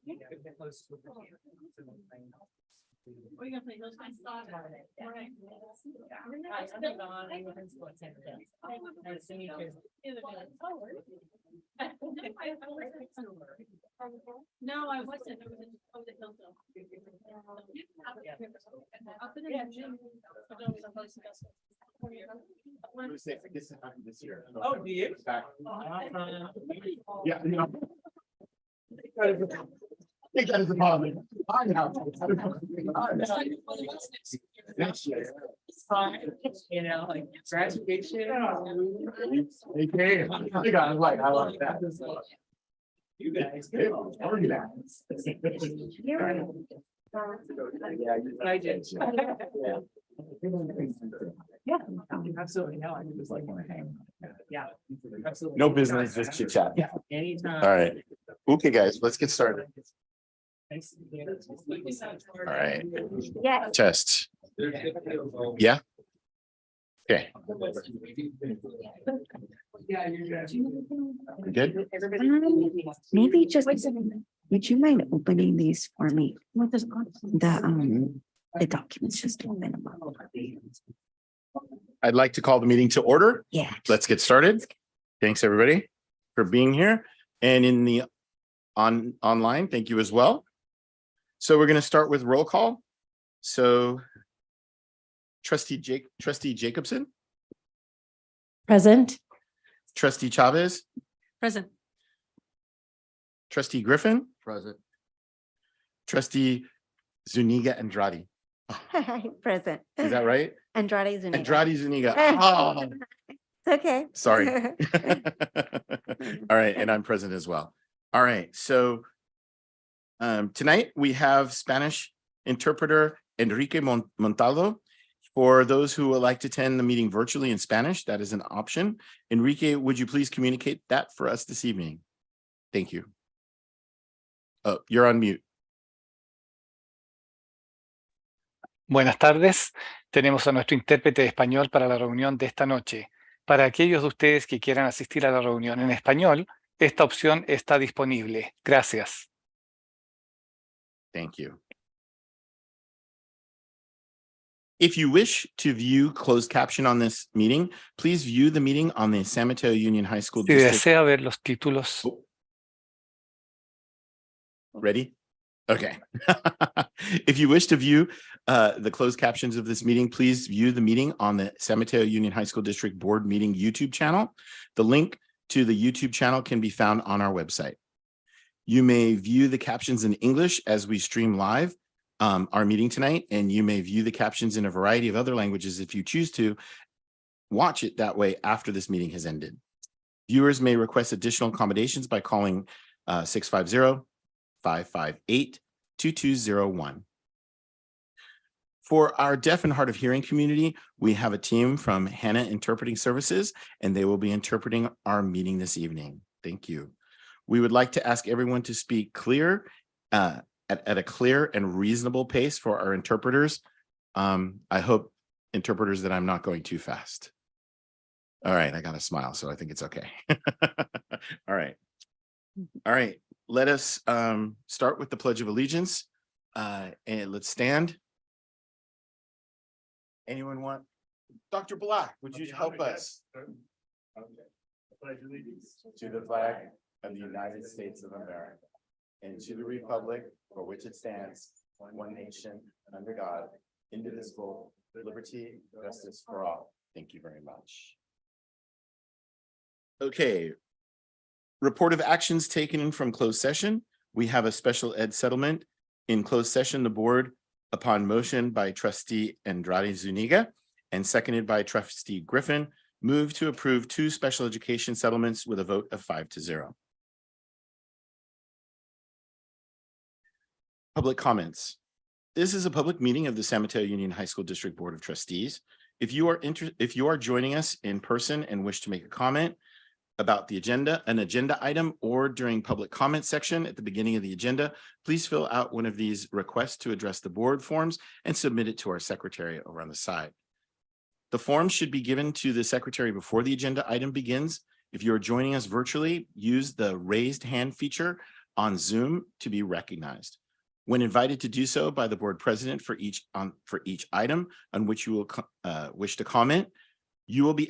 We're gonna play those guys. Right. No, I wasn't. I was at Hillsdale. Up in the gym. This year. Oh, do you? Yeah. I think that is a problem. Next year. You know, like graduation. They came. I got it right. I like that. You guys. I did. Yeah, absolutely. No, I just like want to hang. Yeah, absolutely. No business, just chit chat. Yeah, anytime. All right. Okay, guys, let's get started. All right. Yes. Test. Yeah. Okay. We good? Maybe just, would you mind opening these for me? The documents just open them up. I'd like to call the meeting to order. Yeah. Let's get started. Thanks, everybody, for being here, and in the online, thank you as well. So we're going to start with roll call. So Trustee Jacobson, Present. Trustee Chavez, Present. Trustee Griffin, Present. Trustee Zuniga Andrade. Present. Is that right? Andrade Zuniga. Andrade Zuniga. Oh, It's okay. sorry. All right, and I'm present as well. All right, so tonight we have Spanish interpreter Enrique Montaldo. For those who would like to attend the meeting virtually in Spanish, that is an option. Enrique, would you please communicate that for us this evening? Thank you. Oh, you're on mute. Buenas tardes. Tenemos a nuestro intérprete de español para la reunión de esta noche. Para aquellos de ustedes que quieran asistir a la reunión en español, esta opción está disponible. Gracias. Thank you. If you wish to view closed caption on this meeting, please view the meeting on the San Mateo Union High School Si District. desea ver los títulos, Ready? Okay. If you wish to view the closed captions of this meeting, please view the meeting on the San Mateo Union High School District Board Meeting YouTube channel. The link to the YouTube channel can be found on our website. You may view the captions in English as we stream live our meeting tonight, and you may view the captions in a variety of other languages if you choose to watch it that way after this meeting has ended. Viewers may request additional accommodations by calling 650-558-2201. For our deaf and hard of hearing community, we have a team from Hannah Interpreting Services, and they will be interpreting our meeting this evening. Thank you. We would like to ask everyone to speak clear at a clear and reasonable pace for our interpreters. I hope, interpreters, that I'm not going too fast. All right, I got a smile, so I think it's okay. All right. All right, let us start with the Pledge of Allegiance, and let's stand. Anyone want? Dr. Black, would you help us? Pledge allegiance To the flag of the United States of America and to the republic for which it stands, one nation, under God, indivisible, liberty, justice for all. Thank you very much. Okay. Report of actions taken from closed session. We have a special ed settlement. In closed session, the board, upon motion by Trustee Andrade Zuniga and seconded by Trustee Griffin, moved to approve 2 special education settlements with a vote of 5-0. Public comments. This is a public meeting of the San Mateo Union High School District Board of Trustees. If you are joining us in person and wish to make a comment about the agenda, an agenda item, or during public comment section at the beginning of the agenda, please fill out one of these requests to address the board forms and submit it to our secretary over on the side. The forms should be given to the secretary before the agenda item begins. If you are joining us virtually, use the raised hand feature on Zoom to be recognized. When invited to do so by the board president for each item on which you will wish to comment, you will be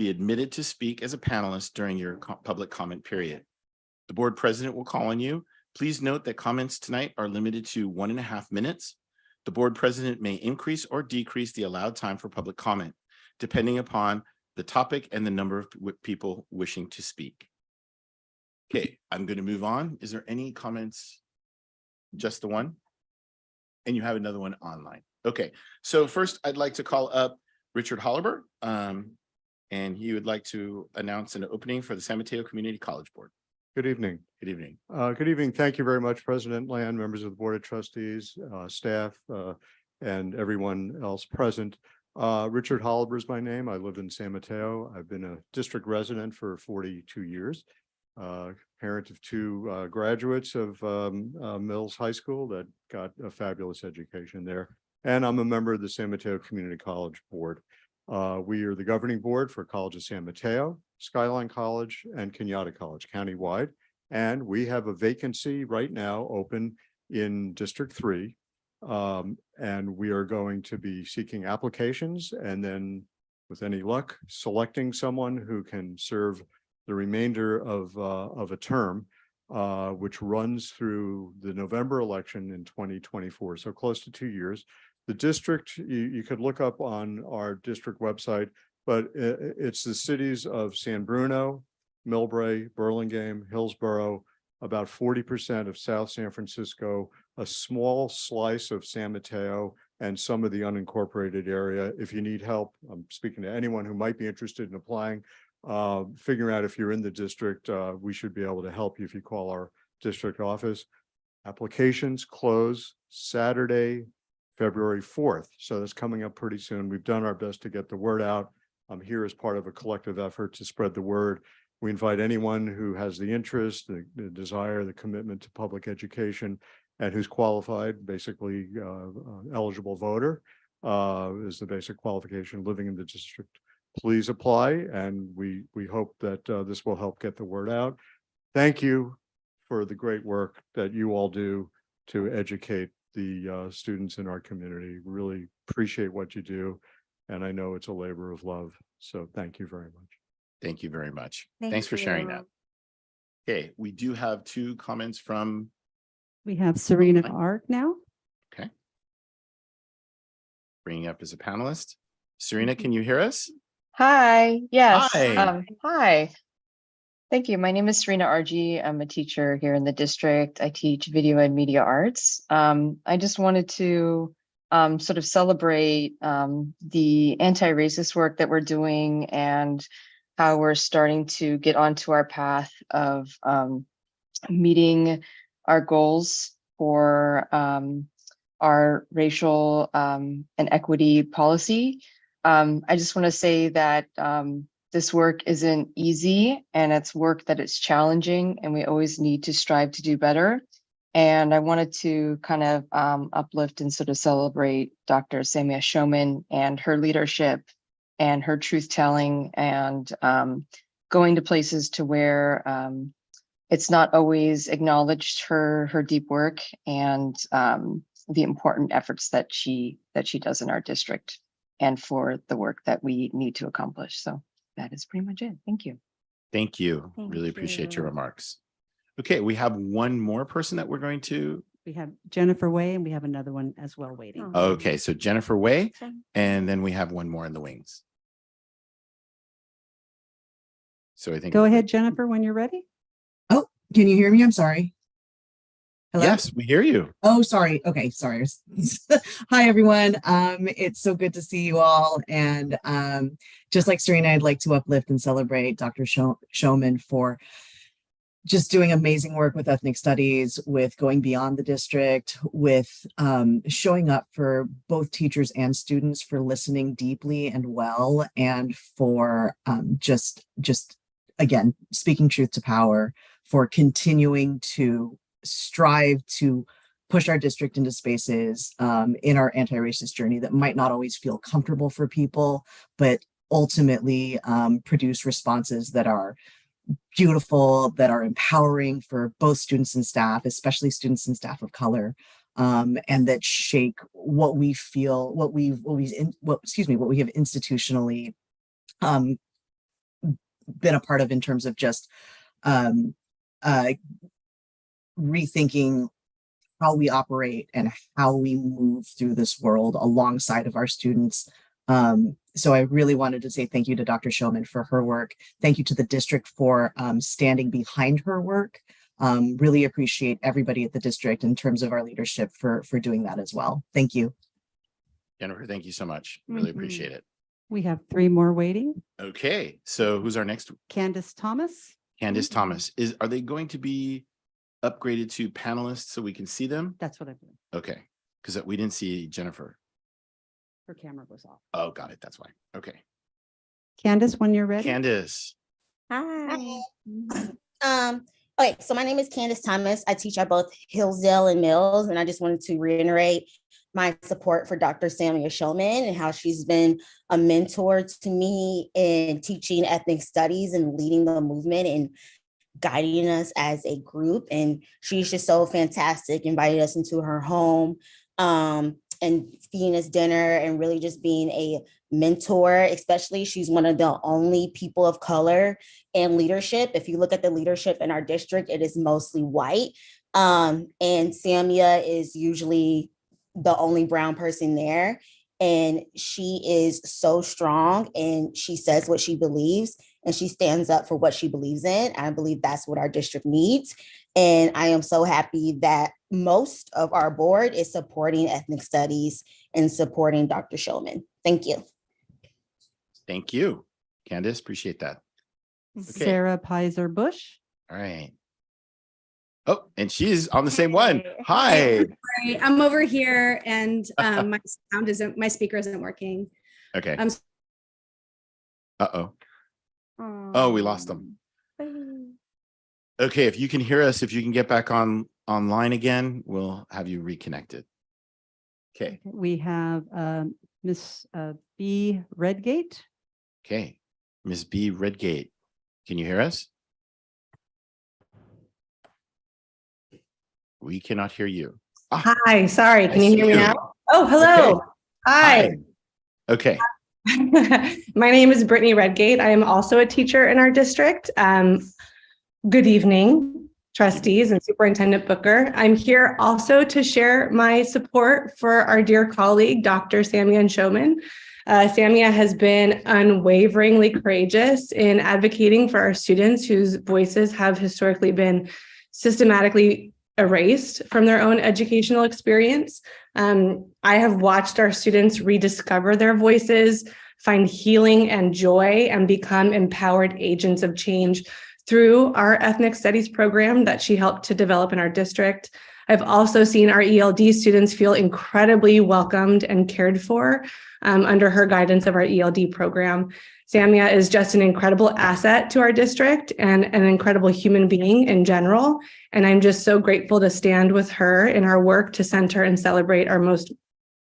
admitted to speak as a panelist during your public comment period. The board president will call on you. Please note that comments tonight are limited to 1.5 minutes. The board president may increase or decrease the allowed time for public comment, depending upon the topic and the number of people wishing to speak. Okay, I'm going to move on. Is there any comments? Just the one? And you have another one online. Okay, so first I'd like to call up Richard Holliber, and he would like to announce an opening for the San Mateo Community College Board. Good evening. Good evening. Good evening. Thank you very much, President Land, members of the Board of Trustees, staff, and everyone else present. Richard Holliber is my name. I live in San Mateo. I've been a district resident for 42 years. Parent of 2 graduates of Mills High School that got a fabulous education there. And I'm a member of the San Mateo Community College Board. We are the governing board for College of San Mateo, Skyline College, and Kenyatta College countywide. And we have a vacancy right now open in District 3. And we are going to be seeking applications and then, with any luck, selecting someone who can serve the remainder of a term, which runs through the November election in 2024. So close to 2 years. The district, you could look up on our district website, but it's the cities of San Bruno, Millbrae, Burlingame, Hillsborough, about 40% of South San Francisco, a small slice of San Mateo, and some of the unincorporated area. If you need help, I'm speaking to anyone who might be interested in applying, figuring out if you're in the district, we should be able to help you if you call our district office. Applications close Saturday, February 4th. So that's coming up pretty soon. We've done our best to get the word out. I'm here as part of a collective effort to spread the word. We invite anyone who has the interest, the desire, the commitment to public education, and who's qualified, basically eligible voter is the basic qualification, living in the district. Please apply, and we hope that this will help get the word out. Thank you for the great work that you all do to educate the students in our community. Really appreciate what you do, and I know it's a labor of love. So thank you very much. Thank you very much. Thank Thanks for sharing you. that. Okay, we do have 2 comments from. We have Serena Art now. Okay. Bringing up as a panelist. Serena, can you hear us? Hi, yes. Hi. Hi. Thank you. My name is Serena Art. I'm a teacher here in the district. I teach video and media arts. I just wanted to sort of celebrate the anti-racist work that we're doing and how we're starting to get onto our path of meeting our goals for our racial and equity policy. I just want to say that this work isn't easy, and it's work that it's challenging, and we always need to strive to do better. And I wanted to kind of uplift and sort of celebrate Dr. Samia Showman and her leadership and her truth telling, and going to places to where it's not always acknowledged, her deep work and the important efforts that she does in our district and for the work that we need to accomplish. So that is pretty much it. Thank you. Thank you. Thank Really appreciate your you. remarks. Okay, we have one more person that we're going to. We have Jennifer Way, and we have another one as well waiting. Oh. Okay, so Jennifer Way, and then we have one more in the wings. So I think. Go ahead, Jennifer, when you're ready. Oh, can you hear me? I'm sorry. Hello? Yes, we hear you. Oh, sorry. Okay, sorry. Hi, everyone. It's so good to see you all. And just like Serena, I'd like to uplift and celebrate Dr. Showman for just doing amazing work with ethnic studies, with going beyond the district, with showing up for both teachers and students, for listening deeply and well, and for just again, speaking truth to power, for continuing to strive to push our district into spaces in our anti-racist journey that might not always feel comfortable for people, but ultimately produce responses that are beautiful, that are empowering for both students and staff, especially students and staff of color, and that shake what we feel, what we have institutionally been a part of in terms of just rethinking how we operate and how we move through this world alongside of our students. So I really wanted to say thank you to Dr. Showman for her work. Thank you to the district for standing behind her work. Really appreciate everybody at the district in terms of our leadership for doing that as well. Thank you. Jennifer, thank you so much. Really appreciate it. We have 3 more waiting. Okay, so who's our next? Candace Thomas. Candace Thomas. Are they going to be upgraded to panelists so we can see them? That's what I believe. Okay, because we didn't see Jennifer. Her camera was off. Oh, got it. That's why. Okay. Candace, when you're ready. Candace. Hi. Okay, so my name is Candace Thomas. I teach at both Hillsdale and Mills, and I just wanted to reiterate my support for Dr. Serena Showman and how she's been a mentor to me in teaching ethnic studies and leading the movement and guiding us as a group. And she's just so fantastic, invited us into her home and feeding us dinner and really just being a mentor. Especially, she's one of the only people of color in leadership. If you look at the leadership in our district, it is mostly white. And Samia is usually the only brown person there. And she is so strong and she says what she believes and she stands up for what she believes in. I believe that's what our district needs. And I am so happy that most of our board is supporting ethnic studies and supporting Dr. Showman. Thank you. Thank you, Candace. Appreciate that. Okay. Sarah Pizer Bush. All right. Oh, and she's on the same one. Hi. Sorry, I'm over here and my speaker isn't working. Okay. Uh-oh. Oh, we lost them. Okay, if you can hear us, if you can get back online again, we'll have you reconnected. Okay. We have Miss B. Redgate. Okay. Ms. B. Redgate. Can you hear us? We cannot hear you. Hi, sorry. Can I you see hear me you. now? Oh, hello. Okay. Hi. Okay. My name is Brittany Redgate. I am also a teacher in our district. Good evening, trustees and Superintendent Booker. I'm here also to share my support for our dear colleague, Dr. Samia Showman. Samia has been unwaveringly courageous in advocating for our students whose voices have historically been systematically erased from their own educational experience. I have watched our students rediscover their voices, find healing and joy, and become empowered agents of change through our ethnic studies program that she helped to develop in our district. I've also seen our ELD students feel incredibly welcomed and cared for under her guidance of our ELD program. Samia is just an incredible asset to our district and an incredible human being in general. And I'm just so grateful to stand with her in our work to center and celebrate our most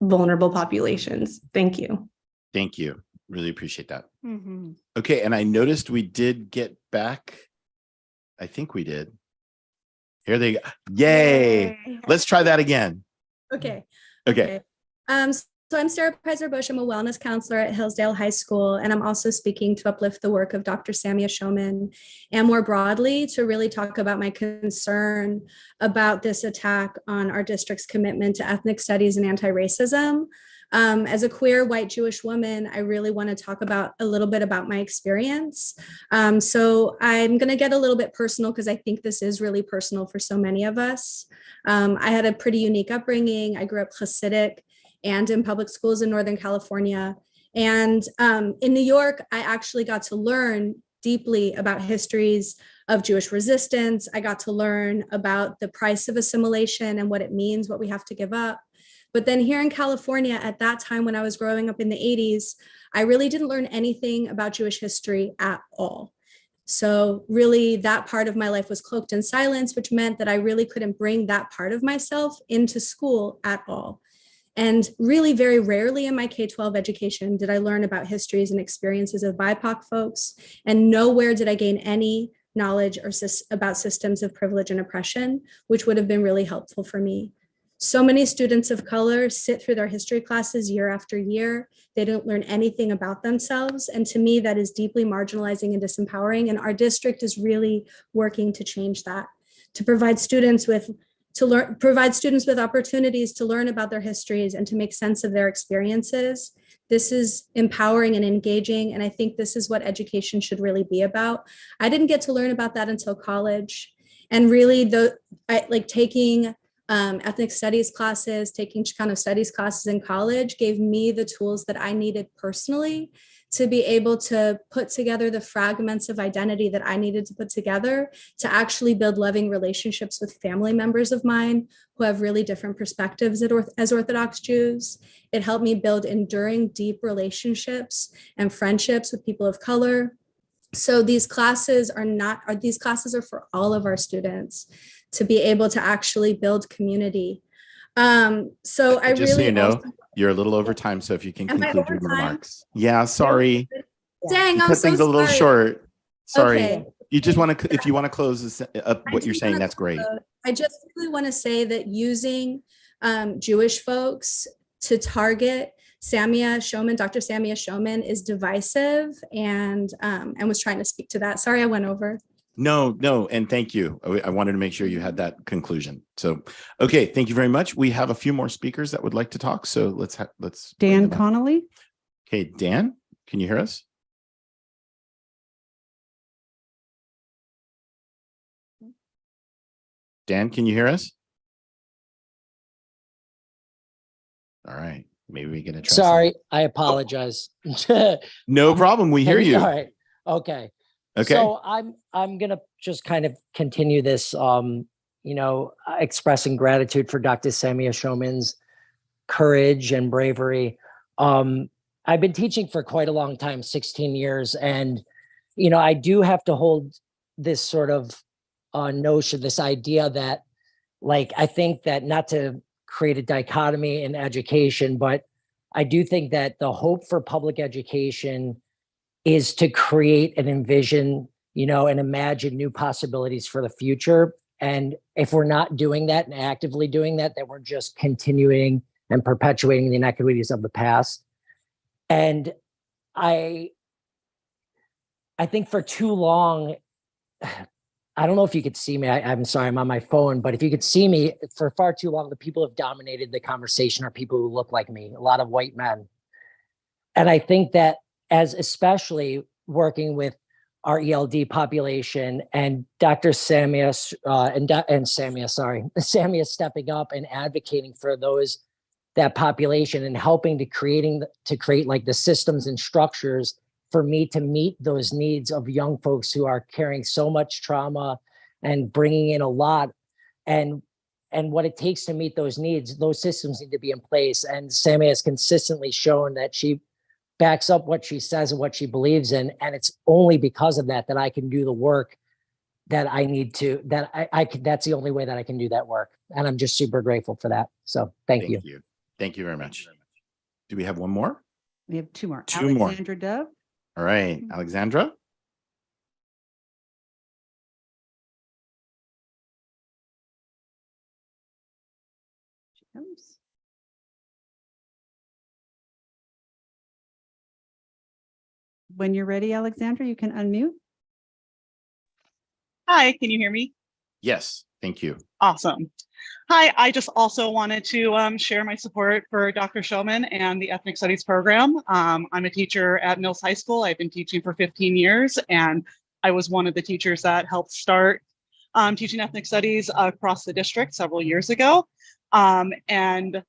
vulnerable populations. Thank you. Thank you. Really appreciate that. Okay, and I noticed we did get back. I think we did. Here they go. Yay. Let's try that again. Okay. Okay. So I'm Sarah Pizer Bush. I'm a wellness counselor at Hillsdale High School, and I'm also speaking to uplift the work of Dr. Samia Showman, and more broadly to really talk about my concern about this attack on our district's commitment to ethnic studies and anti-racism. As a queer white Jewish woman, I really want to talk about a little bit about my experience. So I'm going to get a little bit personal because I think this is really personal for so many of us. I had a pretty unique upbringing. I grew up Hasidic and in public schools in Northern California. And in New York, I actually got to learn deeply about histories of Jewish resistance. I got to learn about the price of assimilation and what it means, what we have to give up. But then here in California, at that time when I was growing up in the 80s, I really didn't learn anything about Jewish history at all. So really that part of my life was cloaked in silence, which meant that I really couldn't bring that part of myself into school at all. And really very rarely in my K-12 education did I learn about histories and experiences of BIPOC folks, and nowhere did I gain any knowledge or about systems of privilege and oppression, which would have been really helpful for me. So many students of color sit through their history classes year after year. They don't learn anything about themselves. And to me, that is deeply marginalizing and disempowering. And our district is really working to change that, to provide students with opportunities to learn about their histories and to make sense of their experiences. This is empowering and engaging. And I think this is what education should really be about. I didn't get to learn about that until college. And really taking ethnic studies classes, taking Chicano studies classes in college gave me the tools that I needed personally to be able to put together the fragments of identity that I needed to put together to actually build loving relationships with family members of mine who have really different perspectives as Orthodox Jews. It helped me build enduring, deep relationships and friendships with people of color. So these classes are for all of our students to be able to actually build community. So I Just so really you know, also, you're a little over time, so if you can Am I conclude your over time? remarks. Yeah, sorry. dang, You I'm cut so things a little sorry. short. Sorry. Okay. You just want to, if you want to close this up, I what you're do saying, wanna that's great. I just really want to say that using Jewish folks to target Dr. Samia Showman is divisive, and was trying to speak to that. Sorry, I went over. No, and thank you. I wanted to make sure you had that conclusion. So, okay, thank you very much. We have a few more speakers that would like to talk. So let's bring Dan them up. Connolly. Okay, Dan, can you hear us? Dan, can you hear us? All right, maybe we can try. Sorry, I apologize. No problem. We hear you. All right. Okay. Okay. So I'm gonna just kind of continue this, expressing gratitude for Dr. Samia Showman's courage and bravery. I've been teaching for quite a long time, 16 years, and I do have to hold this sort of notion, this idea that, I think that, not to create a dichotomy in education, but I do think that the hope for public education is to create and envision, and imagine new possibilities for the future. And if we're not doing that and actively doing that, then we're just continuing and perpetuating the inequities of the past. And I think for too long, I don't know if you could see me. I'm sorry, I'm on my phone, but if you could see me, for far too long, the people who have dominated the conversation are people who look like me, a lot of white men. And I think that, as especially working with our ELD population and Dr. Samia Samia stepping up and advocating for that population and helping to create the systems and structures for me to meet those needs of young folks who are carrying so much trauma and bringing in a lot, and what it takes to meet those needs. Those systems need to be in place. And Samia has consistently shown that she backs up what she says and what she believes in. And it's only because of that I can do the work that I need to, that's the only way that I can do that work. And I'm just super grateful for that. So thank you. Thank you very much. Do we have one more? We have two more. Two more. Alexandra Dove. All right, Alexandra. She comes. When you're ready, Alexandra, you can unmute. Hi, can you hear me? Yes, thank you. Awesome. Hi, I just also wanted to share my support for Dr. Showman and the Ethnic Studies program. I'm a teacher at Mills High School. I've been teaching for 15 years, and I was one of the teachers that helped start teaching ethnic studies across the district several years ago. And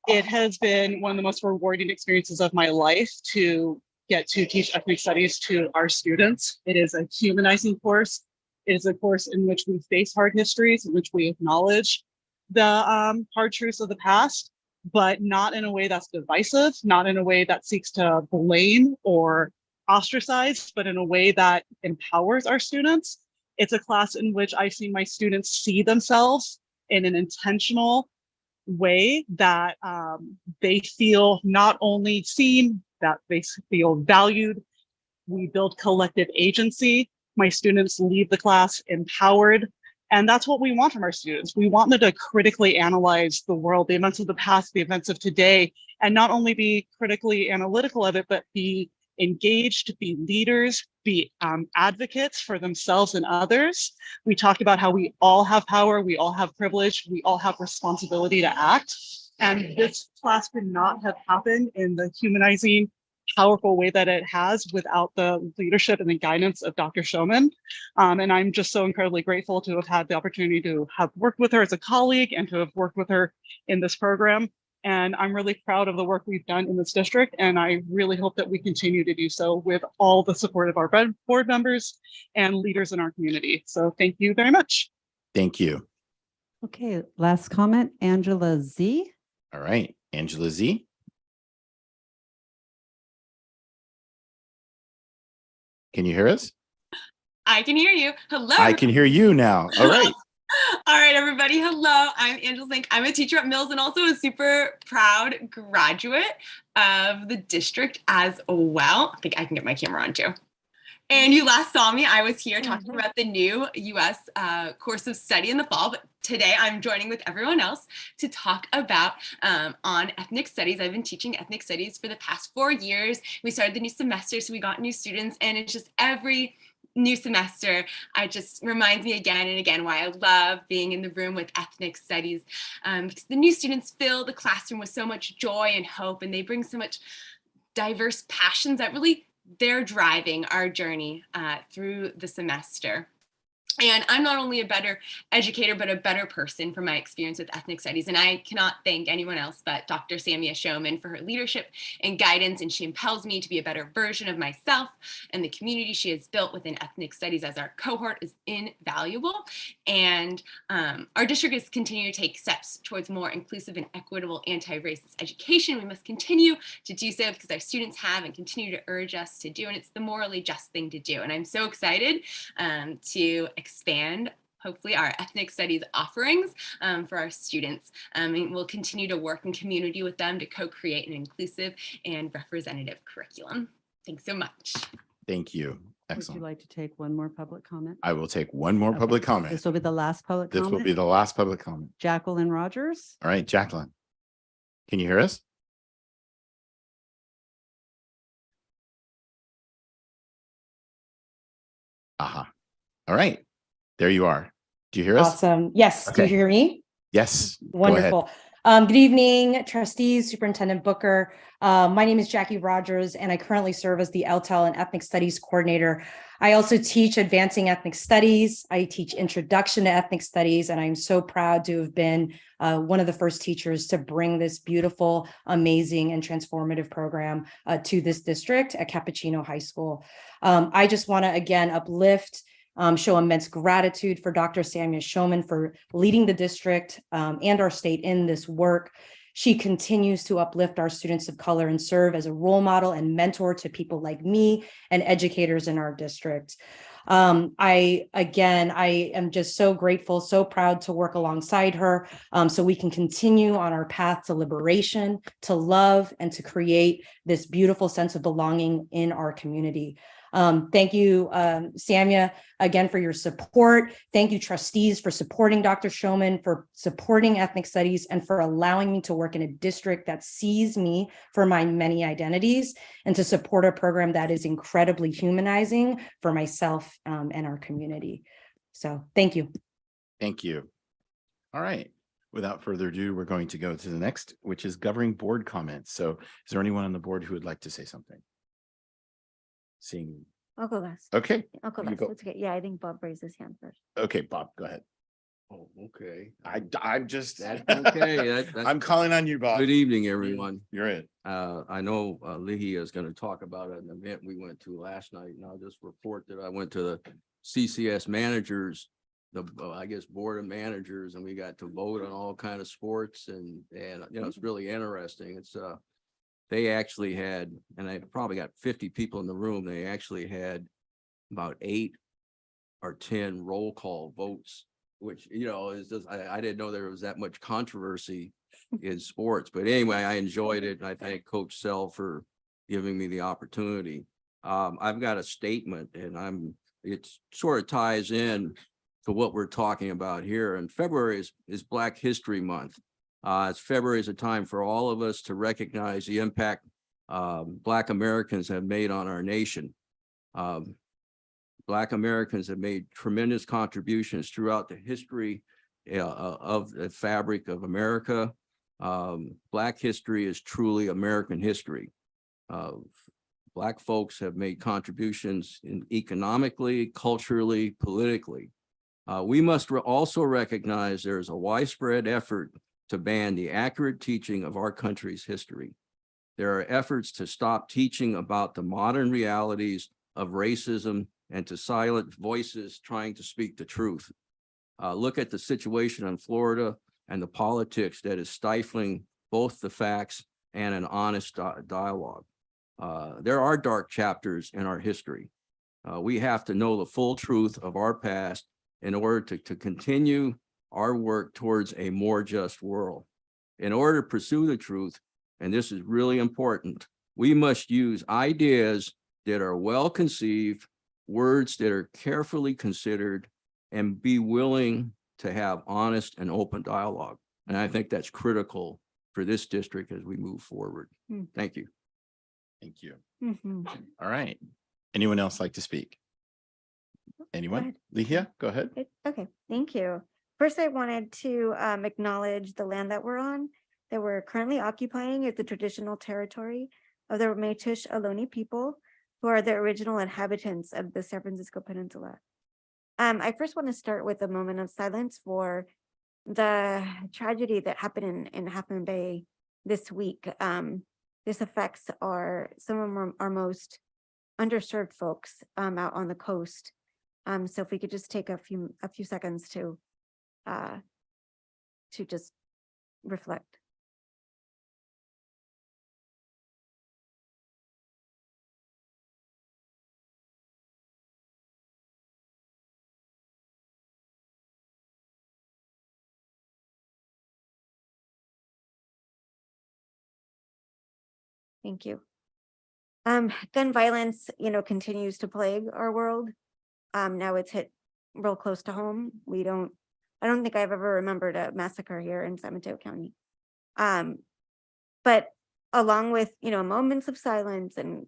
it has been one of the most rewarding experiences of my life to get to teach ethnic studies to our students. It is a humanizing course. It is a course in which we face hard histories, in which we acknowledge the hard truths of the past, but not in a way that's divisive, not in a way that seeks to blame or ostracize, but in a way that empowers our students. It's a class in which I see my students see themselves in an intentional way that they feel not only seen, that they feel valued. We build collective agency. my students leave the class empowered. And that's what we want from our students. We want them to critically analyze the world, the events of the past, the events of today, and not only be critically analytical of it, but be engaged, be leaders, be advocates for themselves and others. We talked about how we all have power, we all have privilege, we all have responsibility to act. And this class could not have happened in the humanizing, powerful way that it has without the leadership and the guidance of Dr. Showman. And I'm just so incredibly grateful to have had the opportunity to have worked with her as a colleague and to have worked with her in this program. And I'm really proud of the work we've done in this district. And I really hope that we continue to do so with all the support of our board members and leaders in our community. So thank you very much. Thank you. Okay, last comment, Angela Z. All right, Angela Z. Can you hear us? I can hear you. Hello. I can hear you now. All right. All right, everybody. Hello. I'm Angela Zink. I'm a teacher at Mills and also a super proud graduate of the district as well. I think I can get my camera on too. And you last saw me. I was here talking about the new U.S. Course of study in the fall, but today I'm joining with everyone else to talk about on ethnic studies. I've been teaching ethnic studies for the past 4 years. We started the new semester, so we got new students, and it's just every new semester, it just reminds me again and again why I love being in the room with ethnic studies, because the new students fill the classroom with so much joy and hope, and they bring so much diverse passions that really they're driving our journey through the semester. And I'm not only a better educator, but a better person from my experience with ethnic studies. And I cannot thank anyone else but Dr. Samia Showman for her leadership and guidance. And she impels me to be a better version of myself, and the community she has built within ethnic studies as our cohort is invaluable. And our district is continuing to take steps towards more inclusive and equitable anti-racist education. We must continue to do so because our students have and continue to urge us to do. And it's the morally just thing to do. And I'm so excited to expand hopefully our ethnic studies offerings for our students. And we'll continue to work in community with them to co-create an inclusive and representative curriculum. Thanks so much. Thank you. Would Excellent. you like to take one more public comment? I will take one more Okay. public comment. This will be the last public This comment. will be the last public comment. Jacqueline Rogers. All right, Jacqueline. Can you hear us? Aha. All right. There you are. Do you hear us? Awesome. Yes. Do you Okay. hear me? Yes. Go ahead. Wonderful. Good evening, trustees, Superintendent Booker. My name is Jackie Rogers, and I currently serve as the LTEL and Ethnic Studies Coordinator. I also teach Advancing Ethnic Studies. I teach Introduction to Ethnic Studies, and I'm so proud to have been one of the first teachers to bring this beautiful, amazing, and transformative program to this district at Cappuccino High School. I just want to, again, uplift show immense gratitude for Dr. Samia Showman for leading the district and our state in this work. She continues to uplift our students of color and serve as a role model and mentor to people like me and educators in our district. I am just so grateful, so proud to work alongside her so we can continue on our path to liberation, to love, and to create this beautiful sense of belonging in our community. Thank you, Samia, again, for your support. Thank you, trustees, for supporting Dr. Showman, for supporting ethnic studies, and for allowing me to work in a district that sees me for my many identities, and to support a program that is incredibly humanizing for myself and our community. So thank you. Thank you. All right. Without further ado, we're going to go to the next, which is governing board comments. So is there anyone on the board who would like to say something? Seeing. I'll go last. Okay. I'll go You last. go. That's okay. Yeah, I think Bob raised his hand first. Okay, Bob, go ahead. Oh, okay. I'm just. That's okay. That's I'm calling on you, Bob. Good evening, everyone. You're it. I know Lihi is going to talk about an event we went to last night, and I'll just report that I went to the CCS managers, I guess board of managers, and we got to vote on all kind of sports, and you know, it's really interesting. It's they actually had, and I probably got 50 people in the room. They actually had about 8 or 10 roll call votes, which, you know, is just, I didn't know there was that much controversy in sports, but anyway, I enjoyed it. And I thank Coach Sell for giving me the opportunity. I've got a statement, and I'm it sort of ties in to what we're talking about here. And February is Black History Month. February is a time for all of us to recognize the impact Black Americans have made on our nation. Black Americans have made tremendous contributions throughout the history of the fabric of America. Black history is truly American history. Black folks have made contributions economically, culturally, politically. We must also recognize there is a widespread effort to ban the accurate teaching of our country's history. There are efforts to stop teaching about the modern realities of racism and to silence voices trying to speak the truth. Look at the situation in Florida and the politics that is stifling both the facts and an honest dialogue. There are dark chapters in our history. We have to know the full truth of our past in order to continue our work towards a more just world. In order to pursue the truth, and this is really important, we must use ideas that are well conceived, words that are carefully considered, and be willing to have honest and open dialogue. And I think that's critical for this district as we move forward. Thank you. Thank you. All right. Anyone else like to speak? Anyone? Lihia, go ahead. Okay, thank you. First, I wanted to acknowledge the land that we're on, that we're currently occupying is the traditional territory of the Métis Ohlone people, who are the original inhabitants of the San Francisco Peninsula. I first want to start with a moment of silence for the tragedy that happened in Half Moon Bay this week. This affects some of our most underserved folks out on the coast. So if we could just take a few seconds to just reflect. Thank you. Gun violence, continues to plague our world. Now it's hit real close to home. I don't think I've ever remembered a massacre here in San Mateo County. But along with, moments of silence and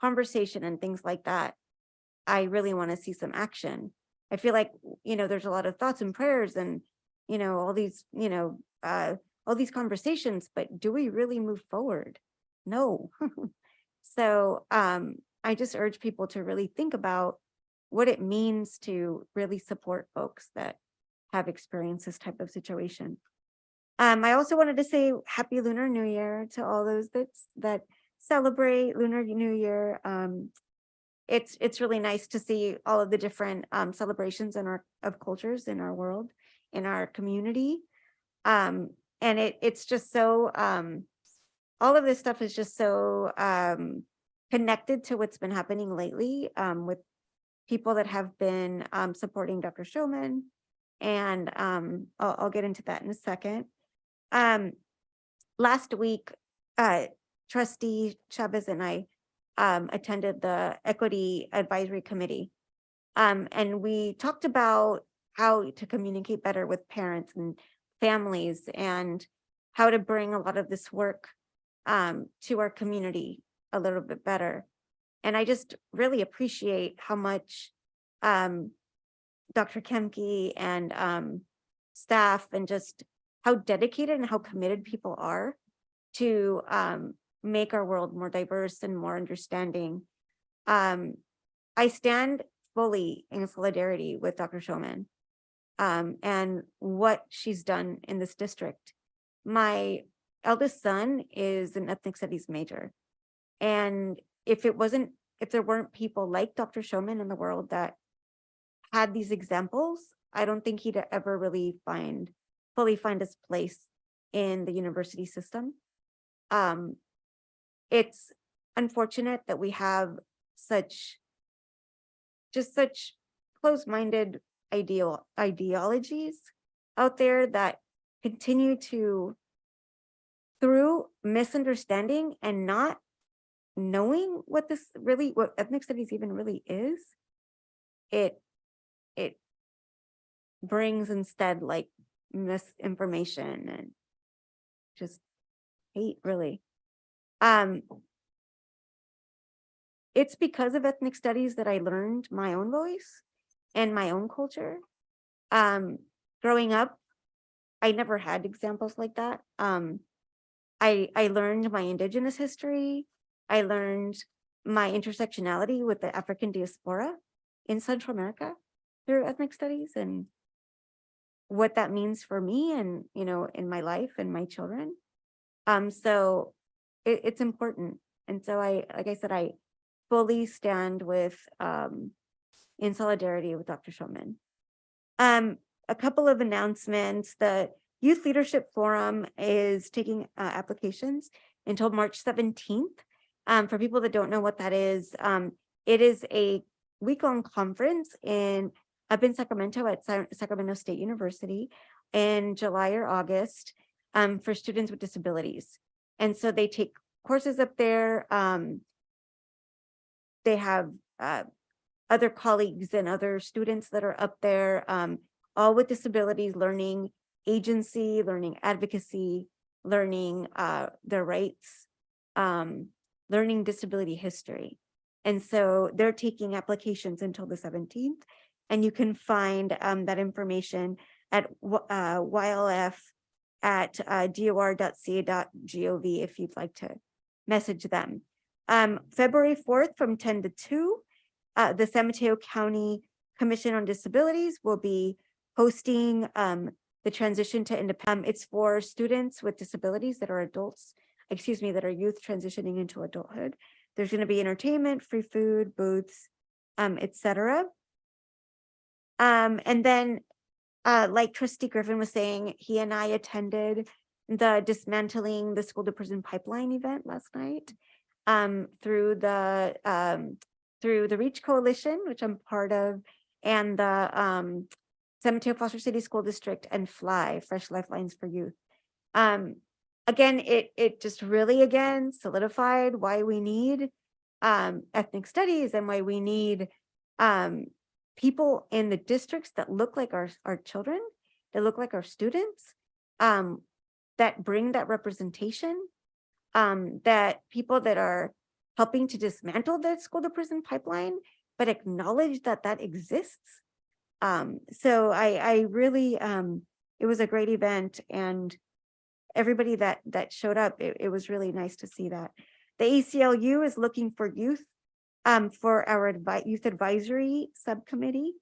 conversation and things like that, I really want to see some action. I feel like, there's a lot of thoughts and prayers and, all these conversations, but do we really move forward? No. So I just urge people to really think about what it means to really support folks that have experienced this type of situation. I also wanted to say Happy Lunar New Year to all those that celebrate Lunar New Year. It's really nice to see all of the different celebrations of cultures in our world, in our community. And it's just so all of this stuff is just so connected to what's been happening lately with people that have been supporting Dr. Showman. And I'll get into that in a second. Last week, Trustee Chavez and I attended the Equity Advisory Committee. And we talked about how to communicate better with parents and families and how to bring a lot of this work to our community a little bit better. And I just really appreciate how much Dr. Kemke and staff and just how dedicated and how committed people are to make our world more diverse and more understanding. I stand fully in solidarity with Dr. Showman and what she's done in this district. My eldest son is an ethnic studies major. And if there weren't people like Dr. Showman in the world that had these examples, I don't think he'd ever really fully find his place in the university system. It's unfortunate that we have such close-minded ideologies out there that continue to, through misunderstanding and not knowing what ethnic studies even really is, it brings instead like misinformation and just hate, really. It's because of ethnic studies that I learned my own voice and my own culture. Growing up, I never had examples like that. I learned my indigenous history. I learned my intersectionality with the African diaspora in Central America through ethnic studies and what that means for me and, you know, in my life and my children. So it's important. And so like I said, I fully stand with, in solidarity with Dr. Showman. A couple of announcements. The Youth Leadership Forum is taking applications until March 17th. For people that don't know what that is, it is a week-long conference up in Sacramento at Sacramento State University in July or August for students with disabilities. And so they take courses up there. They have other colleagues and other students that are up there, all with disabilities, learning agency, learning advocacy, learning their rights, learning disability history. And so they're taking applications until the 17th. And you can find that information at ylf at dor.ca.gov if you'd like to message them. February 4th from 10 to 2, the San Mateo County Commission on Disabilities will be hosting the transition to independence. It's for students with disabilities that are adults, that are youth transitioning into adulthood. There's going to be entertainment, free food, booths, etc. And then, like Trustee Griffin was saying, he and I attended the Dismantling the School to Prison Pipeline event last night through the REACH Coalition, which I'm part of, and the San Mateo Foster City School District and FLY, Fresh Lifelines for Youth. Again, it just really, again, solidified why we need ethnic studies and why we need people in the districts that look like our children, that look like our students, that bring that representation, that people that are helping to dismantle the school to prison pipeline, but acknowledge that that exists. So I really, it was a great event, and everybody that showed up, it was really nice to see that. The ACLU is looking for youth for our youth advisory subcommittee.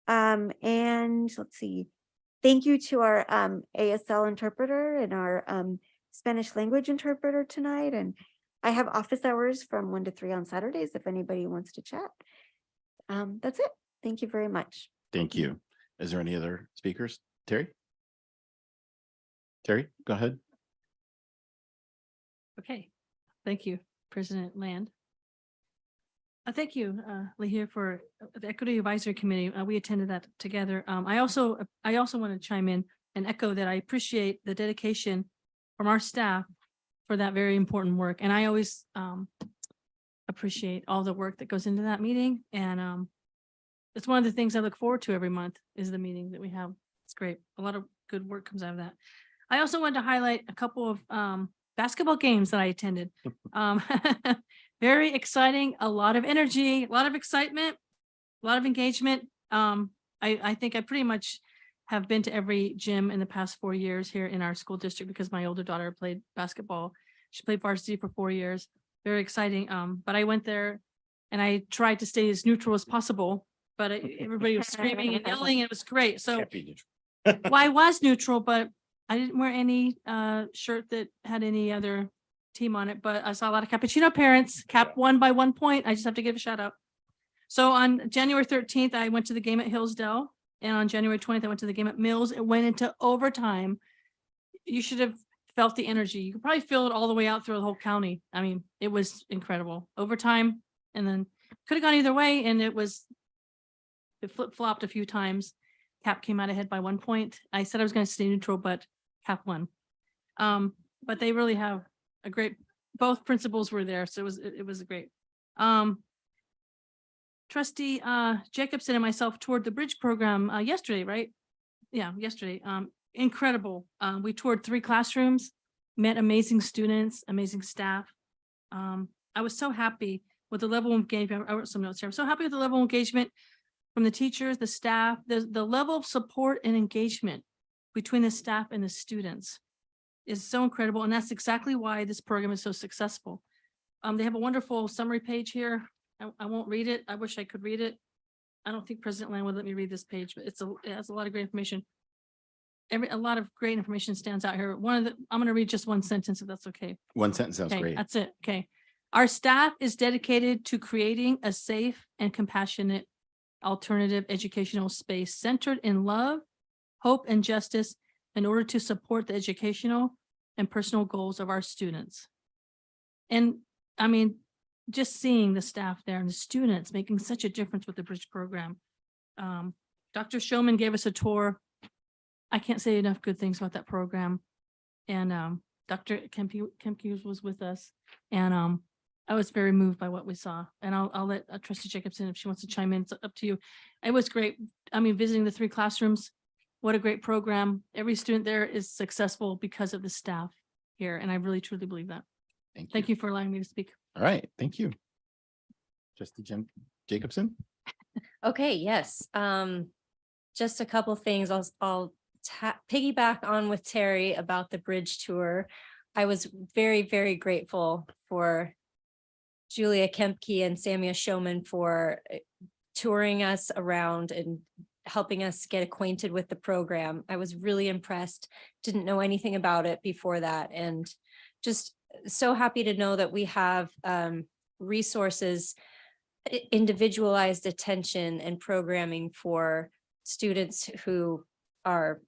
And let's see, thank you to our ASL interpreter and our Spanish language interpreter tonight. And I have office hours from 1 to 3 on Saturdays if anybody wants to chat. That's it. Thank you very much. Thank you. Is there any other speakers? Terry, go ahead. Okay, thank you, President Land. Thank you, Lehia, for the Equity Advisory Committee. We attended that together. I also want to chime in and echo that I appreciate the dedication from our staff for that very important work. And I always appreciate all the work that goes into that meeting. And it's one of the things I look forward to every month is the meeting that we have. It's great. A lot of good work comes out of that. I also wanted to highlight a couple of basketball games that I attended. Very exciting, a lot of energy, a lot of excitement, a lot of engagement. I think I pretty much have been to every gym in the past 4 years here in our school district because my older daughter played basketball. She played varsity for 4 years. Very exciting. But I went there and I tried to stay as neutral as possible, but everybody was screaming and yelling. And it was great. So well, I was neutral, but I didn't wear any shirt that had any other team on it, but I saw a lot of Cappuccino parents. Cap won by 1 point. I just have to give a shout out. So on January 13th, I went to the game at Hillsdale, and on January 20th, I went to the game at Mills. It went into overtime. You should have felt the energy. You could probably feel it all the way out through the whole county. I mean, it was incredible. Overtime, and then could have gone either way, and it flip-flopped a few times. Cap came out ahead by 1 point. I said I was going to stay neutral, but Cap won. But they really have a great, both principals were there. So it was great. Trustee Jacobson and myself toured the bridge program yesterday, right? Yeah, yesterday. Incredible. We toured 3 classrooms, met amazing students, amazing staff. I was so happy with the level of engagement. I wrote some notes here. I'm so happy with the level of engagement from the teachers, the staff, the level of support and engagement between the staff and the students is so incredible. And that's exactly why this program is so successful. They have a wonderful summary page here. I won't read it. I wish I could read it. I don't think President Land would let me read this page, but it has a lot of great information. A lot of great information stands out here. I'm going to read just one sentence if that's okay. One sentence sounds Okay, great. that's it. Okay. Our staff is dedicated to creating a safe and compassionate alternative educational space centered in love, hope, and justice in order to support the educational and personal goals of our students. And I mean, just seeing the staff there and the students making such a difference with the bridge program. Dr. Showman gave us a tour. I can't say enough good things about that program. And Dr. Kemke was with us. And I was very moved by what we saw. And I'll let Trustee Jacobson, if she wants to chime in, it's up to you. It was great. I mean, visiting the 3 classrooms, what a great program. Every student there is successful because of the staff here. And I really, truly believe that. Thank you for allowing me to speak. All right, thank you. Trustee Jacobson? Okay, yes. Just a couple things. I'll piggyback on with Terry about the bridge tour. I was very, very grateful for Julia Kempke and Samia Showman for touring us around and helping us get acquainted with the program. I was really impressed. Didn't know anything about it before that, and just so happy to know that we have resources, individualized attention and programming for students who are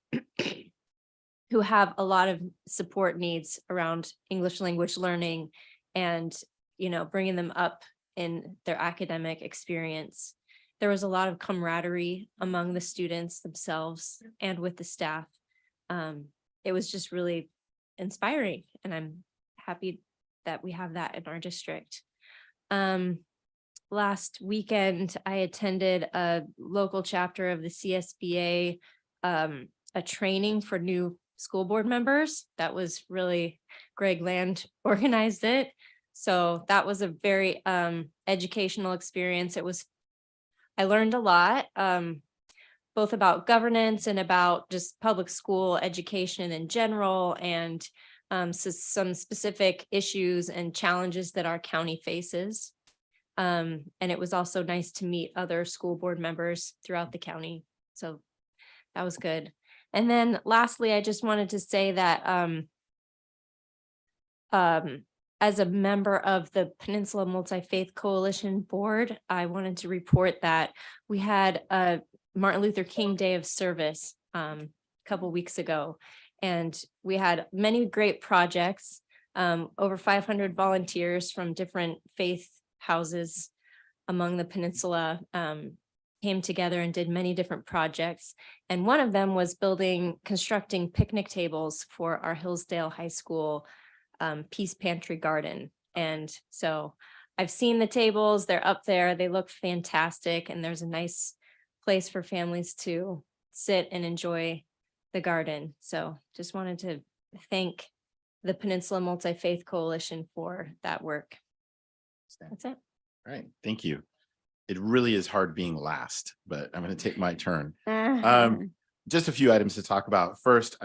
who have a lot of support needs around English language learning and, you know, bringing them up in their academic experience. There was a lot of camaraderie among the students themselves and with the staff. It was just really inspiring, and I'm happy that we have that in our district. Last weekend, I attended a local chapter of the CSBA, a training for new school board members. That was really, Greg Land organized it. So that was a very educational experience. I learned a lot, both about governance and about just public school education in general, and so some specific issues and challenges that our county faces. And it was also nice to meet other school board members throughout the county. So that was good. And then lastly, I just wanted to say that as a member of the Peninsula Multi-Faith Coalition Board, I wanted to report that we had a Martin Luther King Day of Service a couple weeks ago. And we had many great projects, over 500 volunteers from different faith houses among the peninsula came together and did many different projects. And one of them was constructing picnic tables for our Hillsdale High School Peace Pantry Garden. And so I've seen the tables, they're up there, they look fantastic. And there's a nice place for families to sit and enjoy the garden. So just wanted to thank the Peninsula Multi-Faith Coalition for that work. That's it. All right, thank you. It really is hard being last, but I'm going to take my turn. Just a few items to talk about. First,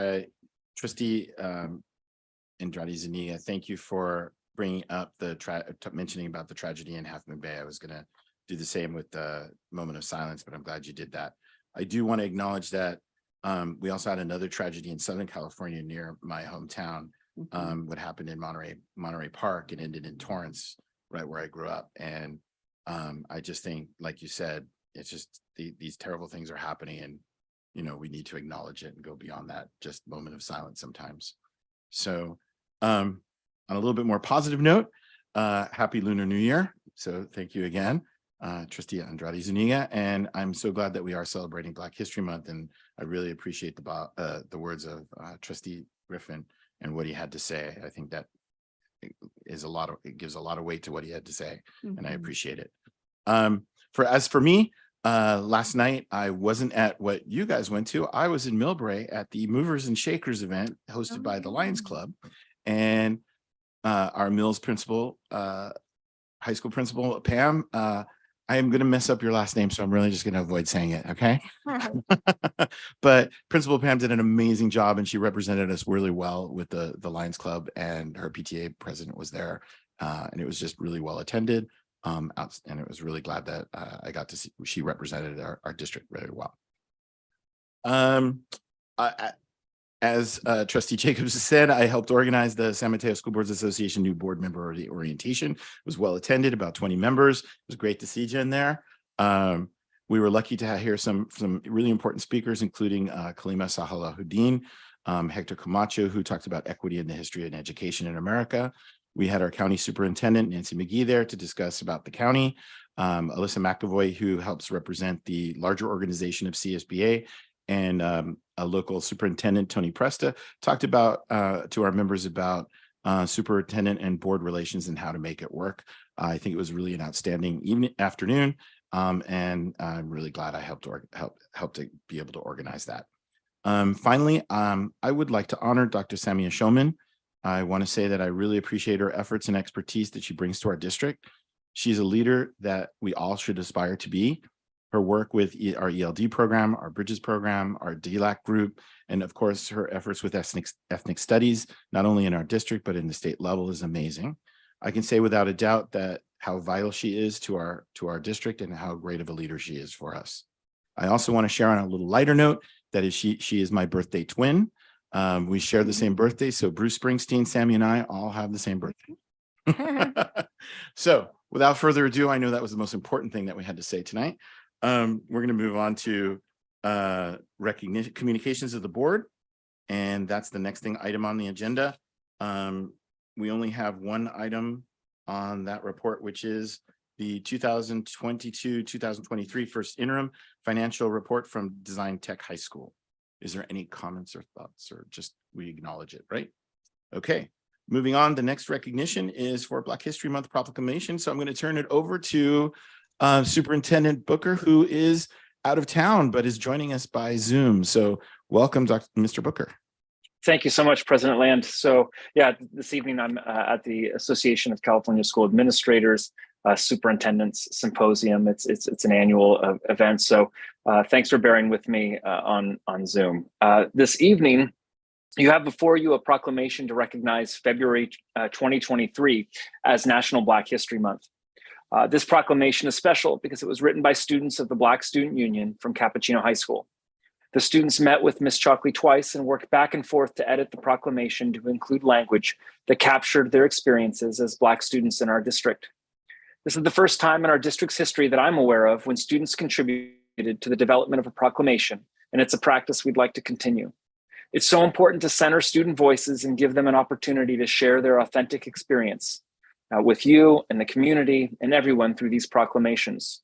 Trustee Andrade Zuniga, thank you for bringing up mentioning about the tragedy in Half Moon Bay. I was going to do the same with the moment of silence, but I'm glad you did that. I do want to acknowledge that we also had another tragedy in Southern California near my hometown. What happened in Monterey Park and ended in Torrance, right where I grew up. And I just think, like you said, it's just these terrible things are happening, and you know, we need to acknowledge it and go beyond that just moment of silence sometimes. So on a little bit more positive note, happy Lunar New Year. So thank you again, Trustee Andrade Zuniga. And I'm so glad that we are celebrating Black History Month. And I really appreciate the words of Trustee Griffin and what he had to say. I think that it gives a lot of weight to what he had to say, and I appreciate it. As for me, last night I wasn't at what you guys went to. I was in Millbrae at the Movers and Shakers event hosted by the Lions Club, and our Mills principal, high school principal, Pam. I am going to mess up your last name, so I'm really just going to avoid saying it. Okay. But Principal Pam did an amazing job, and she represented us really well with the Lions Club, and her PTA president was there. And it was just really well attended. And it was really glad that I got to see she represented our district very well. As Trustee Jacobs said, I helped organize the San Mateo School Boards Association new board member orientation. It was well attended, about 20 members. It was great to see Jen there. We were lucky to hear some really important speakers, including Kalima Salahuddin, Hector Camacho, who talked about equity in the history and education in America. We had our county superintendent, Nancy McGee, there to discuss about the county. Alyssa McAvoy, who helps represent the larger organization of CSBA, and a local superintendent, Tony Presta, talked about to our members about superintendent and board relations and how to make it work. I think it was really an outstanding afternoon, and I'm really glad I helped to be able to organize that. Finally, I would like to honor Dr. Samia Showman. I want to say that I really appreciate her efforts and expertise that she brings to our district. She's a leader that we all should aspire to be. Her work with our ELD program, our Bridges program, our DLAC group, and of course, her efforts with ethnic studies, not only in our district, but in the state level, is amazing. I can say without a doubt that how vital she is to our district and how great of a leader she is for us. I also want to share on a little lighter note that is she is my birthday twin. We share the same birthday, so Bruce Springsteen, Sammy, and I all have the same birthday. So without further ado, I know that was the most important thing that we had to say tonight. We're going to move on to recognition communications of the board, and that's the next item on the agenda. We only have one item on that report, which is the 2022-2023 first interim financial report from Design Tech High School. Is there any comments or thoughts, or just we acknowledge it, right? Okay, moving on. The next recognition is for Black History Month proclamation. So I'm going to turn it over to Superintendent Booker, who is out of town, but is joining us by Zoom. So welcome, Mr. Booker. Thank you so much, President Land. So yeah, this evening I'm at the Association of California School Administrators Superintendents Symposium. It's an annual event. So thanks for bearing with me on Zoom. This evening, you have before you a proclamation to recognize February 2023 as National Black History Month. This proclamation is special because it was written by students of the Black Student Union from Cappuccino High School. The students met with Ms. Chalkley twice and worked back and forth to edit the proclamation to include language that captured their experiences as Black students in our district. This is the first time in our district's history that I'm aware of when students contributed to the development of a proclamation, and it's a practice we'd like to continue. It's so important to center student voices and give them an opportunity to share their authentic experience with you and the community and everyone through these proclamations.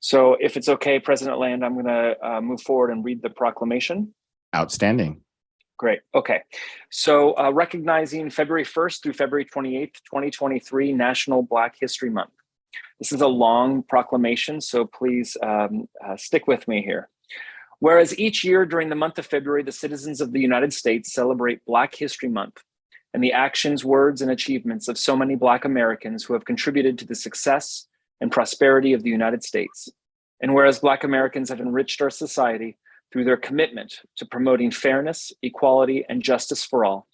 So if it's okay, President Land, I'm going to move forward and read the proclamation. Outstanding. Great. Okay. So recognizing February 1st through February 28th, 2023, National Black History Month. This is a long proclamation, so please stick with me here. Whereas each year during the month of February, the citizens of the United States celebrate Black History Month and the actions, words, and achievements of so many Black Americans who have contributed to the success and prosperity of the United States. And whereas Black Americans have enriched our society through their commitment to promoting fairness, equality, and justice for all.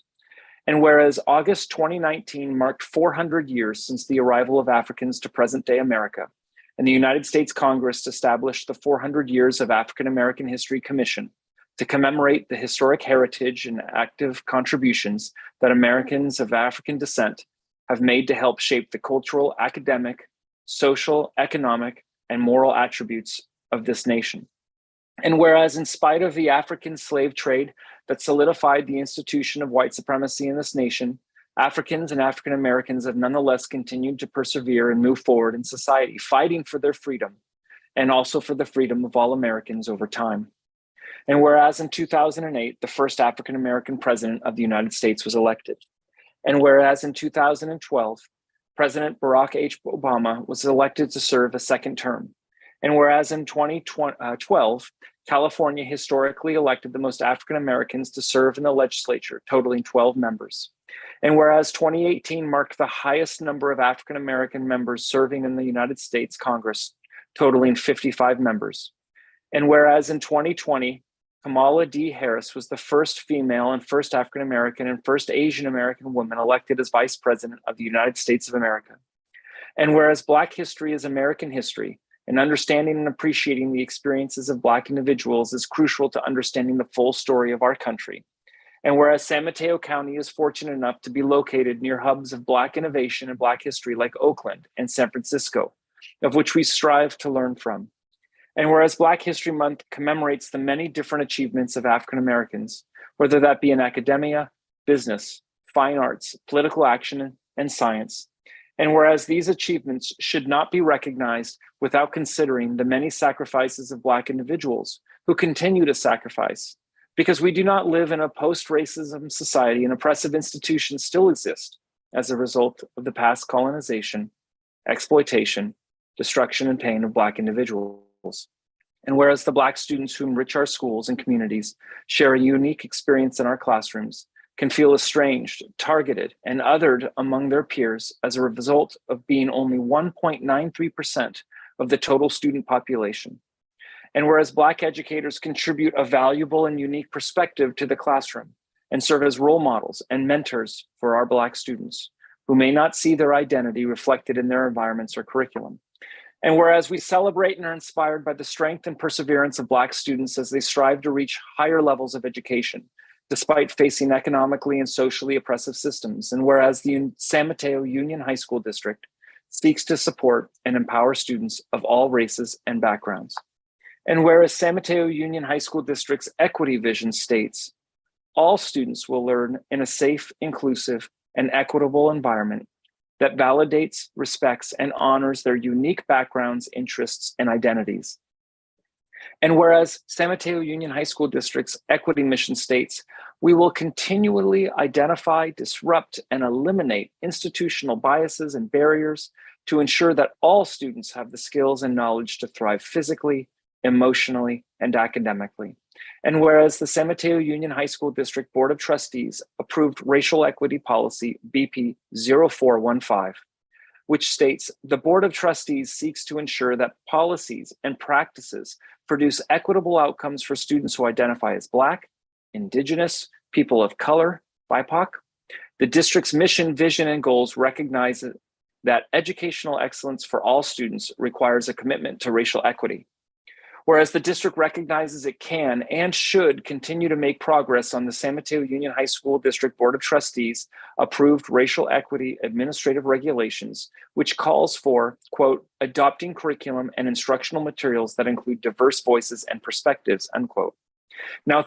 And whereas August 2019 marked 400 years since the arrival of Africans to present-day America, and the United States Congress established the 400 Years of African American History Commission to commemorate the historic heritage and active contributions that Americans of African descent have made to help shape the cultural, academic, social, economic, and moral attributes of this nation. And whereas in spite of the African slave trade that solidified the institution of white supremacy in this nation, Africans and African Americans have nonetheless continued to persevere and move forward in society, fighting for their freedom and also for the freedom of all Americans over time. And whereas in 2008, the first African American president of the United States was elected. And whereas in 2012, President Barack H. Obama was elected to serve a second term. And whereas in 2012, California historically elected the most African Americans to serve in the legislature, totaling 12 members. And whereas 2018 marked the highest number of African American members serving in the United States Congress, totaling 55 members. And whereas in 2020, Kamala D. Harris was the first female and first African American and first Asian American woman elected as Vice President of the United States of America. And whereas Black history is American history, and understanding and appreciating the experiences of Black individuals is crucial to understanding the full story of our country. And whereas San Mateo County is fortunate enough to be located near hubs of Black innovation and Black history like Oakland and San Francisco, of which we strive to learn from. And whereas Black History Month commemorates the many different achievements of African Americans, whether that be in academia, business, fine arts, political action, and science. And whereas these achievements should not be recognized without considering the many sacrifices of Black individuals who continue to sacrifice, because we do not live in a post-racism society and oppressive institutions still exist as a result of the past colonization, exploitation, destruction, and pain of Black individuals. And whereas the Black students who enrich our schools and communities share a unique experience in our classrooms, can feel estranged, targeted, and othered among their peers as a result of being only 1.93% of the total student population. And whereas Black educators contribute a valuable and unique perspective to the classroom and serve as role models and mentors for our Black students who may not see their identity reflected in their environments or curriculum. And whereas we celebrate and are inspired by the strength and perseverance of Black students as they strive to reach higher levels of education, despite facing economically and socially oppressive systems. And whereas the San Mateo Union High School District seeks to support and empower students of all races and backgrounds. And whereas San Mateo Union High School District's equity vision states, all students will learn in a safe, inclusive, and equitable environment that validates, respects, and honors their unique backgrounds, interests, and identities. And whereas San Mateo Union High School District's equity mission states, we will continually identify, disrupt, and eliminate institutional biases and barriers to ensure that all students have the skills and knowledge to thrive physically, emotionally, and academically. And whereas the San Mateo Union High School District Board of Trustees approved Racial Equity Policy BP 0415, which states the Board of Trustees seeks to ensure that policies and practices produce equitable outcomes for students who identify as Black, Indigenous, people of color, BIPOC. The district's mission, vision, and goals recognize that educational excellence for all students requires a commitment to racial equity. Whereas the district recognizes it can and should continue to make progress on the San Mateo Union High School District Board of Trustees approved racial equity administrative regulations, which calls for, quote, adopting curriculum and instructional materials that include diverse voices and perspectives, unquote. Now,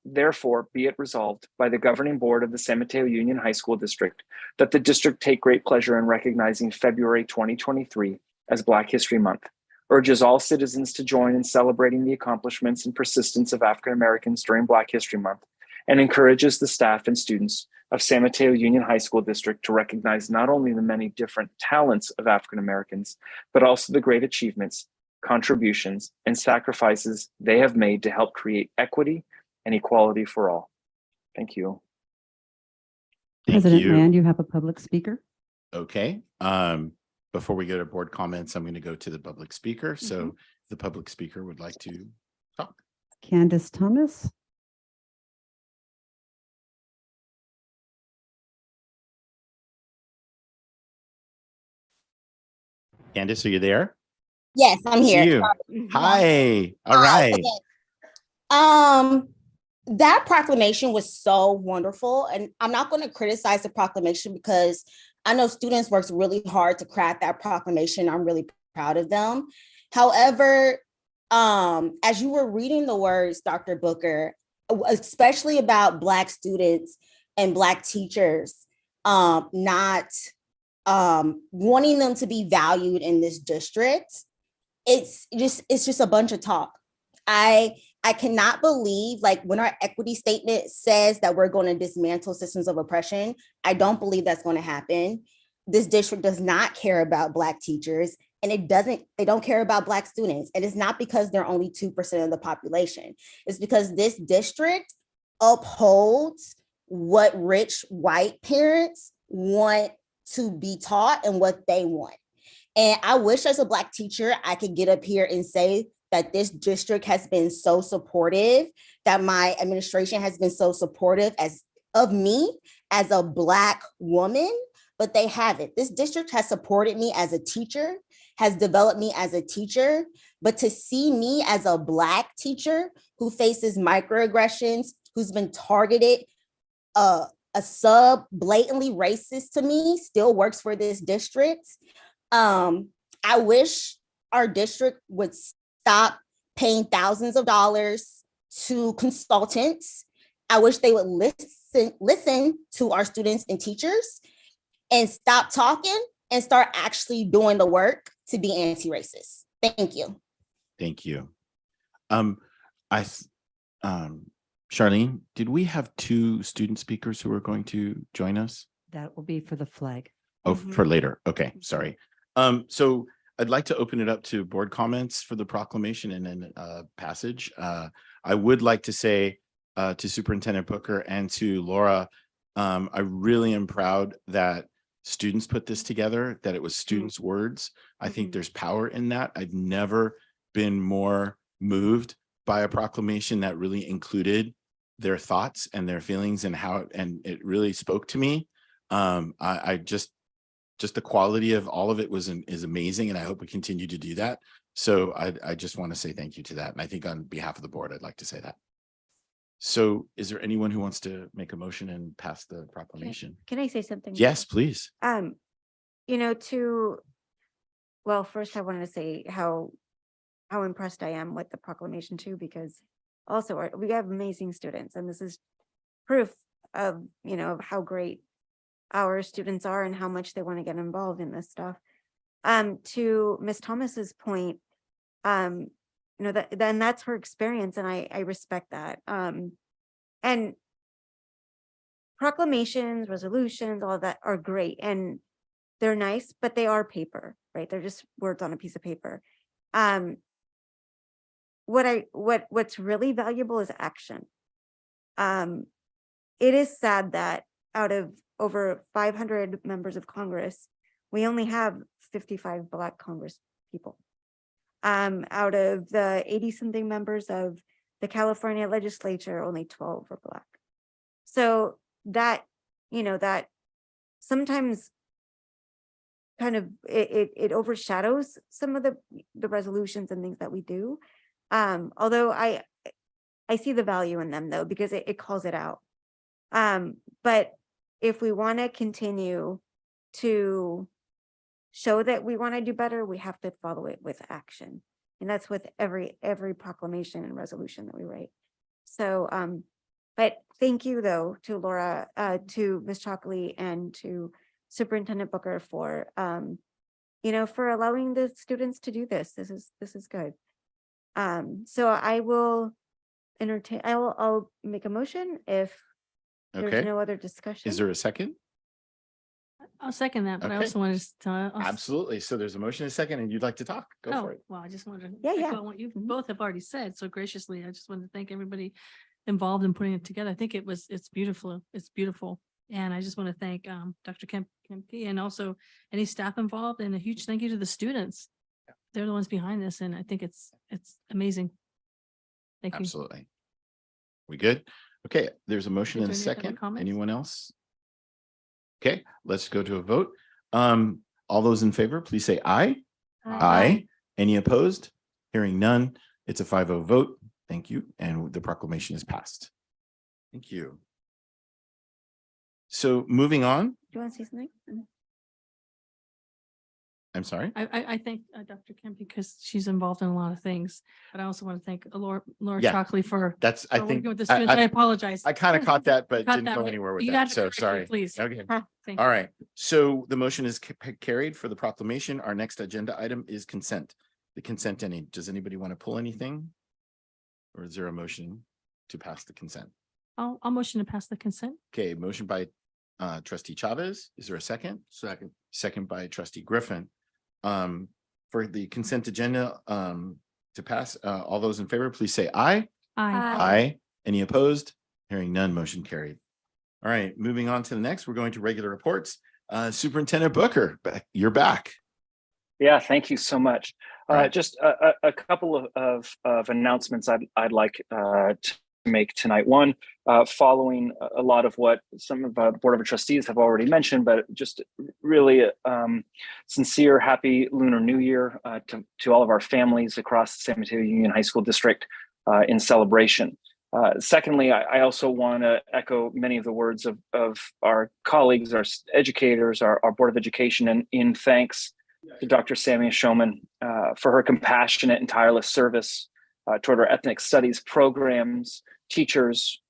therefore, be it resolved by the governing board of the San Mateo Union High School District that the district take great pleasure in recognizing February 2023 as Black History Month, urges all citizens to join in celebrating the accomplishments and persistence of African Americans during Black History Month, and encourages the staff and students of San Mateo Union High School District to recognize not only the many different talents of African Americans, but also the great achievements, contributions, and sacrifices they have made to help create equity and equality for all. Thank you. President Land, you have a public speaker. Okay. Before we go to board comments, I'm going to go to the public speaker. So the public speaker would like to talk. Candace Thomas. Candace, are you there? Yes, I'm See here. you. Hi. All right. Okay. That proclamation was so wonderful. And I'm not going to criticize the proclamation because I know students worked really hard to craft that proclamation. I'm really proud of them. However, as you were reading the words, Dr. Booker, especially about Black students and Black teachers, not wanting them to be valued in this district, it's just a bunch of talk. I cannot believe, like, when our equity statement says that we're going to dismantle systems of oppression, I don't believe that's going to happen. this district does not care about Black teachers, and they don't care about Black students. And it's not because they're only 2% of the population. It's because this district upholds what rich white parents want to be taught and what they want. And I wish as a Black teacher, I could get up here and say that this district has been so supportive, that my administration has been so supportive of me as a Black woman, but they haven't. This district has supported me as a teacher, has developed me as a teacher, but to see me as a Black teacher who faces microaggressions, who's been targeted, a sub blatantly racist to me still works for this district. I wish our district would stop paying thousands of dollars to consultants. I wish they would listen to our students and teachers and stop talking and start actually doing the work to be anti-racist. Thank you. Thank you. Charlene, did we have 2 student speakers who are going to join us? That will be for the flag. Oh, for later. Okay, sorry. So I'd like to open it up to board comments for the proclamation and then passage. I would like to say to Superintendent Booker and to Laura, I really am proud that students put this together, that it was students' words. I think there's power in that. I've never been more moved by a proclamation that really included their thoughts and their feelings and and it really spoke to me. I just the quality of all of it is amazing, and I hope we continue to do that. So I just want to say thank you to that. And I think on behalf of the board, I'd like to say that. So is there anyone who wants to make a motion and pass the proclamation? Can I say something? Yes, please. Well, first I wanted to say how impressed I am with the proclamation too, because also we have amazing students, and this is proof of, of how great our students are and how much they want to get involved in this stuff. To Ms. Thomas's point, then that's her experience, and I respect that. And proclamations, resolutions, all of that are great and they're nice, but they are paper, right? They're just words on a piece of paper. What's really valuable is action. It is sad that out of over 500 members of Congress, we only have 55 Black Congress people. Out of the 80-something members of the California legislature, only 12 are Black. So that, that sometimes kind of it overshadows some of the resolutions and things that we do. Although I see the value in them though, because it calls it out. But if we want to continue to show that we want to do better, we have to follow it with action. And that's with every proclamation and resolution that we write. So, but thank you though to Laura, to Ms. Chalkley, and to Superintendent Booker for, for allowing the students to do this. This is good. So I will I'll make a motion if there's no other discussion. Is there a second? I'll second that, but I Okay. also wanted to. Absolutely. So there's a motion and a second, and you'd like to talk. Go for it. Well, I just wanted to Yeah. echo what you both have already said so graciously. I just wanted to thank everybody involved in putting it together. I think it's beautiful. It's beautiful. And I just want to thank Dr. Kemke and also any staff involved, and a huge thank you to the students. They're the ones behind this, and I think it's amazing. Thank you. Absolutely. We good? Okay, there's a motion Is and a there any other second. comments? Anyone else? Okay, let's go to a vote. All those in favor, please say aye. Aye. Any opposed? Hearing none, it's a 5-0 vote. Thank you. And the proclamation is passed. Thank you. So moving on, Do you want to say something? I'm sorry. I thank Dr. Kemp because she's involved in a lot of things, but I also want to thank Laura Yeah, Chalkley for I working think with the students. I apologize. I kind of caught that, but Caught didn't that go one. anywhere with You that. got to So correct me, sorry. please. Okay. Thank All you. right. So the motion is carried for the proclamation. Our next agenda item is consent. The consent. Does anybody want to pull anything? Or is there a motion to pass the consent? I'll motion to pass the consent. Okay, motion by trustee Chavez. Is there a second? Second. Second by trustee Griffin. For the consent agenda to pass, all those in favor, please say aye. Aye. Any opposed? Hearing none, motion carried. All right, moving on to the next, we're going to regular reports. Superintendent Booker, you're back. Yeah, thank you so much. Right. Just a couple of announcements I'd like to make tonight. One, following a lot of what some of the Board of Trustees have already mentioned, but just really sincere, happy Lunar New Year to all of our families across the San Mateo Union High School District in celebration. Secondly, I also want to echo many of the words of our colleagues, our educators, our Board of Education, and in thanks to Dr. Samia Showman for her compassionate and tireless service toward our ethnic studies programs, teachers,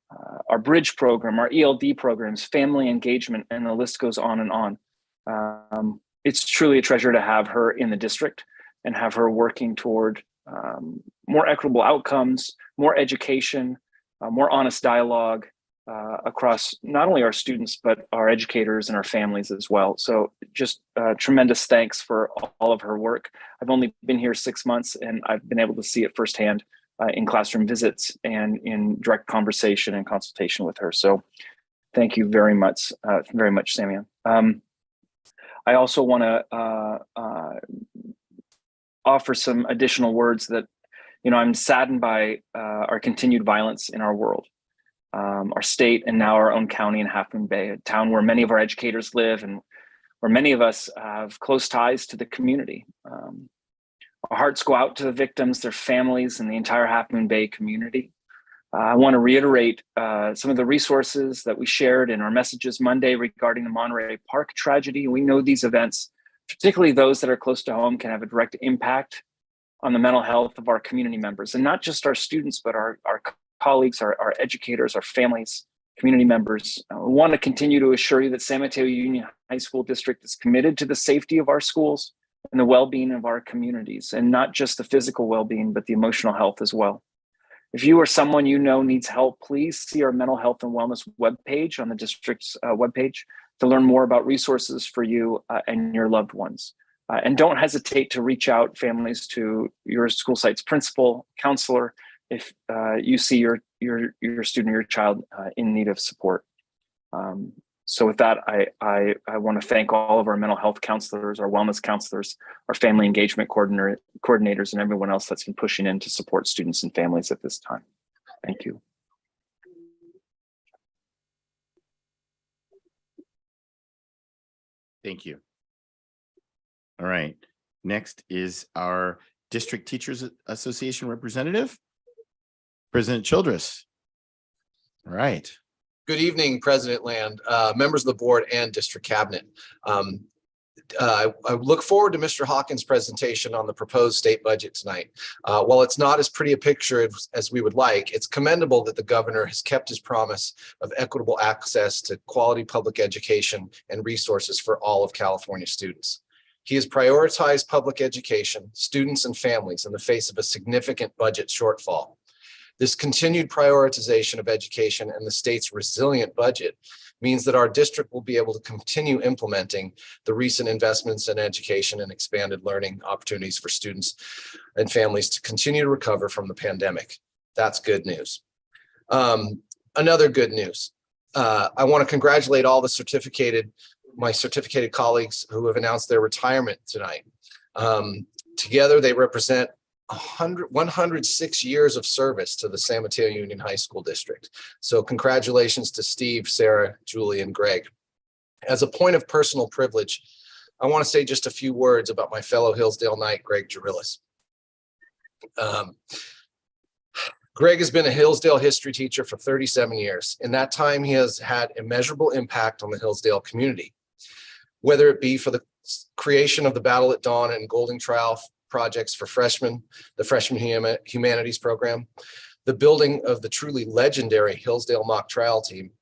our bridge program, our ELD programs, family engagement, and the list goes on and on. It's truly a treasure to have her in the district and have her working toward more equitable outcomes, more education, more honest dialogue across not only our students, but our educators and our families as well. So just tremendous thanks for all of her work. I've only been here 6 months and I've been able to see it firsthand in classroom visits and in direct conversation and consultation with her. So thank you very much, Samia. I also want to offer some additional words that, I'm saddened by our continued violence in our world, our state, and now our own county in Half Moon Bay, a town where many of our educators live and where many of us have close ties to the community. Our hearts go out to the victims, their families, and the entire Half Moon Bay community. I want to reiterate some of the resources that we shared in our messages Monday regarding the Monterey Park tragedy. We know these events, particularly those that are close to home, can have a direct impact on the mental health of our community members, and not just our students, but our colleagues, our educators, our families, community members. We want to continue to assure you that San Mateo Union High School District is committed to the safety of our schools and the well-being of our communities, and not just the physical well-being, but the emotional health as well. If you or someone you know needs help, please see our mental health and wellness webpage on the district's webpage to learn more about resources for you and your loved ones. And don't hesitate to reach out, families, to your school site's principal, counselor, if you see your student or your child in need of support. So with that, I want to thank all of our mental health counselors, our wellness counselors, our family engagement coordinators, and everyone else that's been pushing in to support students and families at this time. Thank you. Thank you. All right. Next is our District Teachers Association representative, President Childress. All right. Good evening, President Land, members of the board, and district cabinet. I look forward to Mr. Hawkins' presentation on the proposed state budget tonight. While it's not as pretty a picture as we would like, it's commendable that the governor has kept his promise of equitable access to quality public education and resources for all of California students. He has prioritized public education, students, and families in the face of a significant budget shortfall. This continued prioritization of education and the state's resilient budget means that our district will be able to continue implementing the recent investments in education and expanded learning opportunities for students and families to continue to recover from the pandemic. That's good news. Another good news. I want to congratulate all the my certificated colleagues who have announced their retirement tonight. Together, they represent 106 years of service to the San Mateo Union High School District. So congratulations to Steve, Sarah, Julie, and Greg. As a point of personal privilege, I want to say just a few words about my fellow Hillsdale Knight, Greg Jarillis. Greg has been a Hillsdale history teacher for 37 years. In that time, he has had immeasurable impact on the Hillsdale community, whether it be for the creation of the Battle at Dawn and Golden Trial projects for freshmen, the Freshman Humanities Program, the building of the truly legendary Hillsdale Mock Trial Team,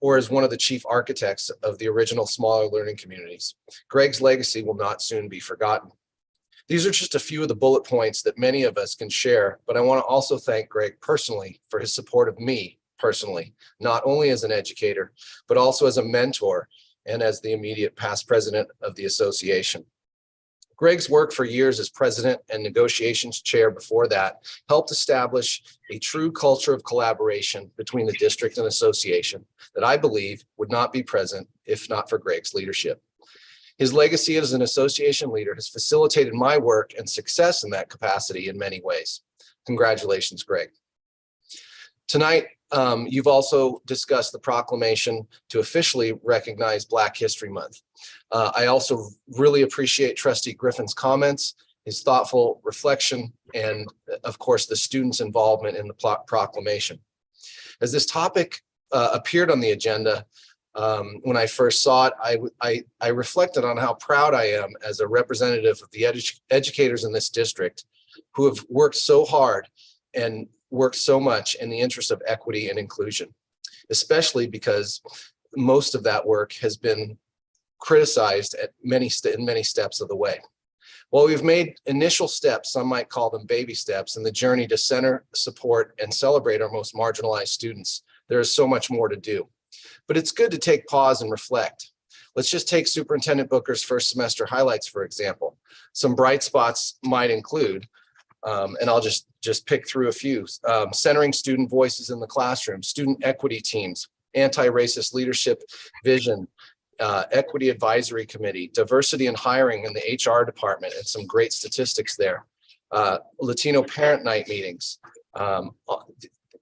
or as one of the chief architects of the original smaller learning communities. Greg's legacy will not soon be forgotten. These are just a few of the bullet points that many of us can share, but I want to also thank Greg personally for his support of me personally, not only as an educator, but also as a mentor and as the immediate past president of the association. Greg's work for years as president and negotiations chair before that helped establish a true culture of collaboration between the district and association that I believe would not be present if not for Greg's leadership. His legacy as an association leader has facilitated my work and success in that capacity in many ways. Congratulations, Greg. Tonight, you've also discussed the proclamation to officially recognize Black History Month. I also really appreciate Trustee Griffin's comments, his thoughtful reflection, and of course, the students' involvement in the proclamation. As this topic appeared on the agenda, when I first saw it, I reflected on how proud I am as a representative of the educators in this district who have worked so hard and worked so much in the interest of equity and inclusion, especially because most of that work has been criticized at many steps of the way. While we've made initial steps, some might call them baby steps, in the journey to center, support, and celebrate our most marginalized students, there is so much more to do. But it's good to take pause and reflect. Let's just take Superintendent Booker's first semester highlights, for example. Some bright spots might include, and I'll just pick through a few, centering student voices in the classroom, student equity teams, anti-racist leadership vision, equity advisory committee, diversity in hiring in the HR department, and some great statistics there. Latino parent night meetings,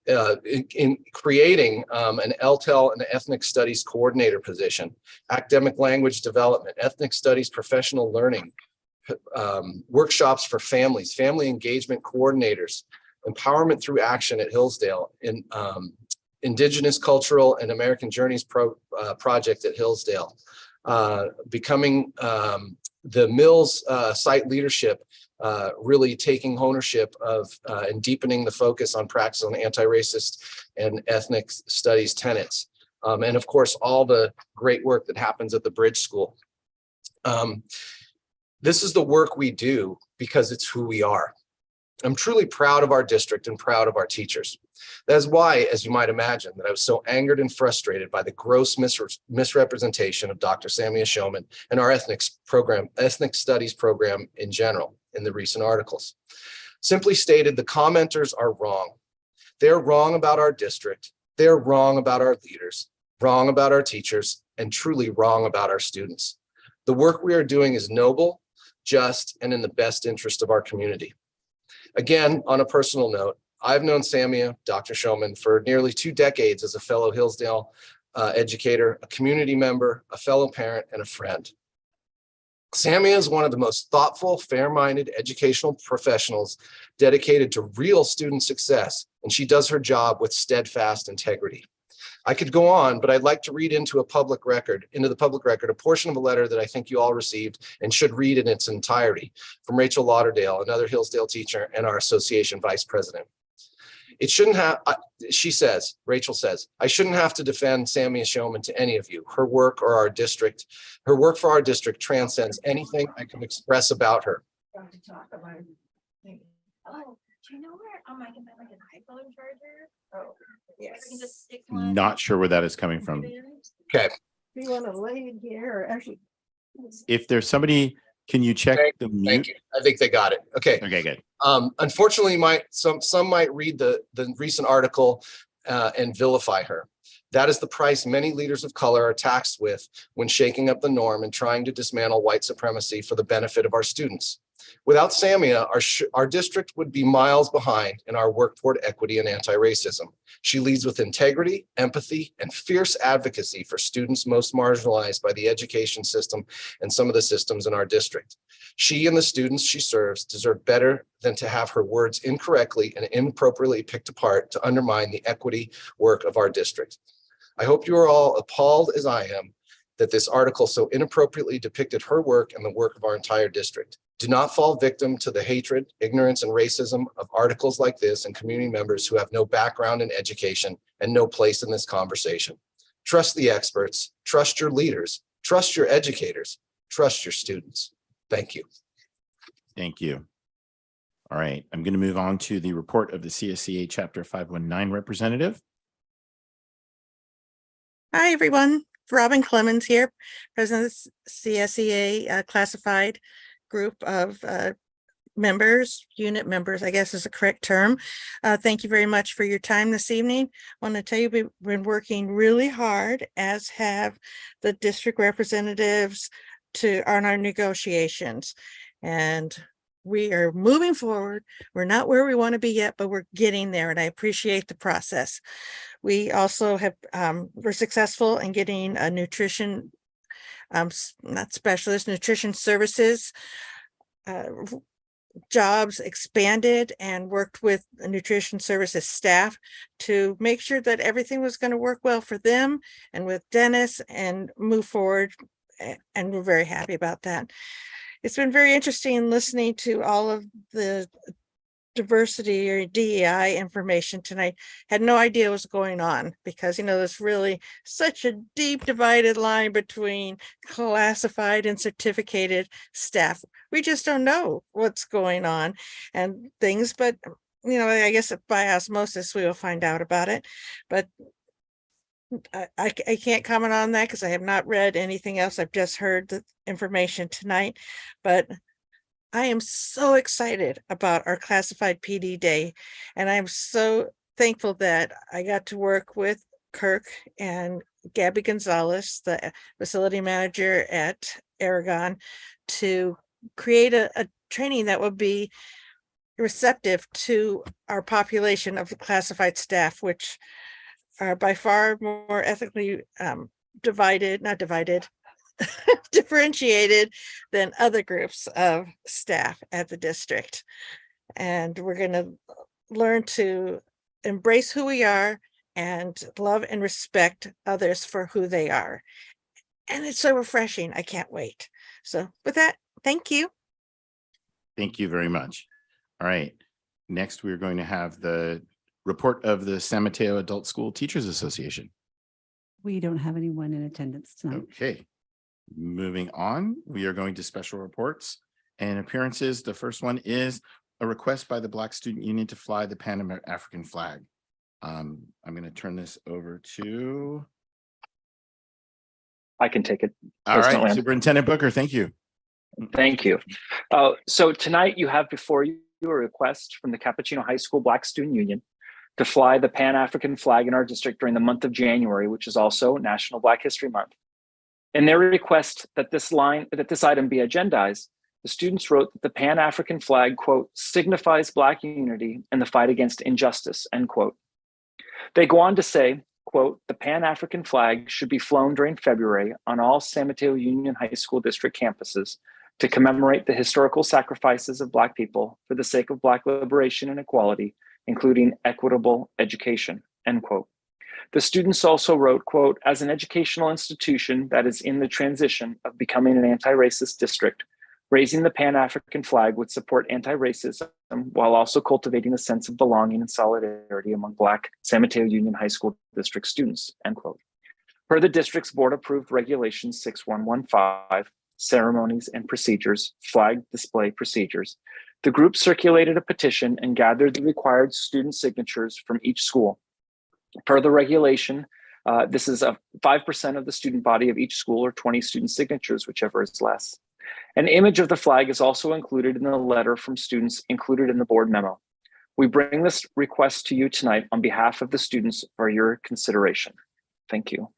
in creating an LTEL and ethnic studies coordinator position, academic language development, ethnic studies professional learning, workshops for families, family engagement coordinators, empowerment through action at Hillsdale, in Indigenous Cultural and American Journeys project at Hillsdale, becoming the Mills site leadership, really taking ownership of and deepening the focus on practice on anti-racist and ethnic studies tenets. And of course, all the great work that happens at the Bridge School. This is the work we do because it's who we are. I'm truly proud of our district and proud of our teachers. That's why, as you might imagine, that I was so angered and frustrated by the gross misrepresentation of Dr. Samia Showman and our ethnic studies program in general in the recent articles. Simply stated, the commenters are wrong. They're wrong about our district. They're wrong about our leaders, wrong about our teachers, and truly wrong about our students. The work we are doing is noble, just, and in the best interest of our community. Again, on a personal note, I've known Samia, Dr. Showman, for nearly 2 decades as a fellow Hillsdale educator, a community member, a fellow parent, and a friend. Samia is one of the most thoughtful, fair-minded educational professionals dedicated to real student success, and she does her job with steadfast integrity. I could go on, but I'd like to read into the public record, a portion of a letter that I think you all received and should read in its entirety from Rachel Lauderdale, another Hillsdale teacher and our association vice president. It shouldn't have, Rachel says, I shouldn't have to defend Samia Showman to any of you. Her work for our district transcends anything I can express about her. Oh, do you know where I can find like an iPhone charger? Oh, yes. I can just stick one. Not sure where that is coming from. Okay. Do you want to lay it here? Actually, If there's somebody, can you check the mute? Thank you. I think they got it. Okay. Okay, good. Unfortunately, some might read the recent article and vilify her. That is the price many leaders of color are taxed with when shaking up the norm and trying to dismantle white supremacy for the benefit of our students. Without Samia, our district would be miles behind in our work toward equity and anti-racism. She leads with integrity, empathy, and fierce advocacy for students most marginalized by the education system and some of the systems in our district. She and the students she serves deserve better than to have her words incorrectly and inappropriately picked apart to undermine the equity work of our district. I hope you are all appalled as I am that this article so inappropriately depicted her work and the work of our entire district. Do not fall victim to the hatred, ignorance, and racism of articles like this and community members who have no background in education and no place in this conversation. Trust the experts, trust your leaders, trust your educators, trust your students. Thank you. Thank you. All right, I'm going to move on to the report of the CSCA Chapter 519 representative. Hi, everyone. Robin Clemens here, President of the CSEA classified group of members, unit members, I guess is the correct term. Thank you very much for your time this evening. I want to tell you, we've been working really hard, as have the district representatives on our negotiations. And we are moving forward. We're not where we want to be yet, but we're getting there. And I appreciate the process. We also have, we're successful in getting a nutrition, not specialist, nutrition services jobs expanded, and worked with the nutrition services staff to make sure that everything was going to work well for them and with Dennis and move forward. And we're very happy about that. It's been very interesting listening to all of the diversity or DEI information tonight. Had no idea what was going on, because there's really such a deep divided line between classified and certificated staff. We just don't know what's going on and things, but I guess by osmosis we will find out about it. But I can't comment on that because I have not read anything else. I've just heard the information tonight, but I am so excited about our classified PD day. And I'm so thankful that I got to work with Kirk and Gabby Gonzalez, the facility manager at Aragon, to create a training that would be receptive to our population of the classified staff, which are by far more ethically differentiated than other groups of staff at the district. And we're going to learn to embrace who we are and love and respect others for who they are. And it's so refreshing. I can't wait. So with that, thank you. Thank you very much. All right. Next, we're going to have the report of the San Mateo Adult School Teachers Association. We don't have anyone in attendance tonight. Okay. Moving on, we are going to special reports and appearances. The first one is a request by the Black Student Union to fly the Pan-African flag. I'm going to turn this over to... I can take it. All right, Land. Superintendent Booker, thank you. Thank you. So tonight you have before you a request from the Cappuccino High School Black Student Union to fly the Pan-African flag in our district during the month of January, which is also National Black History Month. In their request that this item be agendized, the students wrote that the Pan-African flag, quote, signifies Black unity and the fight against injustice, end quote. They go on to say, quote, the Pan-African flag should be flown during February on all San Mateo Union High School District campuses to commemorate the historical sacrifices of Black people for the sake of Black liberation and equality, including equitable education, end quote. The students also wrote, quote, as an educational institution that is in the transition of becoming an anti-racist district, raising the Pan-African flag would support anti-racism while also cultivating a sense of belonging and solidarity among Black San Mateo Union High School District students, end quote. Per the district's board-approved Regulation 6115, Ceremonies and Procedures, Flag Display Procedures, the group circulated a petition and gathered the required student signatures from each school. Per the regulation, this is 5% of the student body of each school or 20 student signatures, whichever is less. An image of the flag is also included in the letter from students included in the board memo. We bring this request to you tonight on behalf of the students for your consideration. Thank you.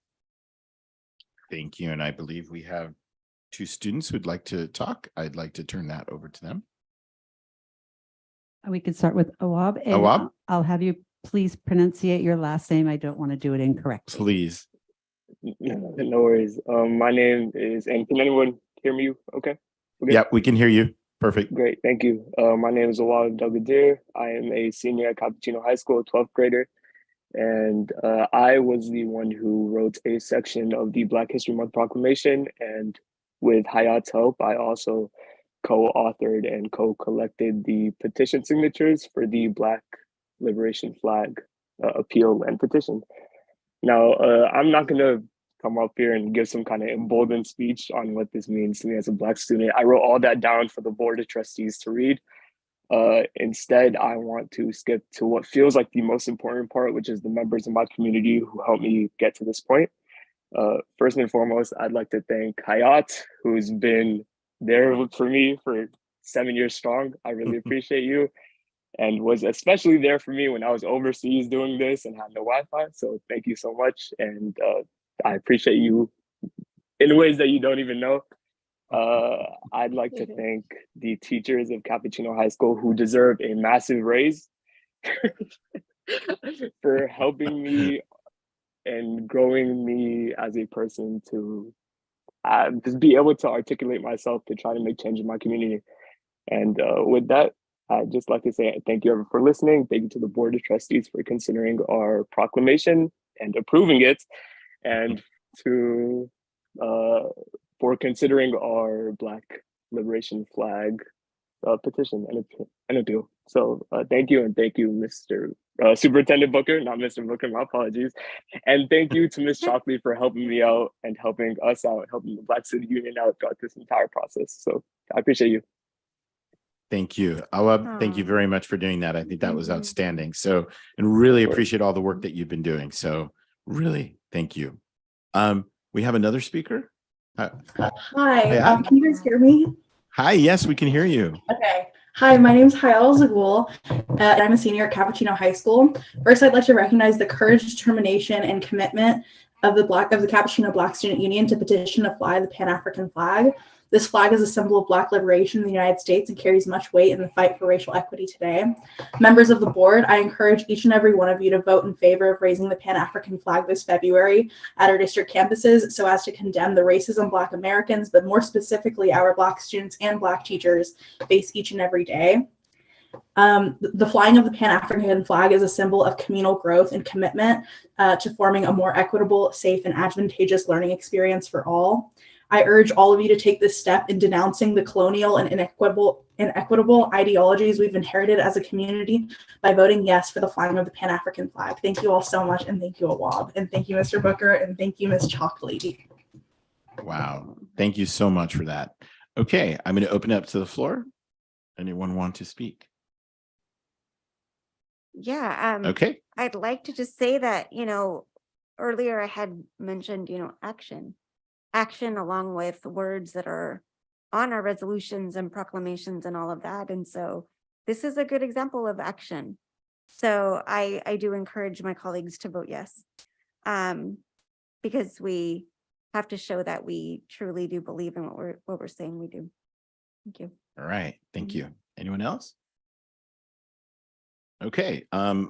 Thank you. And I believe we have two students who'd like to talk. I'd like to turn that over to them. We can start with Awab. And Awab? I'll have you please pronunciate your last name. I don't want to do it incorrectly. Please. No worries. My name is, and can anyone hear me? Okay. Yeah, we can hear you. Perfect. Great. Thank you. My name is Awab Dagadir. I am a senior at Cappuccino High School, 12th grader. And I was the one who wrote a section of the Black History Month Proclamation. And with Hayat's help, I also co-authored and co-collected the petition signatures for the Black Liberation Flag appeal and petition. Now, I'm not going to come up here and give some kind of emboldened speech on what this means to me as a Black student. I wrote all that down for the Board of Trustees to read. Instead, I want to skip to what feels like the most important part, which is the members of my community who helped me get to this point. First and foremost, I'd like to thank Hayat, who's been there for me for 7 years strong. I really appreciate you, and was especially there for me when I was overseas doing this and had no Wi-Fi. So thank you so much, and I appreciate you in ways that you don't even know. I'd like to thank the teachers of Cappuccino High School who deserve a massive raise for helping me and growing me as a person to just be able to articulate myself to try to make change in my community. And with that, I'd just like to say thank you for listening. Thank you to the Board of Trustees for considering our proclamation and approving it, and to for considering our Black Liberation Flag petition and appeal. So thank you, and thank you, Mr. Superintendent Booker, not Mr. Booker, my apologies. And thank you to Ms. Chalkley for helping me out and helping us out, helping the Black City Union out throughout this entire process. So I appreciate you. Thank you. Awab, thank you very much for doing that. I think that was outstanding. So, and really appreciate all the work that you've been doing. So really, thank you. We have another speaker. Hi, can you guys hear me? Hi, yes, we can hear you. Okay. Hi, my name is Hayal Zagul, and I'm a senior at Cappuccino High School. First, I'd like to recognize the courage, determination, and commitment of the Cappuccino Black Student Union to petition to fly the Pan-African flag. This flag is a symbol of Black liberation in the United States and carries much weight in the fight for racial equity today. Members of the board, I encourage each and every one of you to vote in favor of raising the Pan-African flag this February at our district campuses so as to condemn the racism Black Americans, but more specifically our Black students and Black teachers face each and every day. The flying of the Pan-African flag is a symbol of communal growth and commitment to forming a more equitable, safe, and advantageous learning experience for all. I urge all of you to take this step in denouncing the colonial and inequitable ideologies we've inherited as a community by voting yes for the flying of the Pan-African flag. Thank you all so much, and thank you, Awab, and thank you, Mr. Booker, and thank you, Ms. Chalkley. Wow. Thank you so much for that. Okay, I'm going to open it up to the floor. Anyone want to speak? Yeah. Okay. I'd like to just say that, earlier I had mentioned, action along with words that are on our resolutions and proclamations and all of that. And so this is a good example of action. So I do encourage my colleagues to vote yes, because we have to show that we truly do believe in what we're saying we do. Thank you. All right. Thank you. Anyone else? Okay. I'll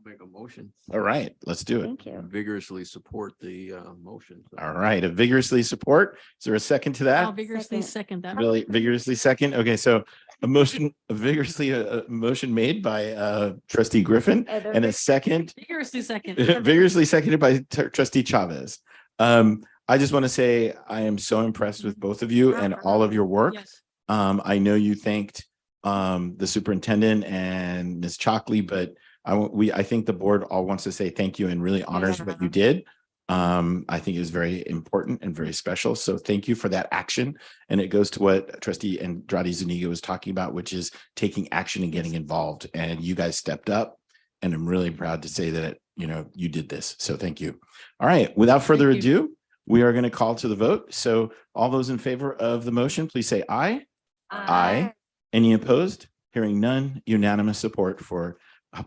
make a motion. All right, let's do it. Thank you. Vigorously support the motion. All right, a vigorously support. Is there a second to that? I'll vigorously second that. Really vigorously second. Okay, so a motion made by Trustee Griffin and a second Vigorously second. vigorously seconded by Trustee Chavez. I just want to say I am so impressed with both of you and all of your work. Yes. I know you thanked the superintendent and Ms. Chalkley, but I think the board all wants to say thank you and really honors what you did. I think it was very important and very special. So thank you for that action. And it goes to what Trustee Andrade Zuniga was talking about, which is taking action and getting involved. And you guys stepped up, and I'm really proud to say that, you did this. So thank you. All right. Without further ado, we are going to call to the vote. So all those in favor of the motion, please say aye. Aye. Any opposed? Hearing none, unanimous support for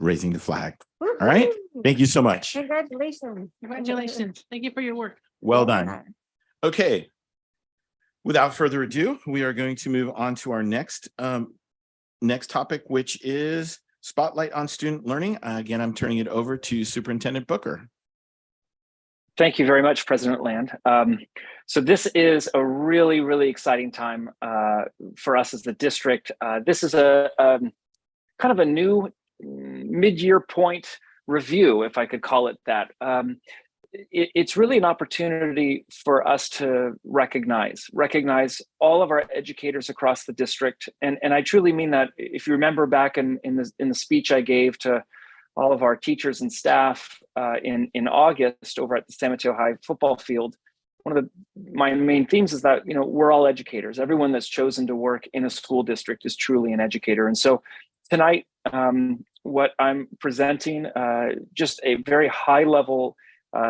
raising the flag. All right. Thank you so much. Congratulations. Congratulations. Thank you for your work. Well done. Okay. Without further ado, we are going to move on to our next topic, which is Spotlight on Student Learning. Again, I'm turning it over to Superintendent Booker. Thank you very much, President Land. So this is a really, really exciting time for us as the district. This is a kind of a new mid-year point review, if I could call it that. It's really an opportunity for us to recognize all of our educators across the district. And I truly mean that. If you remember back in the speech I gave to all of our teachers and staff in August over at the San Mateo High football field, one of my main themes is that, we're all educators. Everyone that's chosen to work in a school district is truly an educator. And so tonight, what I'm presenting, just a very high level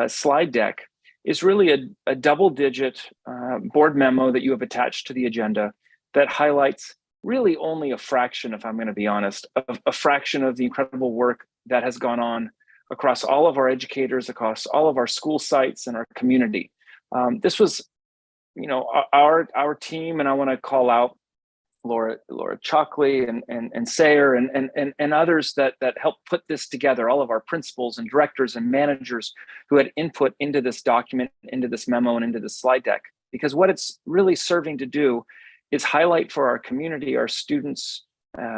slide deck is really a double-digit board memo that you have attached to the agenda that highlights really only a fraction, if I'm going to be honest, of a fraction of the incredible work that has gone on across all of our educators, across all of our school sites and our community. This was, our team, and I want to call out Laura Chalkley and Sayer and others that helped put this together, all of our principals and directors and managers who had input into this document, into this memo, and into this slide deck. Because what it's really serving to do is highlight for our community, our students,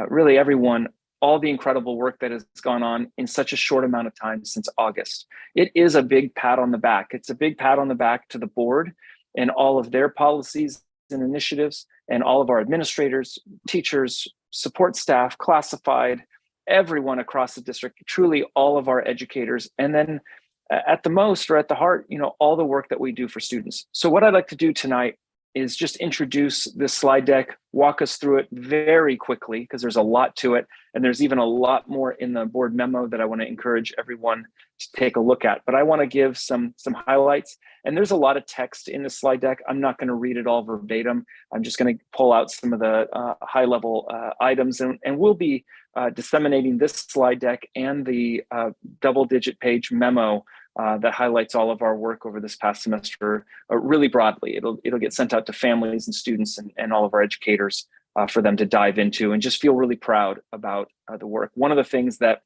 really everyone, all the incredible work that has gone on in such a short amount of time since August. It is a big pat on the back. It's a big pat on the back to the board and all of their policies and initiatives, and all of our administrators, teachers, support staff, classified, everyone across the district, truly all of our educators. And then at the most, or at the heart, all the work that we do for students. So what I'd like to do tonight is just introduce this slide deck, walk us through it very quickly, because there's a lot to it. And there's even a lot more in the board memo that I want to encourage everyone to take a look at. But I want to give some highlights. And there's a lot of text in the slide deck. I'm not going to read it all verbatim. I'm just going to pull out some of the high level items. And we'll be disseminating this slide deck and the double-digit page memo that highlights all of our work over this past semester really broadly. It'll get sent out to families and students and all of our educators for them to dive into and just feel really proud about the work. One of the things that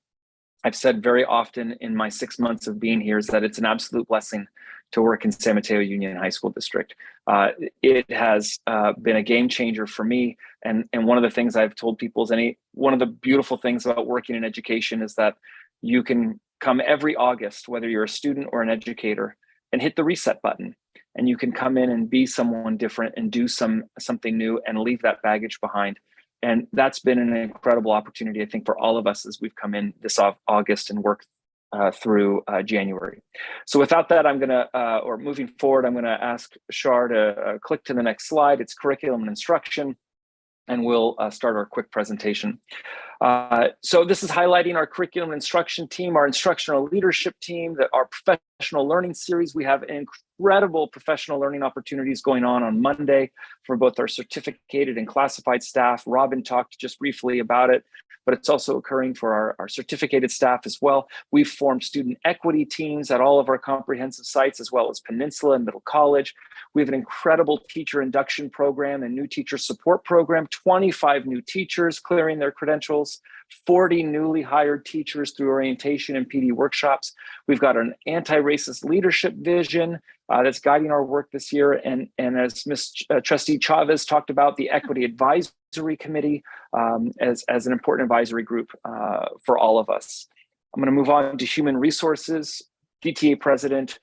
I've said very often in my 6 months of being here is that it's an absolute blessing to work in San Mateo Union High School District. It has been a game changer for me. And one of the things I've told people is one of the beautiful things about working in education is that you can come every August, whether you're a student or an educator, and hit the reset button. And you can come in and be someone different and do something new and leave that baggage behind. And that's been an incredible opportunity, I think, for all of us as we've come in this August and worked through January. So without that, I'm going to, or moving forward, I'm going to ask Shar to click to the next slide. It's curriculum and instruction, and we'll start our quick presentation. So this is highlighting our curriculum and instruction team, our instructional leadership team, our professional learning series. We have incredible professional learning opportunities going on Monday for both our certificated and classified staff. Robin talked just briefly about it, but it's also occurring for our certificated staff as well. We've formed student equity teams at all of our comprehensive sites, as well as Peninsula and Middle College. We have an incredible teacher induction program and new teacher support program, 25 new teachers clearing their credentials, 40 newly hired teachers through orientation and PD workshops. We've got an anti-racist leadership vision that's guiding our work this year. And as Ms. Trustee Chavez talked about, the Equity Advisory Committee as an important advisory group for all of us. I'm going to move on to human resources. PTA President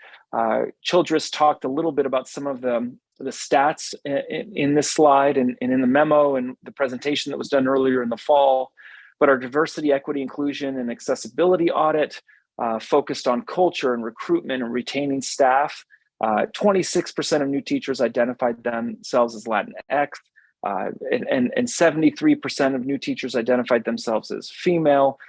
Childress talked a little bit about some of the stats in this slide and in the memo and the presentation that was done earlier in the fall. But our diversity, equity, inclusion, and accessibility audit focused on culture and recruitment and retaining staff. 26% of new teachers identified themselves as Latinx, and 73% of new teachers identified themselves as female.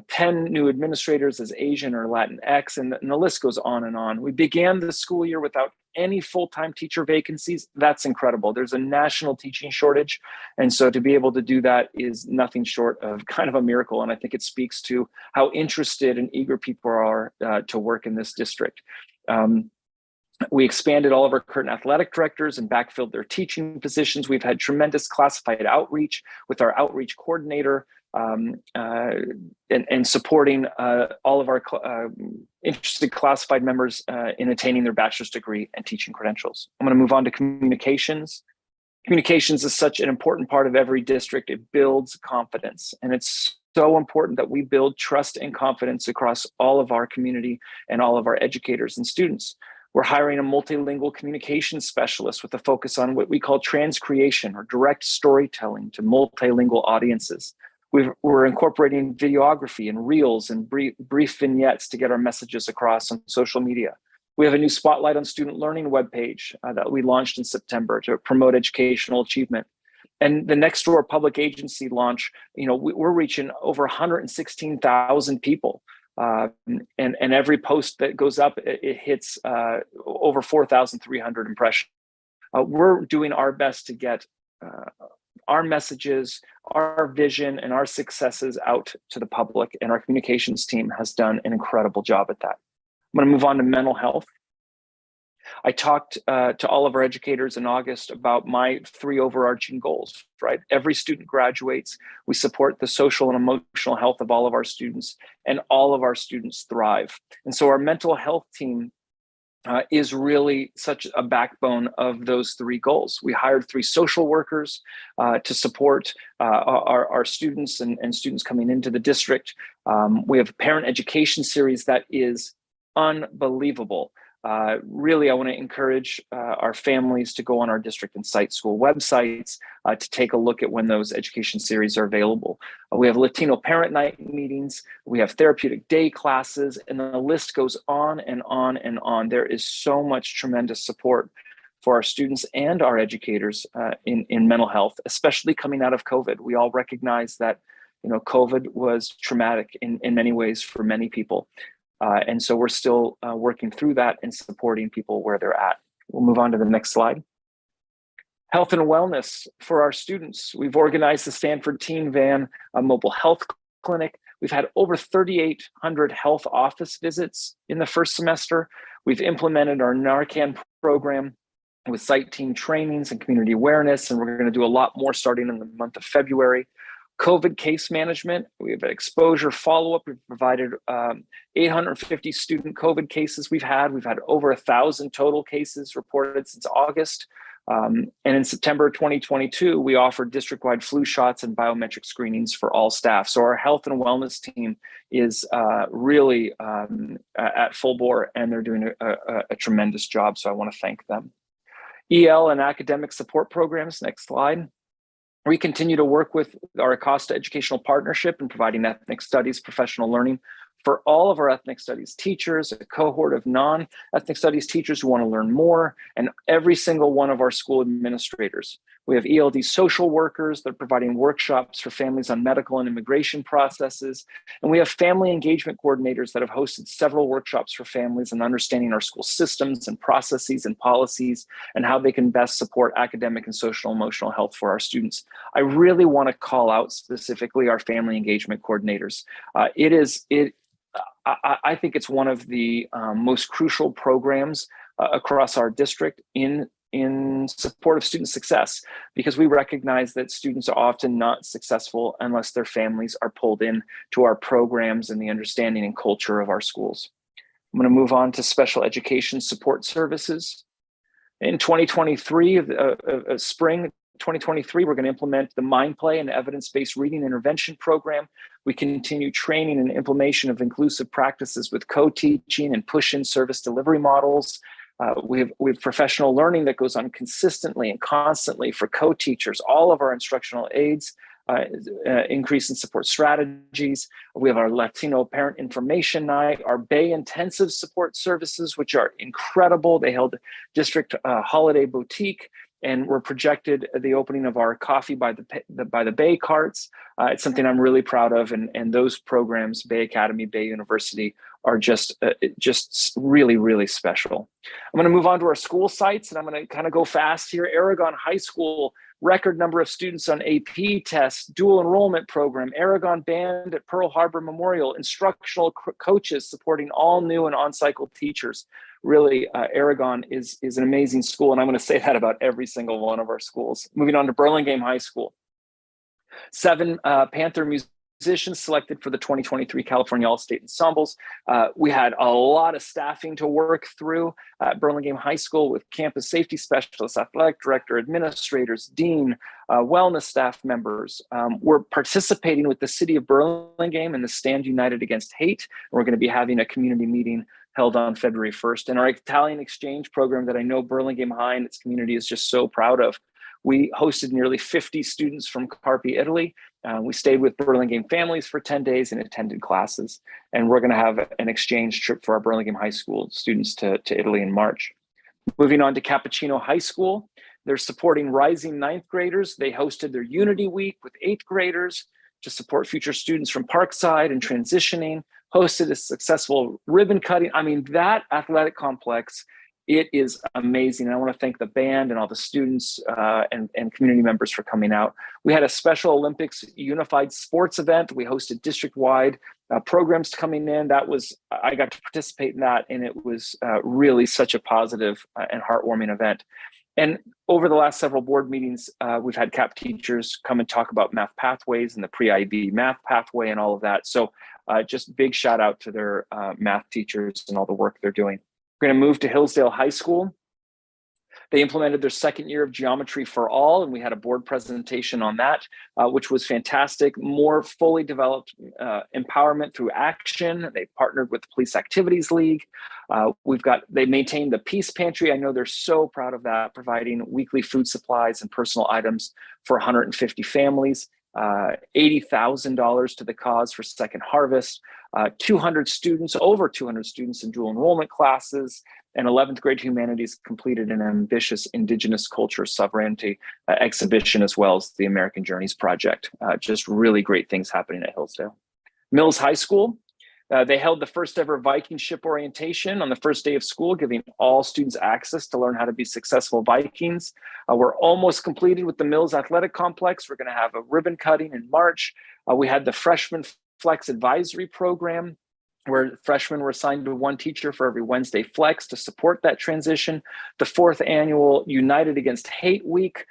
10 new administrators as Asian or Latinx, and the list goes on and on. We began the school year without any full-time teacher vacancies. That's incredible. There's a national teaching shortage. And so to be able to do that is nothing short of kind of a miracle. And I think it speaks to how interested and eager people are to work in this district. We expanded all of our current athletic directors and backfilled their teaching positions. We've had tremendous classified outreach with our outreach coordinator, and supporting all of our interested classified members in attaining their bachelor's degree and teaching credentials. I'm going to move on to communications. Communications is such an important part of every district. It builds confidence, and it's so important that we build trust and confidence across all of our community and all of our educators and students. We're hiring a multilingual communications specialist with a focus on what we call transcreation or direct storytelling to multilingual audiences. We're incorporating videography and reels and brief vignettes to get our messages across on social media. We have a new Spotlight on Student Learning webpage that we launched in September to promote educational achievement. And the Nextdoor public agency launch, we're reaching over 116,000 people And every post that goes up, it hits over 4,300 impressions. We're doing our best to get our messages, our vision, and our successes out to the public, and our communications team has done an incredible job at that. I'm going to move on to mental health. I talked to all of our educators in August about my 3 overarching goals, right? Every student graduates. We support the social and emotional health of all of our students, and all of our students thrive. And so our mental health team is really such a backbone of those 3 goals. We hired 3 social workers to support our students and students coming into the district. We have a parent education series that is unbelievable. Really, I want to encourage our families to go on our district and site school websites to take a look at when those education series are available. We have Latino parent night meetings. We have therapeutic day classes, and the list goes on and on and on. There is so much tremendous support for our students and our educators in mental health, especially coming out of COVID. We all recognize that, COVID was traumatic in many ways for many people. And so we're still working through that and supporting people where they're at. We'll move on to the next slide. Health and wellness for our students. We've organized the Stanford Teen Van, a mobile health clinic. We've had over 3,800 health office visits in the first semester. We've implemented our Narcan program with site team trainings and community awareness, and we're going to do a lot more starting in the month of February. COVID case management, we have exposure follow-up. We've provided 850 student COVID cases we've had over 1,000 total cases reported since August. And in September 2022, we offered district-wide flu shots and biometric screenings for all staff. So our health and wellness team is really at full bore, and they're doing a tremendous job. So I want to thank them. EL and academic support programs, next slide. We continue to work with our Acosta Educational Partnership in providing ethnic studies professional learning for all of our ethnic studies teachers, a cohort of non-ethnic studies teachers who want to learn more, and every single one of our school administrators. We have ELD social workers that are providing workshops for families on medical and immigration processes. And we have family engagement coordinators that have hosted several workshops for families on understanding our school systems and processes and policies and how they can best support academic and social emotional health for our students. I really want to call out specifically our family engagement coordinators. I think it's one of the most crucial programs across our district in support of student success, because we recognize that students are often not successful unless their families are pulled in to our programs and the understanding and culture of our schools. I'm going to move on to special education support services. In 2023, spring 2023, we're going to implement the Mind Play and Evidence-Based Reading Intervention Program. We continue training and implementation of inclusive practices with co-teaching and push-in service delivery models. We have professional learning that goes on consistently and constantly for co-teachers, all of our instructional aides, increase in support strategies. We have our Latino Parent Information Night, our Bay Intensive Support Services, which are incredible. They held District Holiday Boutique, and we're projected the opening of our Coffee by the Bay carts. It's something I'm really proud of, and those programs, Bay Academy, Bay University, are just really, really special. I'm going to move on to our school sites, and I'm going to kind of go fast here. Aragon High School, record number of students on AP tests, dual enrollment program, Aragon Band at Pearl Harbor Memorial, instructional coaches supporting all new and on-cycle teachers. Really, Aragon is an amazing school, and I'm going to say that about every single one of our schools. Moving on to Burlingame High School. 7 Panther musicians selected for the 2023 California All-State Ensembles. We had a lot of staffing to work through at Burlingame High School with campus safety specialists, athletic director, administrators, dean, wellness staff members. We're participating with the city of Burlingame in the Stand United Against Hate. We're going to be having a community meeting held on February 1st. And our Italian exchange program that I know Burlingame High and its community is just so proud of. We hosted nearly 50 students from Carpi, Italy. We stayed with Burlingame families for 10 days and attended classes. And we're going to have an exchange trip for our Burlingame High School students to Italy in March. Moving on to Cappuccino High School. They're supporting rising 9th graders. They hosted their Unity Week with 8th graders to support future students from Parkside and transitioning. hosted a successful ribbon cutting. I mean, that athletic complex, it is amazing. And I want to thank the band and all the students and community members for coming out. We had a Special Olympics unified sports event. We hosted district-wide programs coming in. I got to participate in that, and it was really such a positive and heartwarming event. And over the last several board meetings, we've had CAP teachers come and talk about math pathways and the pre-IB math pathway and all of that. So just big shout out to their math teachers and all the work they're doing. We're going to move to Hillsdale High School. They implemented their second year of Geometry for All, and we had a board presentation on that, which was fantastic. More fully developed empowerment through action. They partnered with the Police Activities League. They maintained the Peace Pantry. I know they're so proud of that, providing weekly food supplies and personal items for 150 families. $80,000 to the cause for Second Harvest, 200 students, over 200 students in dual enrollment classes, and 11th grade humanities completed an ambitious Indigenous culture sovereignty exhibition, as well as the American Journeys Project. Just really great things happening at Hillsdale. Mills High School, they held the first ever Viking ship orientation on the first day of school, giving all students access to learn how to be successful Vikings. We're almost completed with the Mills Athletic Complex. We're going to have a ribbon cutting in March. We had the Freshman Flex Advisory Program, where freshmen were assigned to one teacher for every Wednesday flex to support that transition. The 4th annual United Against Hate Week,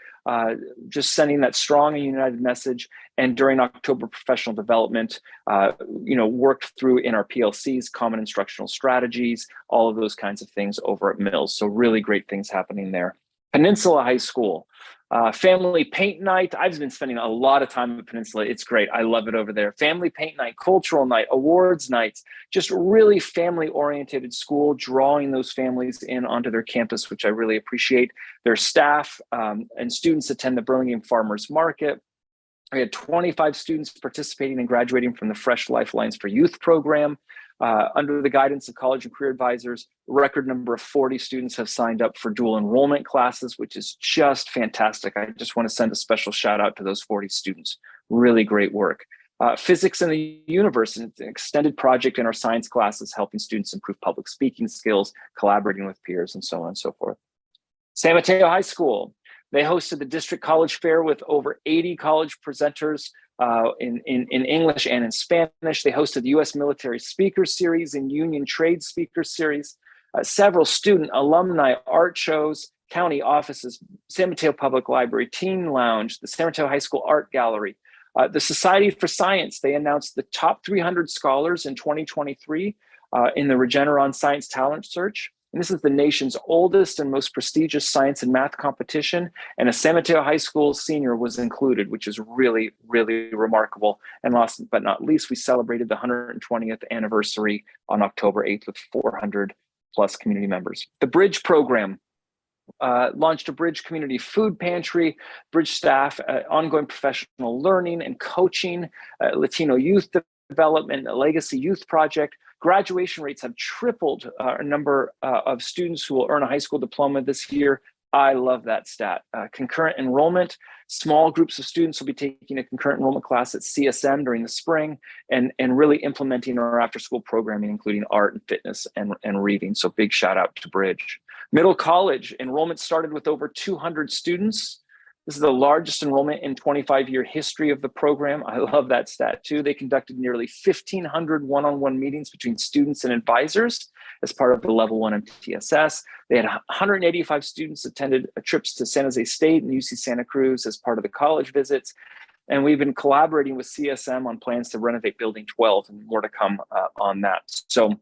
just sending that strong and united message. And during October professional development, worked through in our PLCs, common instructional strategies, all of those kinds of things over at Mills. So really great things happening there. Peninsula High School, family paint night. I've been spending a lot of time at Peninsula. It's great. I love it over there. Family paint night, cultural night, awards nights, just really family oriented school, drawing those families in onto their campus, which I really appreciate. Their staff and students attend the Burlingame Farmers Market. We had 25 students participating and graduating from the Fresh Lifelines for Youth program. Under the guidance of college and career advisors, a record number of 40 students have signed up for dual enrollment classes, which is just fantastic. I just want to send a special shout out to those 40 students. Really great work. Physics in the Universe, an extended project in our science classes, helping students improve public speaking skills, collaborating with peers, and so on and so forth. San Mateo High School, they hosted the District College Fair with over 80 college presenters in English and in Spanish. They hosted the U.S. Military Speaker Series and Union Trade Speaker Series, several student alumni art shows, county offices, San Mateo Public Library, Teen Lounge, the San Mateo High School Art Gallery. The Society for Science, they announced the top 300 scholars in 2023 in the Regeneron Science Talent Search. And this is the nation's oldest and most prestigious science and math competition. And a San Mateo High School senior was included, which is really, really remarkable. And last but not least, we celebrated the 120th anniversary on October 8th with 400 plus community members. The Bridge program launched a Bridge community food pantry, Bridge staff, ongoing professional learning and coaching, Latino youth development, a legacy youth project. Graduation rates have tripled a number of students who will earn a high school diploma this year. I love that stat. Concurrent enrollment, small groups of students will be taking a concurrent enrollment class at CSM during the spring and really implementing our after school programming, including art and fitness and reading. So big shout out to Bridge. Middle college enrollment started with over 200 students. This is the largest enrollment in 25-year history of the program. I love that stat too. They conducted nearly 1,500 one-on-one meetings between students and advisors as part of the Level 1 MTSS. They had 185 students attended trips to San Jose State and UC Santa Cruz as part of the college visits. And we've been collaborating with CSM on plans to renovate Building 12 and more to come on that. So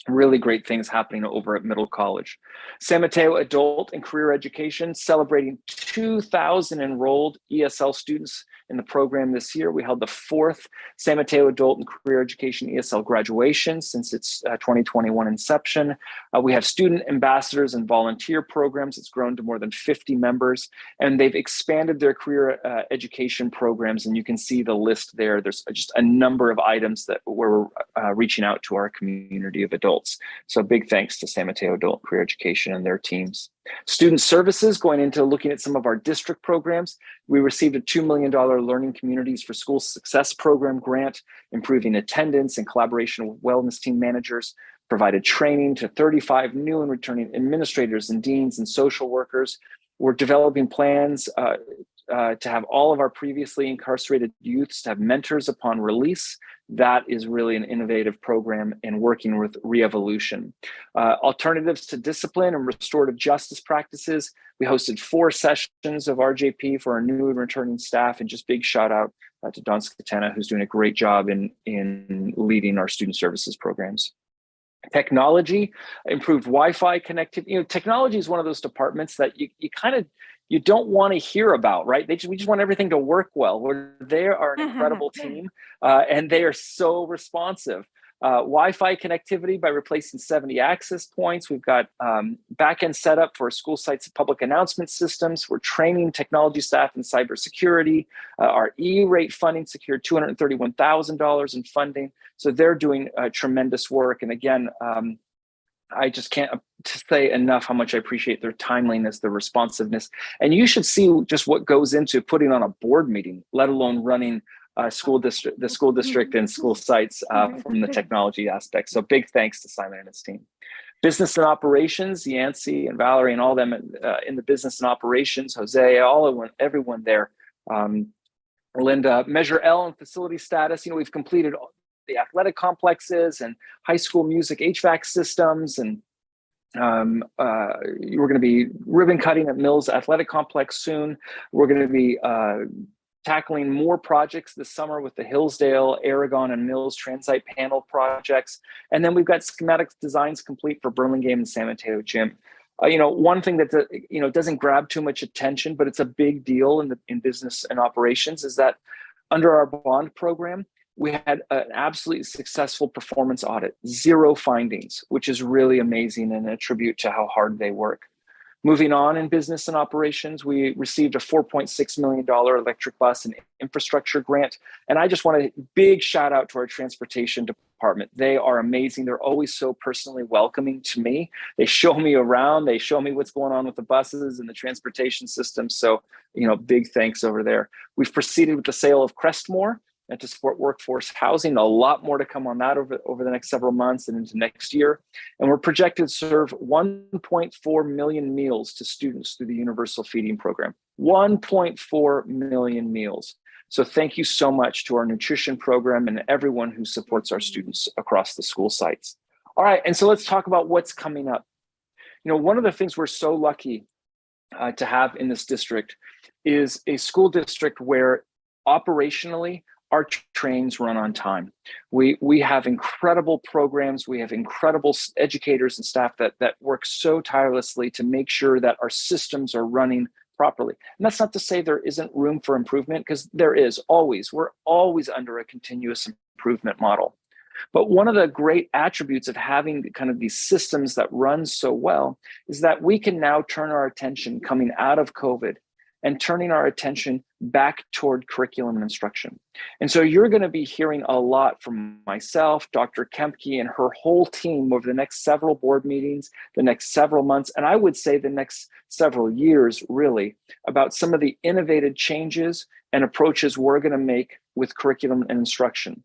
really great things happening over at Middle College. San Mateo Adult and Career Education celebrating 2,000 enrolled ESL students in the program this year. We held the 4th San Mateo Adult and Career Education ESL graduation since its 2021 inception. We have student ambassadors and volunteer programs. It's grown to more than 50 members, and they've expanded their career education programs. And you can see the list there. There's just a number of items that we're reaching out to our community of adults adults. So big thanks to San Mateo Adult Career Education and their teams. Student services, going into looking at some of our district programs, we received a $2 million Learning Communities for School Success Program grant, improving attendance and collaboration with wellness team managers, provided training to 35 new and returning administrators and deans and social workers. We're developing plans to have all of our previously incarcerated youths to have mentors upon release. That is really an innovative program in working with re-evolution. Alternatives to discipline and restorative justice practices. We hosted 4 sessions of RJP for our new and returning staff, and just big shout out to Don Scatena, who's doing a great job in leading our student services programs. Technology, improved Wi-Fi connectivity. You know, technology is one of those departments that you don't want to hear about, right? We just want everything to work well. They are an incredible team, and they are so responsive. Wi-Fi connectivity by replacing 70 access points. We've got back-end setup for school sites and public announcement systems. We're training technology staff in cybersecurity. Our E-rate funding secured $231,000 in funding. So they're doing tremendous work. And again, I just can't say enough how much I appreciate their timeliness, their responsiveness. And you should see just what goes into putting on a board meeting, let alone running the school district and school sites from the technology aspect. So big thanks to Simon and his team. Business and operations, Yancey and Valerie and all them in the business and operations, Jose, everyone there. Linda, Measure L and facility status. You know, we've completed the athletic complexes and high school music HVAC systems, and we're going to be ribbon cutting at Mills Athletic Complex soon. We're going to be tackling more projects this summer with the Hillsdale, Aragon, and Mills Transite panel projects. And then we've got schematic designs complete for Burlingame and San Mateo Gym. You know, one thing that doesn't grab too much attention, but it's a big deal in business and operations, is that under our bond program, we had an absolutely successful performance audit, 0 findings, which is really amazing and a tribute to how hard they work. Moving on in business and operations, we received a $4.6 million electric bus and infrastructure grant. And I just want a big shout out to our transportation department. They are amazing. They're always so personally welcoming to me. They show me around. They show me what's going on with the buses and the transportation system. So, you know, big thanks over there. We've proceeded with the sale of Crestmore and to support workforce housing. A lot more to come on that over the next several months and into next year. And we're projected to serve 1.4 million meals to students through the Universal Feeding Program. 1.4 million meals. So thank you so much to our nutrition program and everyone who supports our students across the school sites. All right, and so let's talk about what's coming up. You know, one of the things we're so lucky to have in this district is a school district where operationally, our trains run on time. We have incredible programs. We have incredible educators and staff that work so tirelessly to make sure that our systems are running properly. And that's not to say there isn't room for improvement, because there is always. We're always under a continuous improvement model. But one of the great attributes of having kind of these systems that run so well is that we can now turn our attention coming out of COVID and turning our attention back toward curriculum and instruction. And so you're going to be hearing a lot from myself, Dr. Kempke, and her whole team over the next several board meetings, the next several months, and I would say the next several years, really, about some of the innovative changes and approaches we're going to make with curriculum and instruction.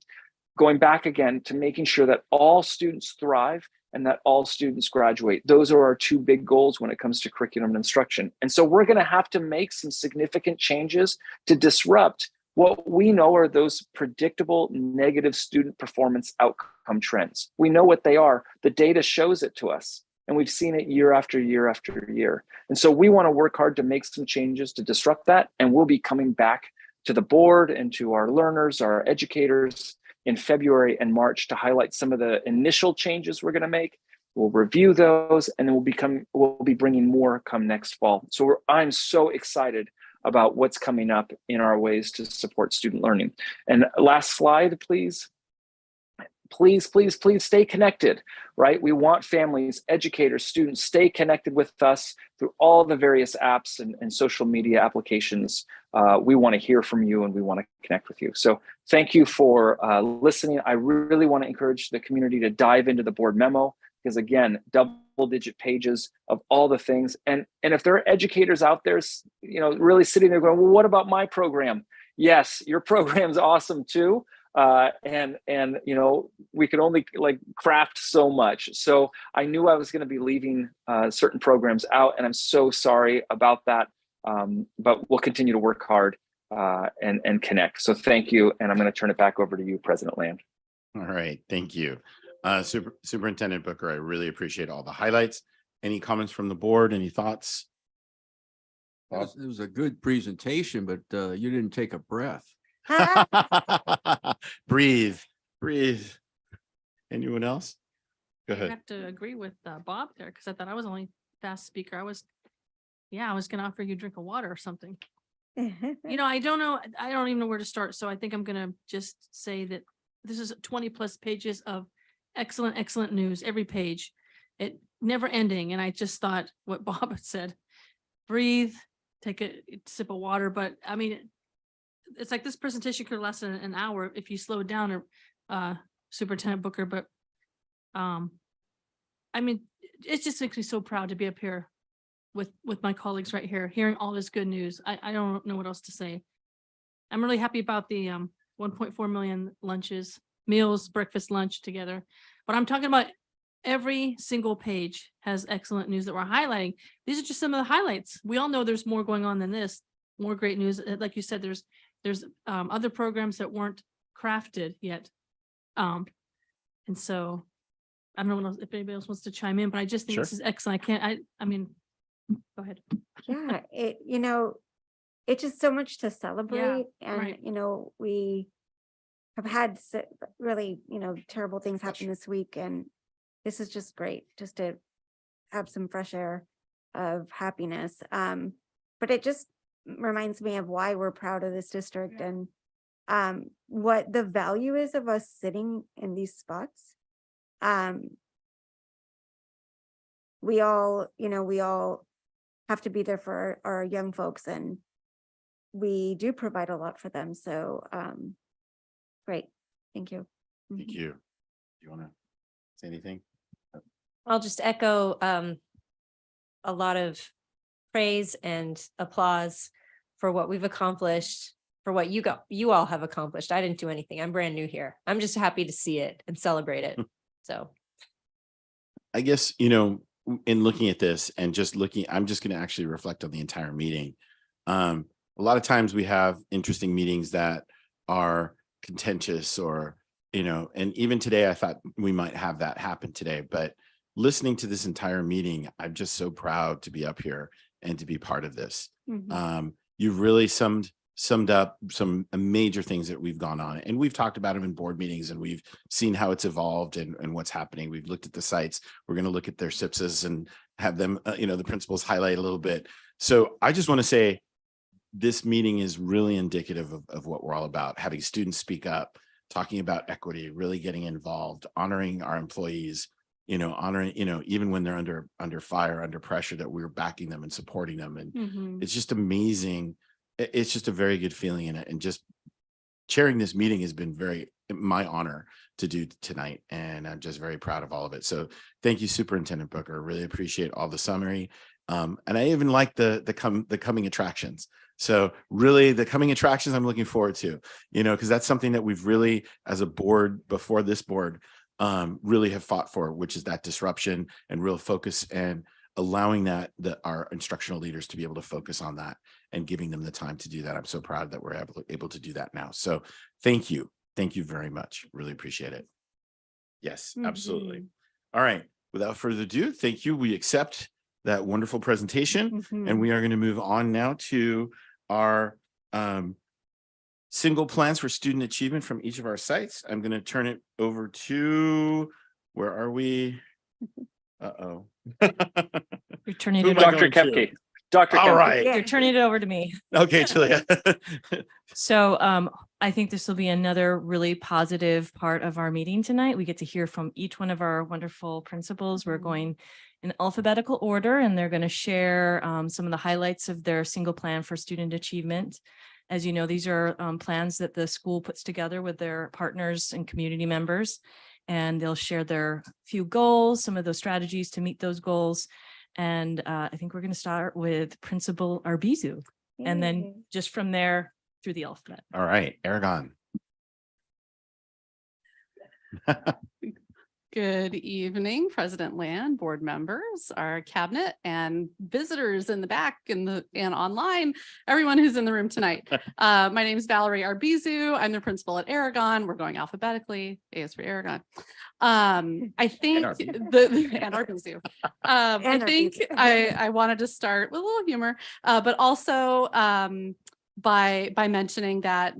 Going back again to making sure that all students thrive and that all students graduate. Those are our 2 big goals when it comes to curriculum and instruction. And so we're going to have to make some significant changes to disrupt what we know are those predictable negative student performance outcome trends. We know what they are. The data shows it to us, and we've seen it year after year after year. And so we want to work hard to make some changes to disrupt that, and we'll be coming back to the board and to our learners, our educators, in February and March to highlight some of the initial changes we're going to make. We'll review those, and then we'll be bringing more come next fall. So I'm so excited about what's coming up in our ways to support student learning. And last slide, please. please, please, please stay connected, right? We want families, educators, students, stay connected with us through all the various apps and social media applications. We want to hear from you and we want to connect with you. So thank you for listening. I really want to encourage the community to dive into the board memo, because again, double-digit pages of all the things. And if there are educators out there, really sitting there going, well, what about my program? Yes, your program's awesome too. And we could only craft so much. So I knew I was going to be leaving certain programs out, and I'm so sorry about that. But we'll continue to work hard and connect. So thank you. And I'm going to turn it back over to you, President Land. All right. Thank you. Superintendent Booker, I really appreciate all the highlights. Any comments from the board? Any thoughts? It was a good presentation, but you didn't take a breath. Breathe. Anyone else? Go I ahead. have to agree with Bob there, because I thought I was only fast speaker. I was going to offer you a drink of water or something. I don't know. I don't even know where to start. So I think I'm going to just say that this is 20 plus pages of excellent news, every page, it never ending. And I just thought what Bob had said, breathe, take a sip of water. But I mean, it's like this presentation could last an hour if you slow it down, Superintendent Booker. But I mean, it just makes me so proud to be up here with my colleagues right here, hearing all this good news. I don't know what else to say. I'm really happy about the 1.4 million lunches, meals, breakfast, lunch together. But I'm talking about every single page has excellent news that we're highlighting. These are just some of the highlights. We all know there's more going on than this, more great news. Like you said, there's other programs that weren't crafted yet. And so I don't know if anybody else wants to chime in, but I just think this is excellent. I mean, go ahead. Yeah, it's just so much to celebrate. And, we have had really, terrible things happen this week. And this is just great just to have some fresh air of happiness. But it just reminds me of why we're proud of this district and what the value is of us sitting in these spots. We all have to be there for our young folks, and we do provide a lot for them. So great. Thank you. Thank you. Do you want to say anything? I'll just echo a lot of praise and applause for what we've accomplished, for what you all have accomplished. I didn't do anything. I'm brand new here. I'm just happy to see it and celebrate it. So I guess, in looking at this and I'm just going to actually reflect on the entire meeting. A lot of times we have interesting meetings that are contentious or, and even today I thought we might have that happen today, but listening to this entire meeting, I'm just so proud to be up here and to be part of this. Mm-hmm. You've really summed up some major things that we've gone on, and we've talked about them in board meetings, and we've seen how it's evolved and what's happening. We've looked at the sites. We're going to look at their SIPSs and have them, the principals highlight a little bit. So I just want to say this meeting is really indicative of what we're all about, having students speak up, talking about equity, really getting involved, honoring our employees, honoring, even when they're under fire, under pressure, that we're backing them and supporting them. And it's just amazing. It's just a very good feeling in it. And just chairing this meeting has been my honor to do tonight. And I'm just very proud of all of it. So thank you, Superintendent Booker. Really appreciate all the summary. And I even like the coming attractions. So really the coming attractions I'm looking forward to, because that's something that we've really, as a board before this board, really have fought for, which is that disruption and real focus and allowing our instructional leaders to be able to focus on that and giving them the time to do that. I'm so proud that we're able to do that now. So thank you. Thank you very much. Really appreciate it. Yes, absolutely. All right. Without further ado, thank you. We accept that wonderful presentation, and we are going to move on now to our single plans for student achievement from each of our sites. I'm going to turn it over to, where are we? Uh-oh. You're turning Who it am I over. going to? Dr. All Kempke. right. You're turning it over to me. Okay, Julia. So I think this will be another really positive part of our meeting tonight. We get to hear from each one of our wonderful principals. We're going in alphabetical order, and they're going to share some of the highlights of their single plan for student achievement. As you know, these are plans that the school puts together with their partners and community members, and they'll share their few goals, some of those strategies to meet those goals. And I think we're going to start with Principal Arbizu, and then just from there through the alphabet. All right, Aragon. Good evening, President Land, board members, our cabinet, and visitors in the back and online, everyone who's in the room tonight. My name is Valerie Arbizu. I'm the principal at Aragon. We're going alphabetically. A is for Aragon. I think and Arbizu. I think I wanted to start with a little humor, but also by mentioning that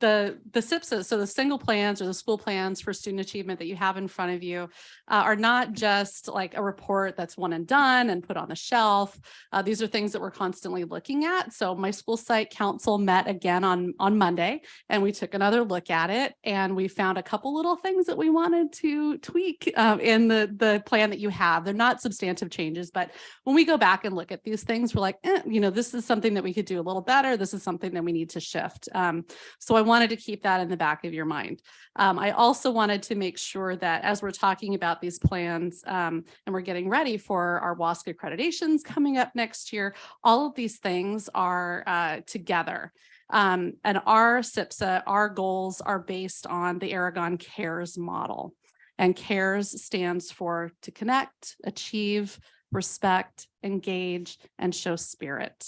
the SIPSA, so the single plans or the school plans for student achievement that you have in front of you are not just like a report that's one and done and put on the shelf. These are things that we're constantly looking at. So my school site council met again on Monday, and we took another look at it, and we found a couple little things that we wanted to tweak in the plan that you have. They're not substantive changes, but when we go back and look at these things, we're like, this is something that we could do a little better. This is something that we need to shift. So I wanted to keep that in the back of your mind. I also wanted to make sure that as we're talking about these plans and we're getting ready for our WASC accreditations coming up next year, all of these things are together. And our SIPSA, our goals are based on the Aragon CARES model. And CARES stands for to connect, achieve, respect, engage, and show spirit.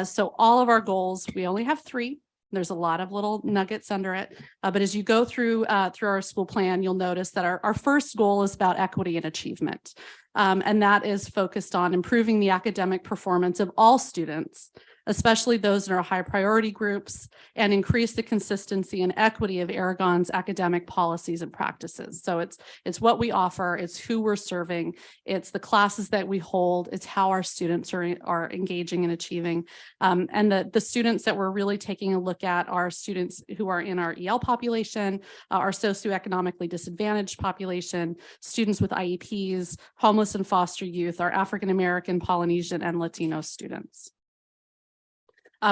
So all of our goals, we only have 3. There's a lot of little nuggets under it. But as you go through our school plan, you'll notice that our first goal is about equity and achievement. And that is focused on improving the academic performance of all students, especially those in our high priority groups, and increase the consistency and equity of Aragon's academic policies and practices. So it's what we offer, it's who we're serving, it's the classes that we hold, it's how our students are engaging and achieving. And the students that we're really taking a look at are students who are in our EL population, our socioeconomically disadvantaged population, students with IEPs, homeless and foster youth, our African American, Polynesian, and Latino students.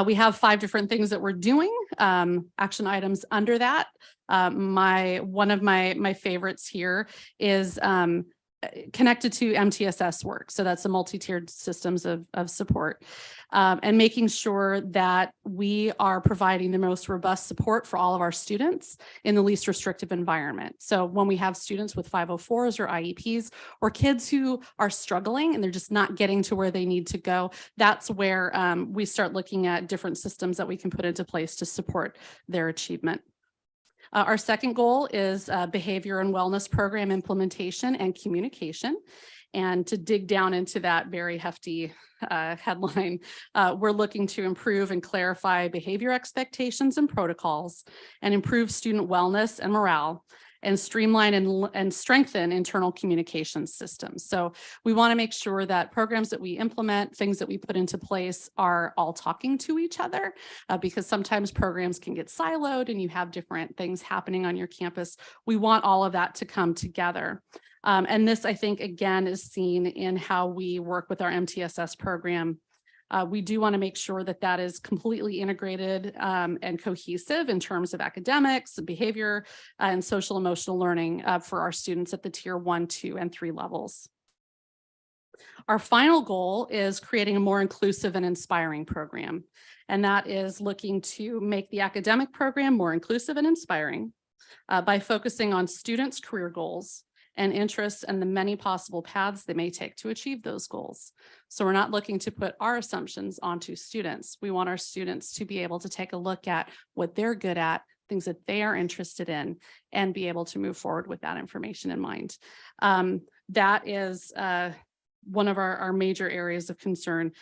We have 5 different things that we're doing, action items under that. One of my favorites here is connected to MTSS work. So that's the multi-tiered systems of support, and making sure that we are providing the most robust support for all of our students in the least restrictive environment. So when we have students with 504s or IEPs or kids who are struggling and they're just not getting to where they need to go, that's where we start looking at different systems that we can put into place to support their achievement. Our second goal is behavior and wellness program implementation and communication. And to dig down into that very hefty headline, we're looking to improve and clarify behavior expectations and protocols, and improve student wellness and morale, and streamline and strengthen internal communication systems. So we want to make sure that programs that we implement, things that we put into place, are all talking to each other, because sometimes programs can get siloed and you have different things happening on your campus. We want all of that to come together. And this, I think, again, is seen in how we work with our MTSS program. We do want to make sure that that is completely integrated and cohesive in terms of academics, behavior, and social emotional learning for our students at the tier 1, 2, and 3 levels. Our final goal is creating a more inclusive and inspiring program. And that is looking to make the academic program more inclusive and inspiring by focusing on students' career goals and interests and the many possible paths they may take to achieve those goals. So we're not looking to put our assumptions onto students. We want our students to be able to take a look at what they're good at, things that they are interested in, and be able to move forward with that information in mind. That is one of our major areas of concern.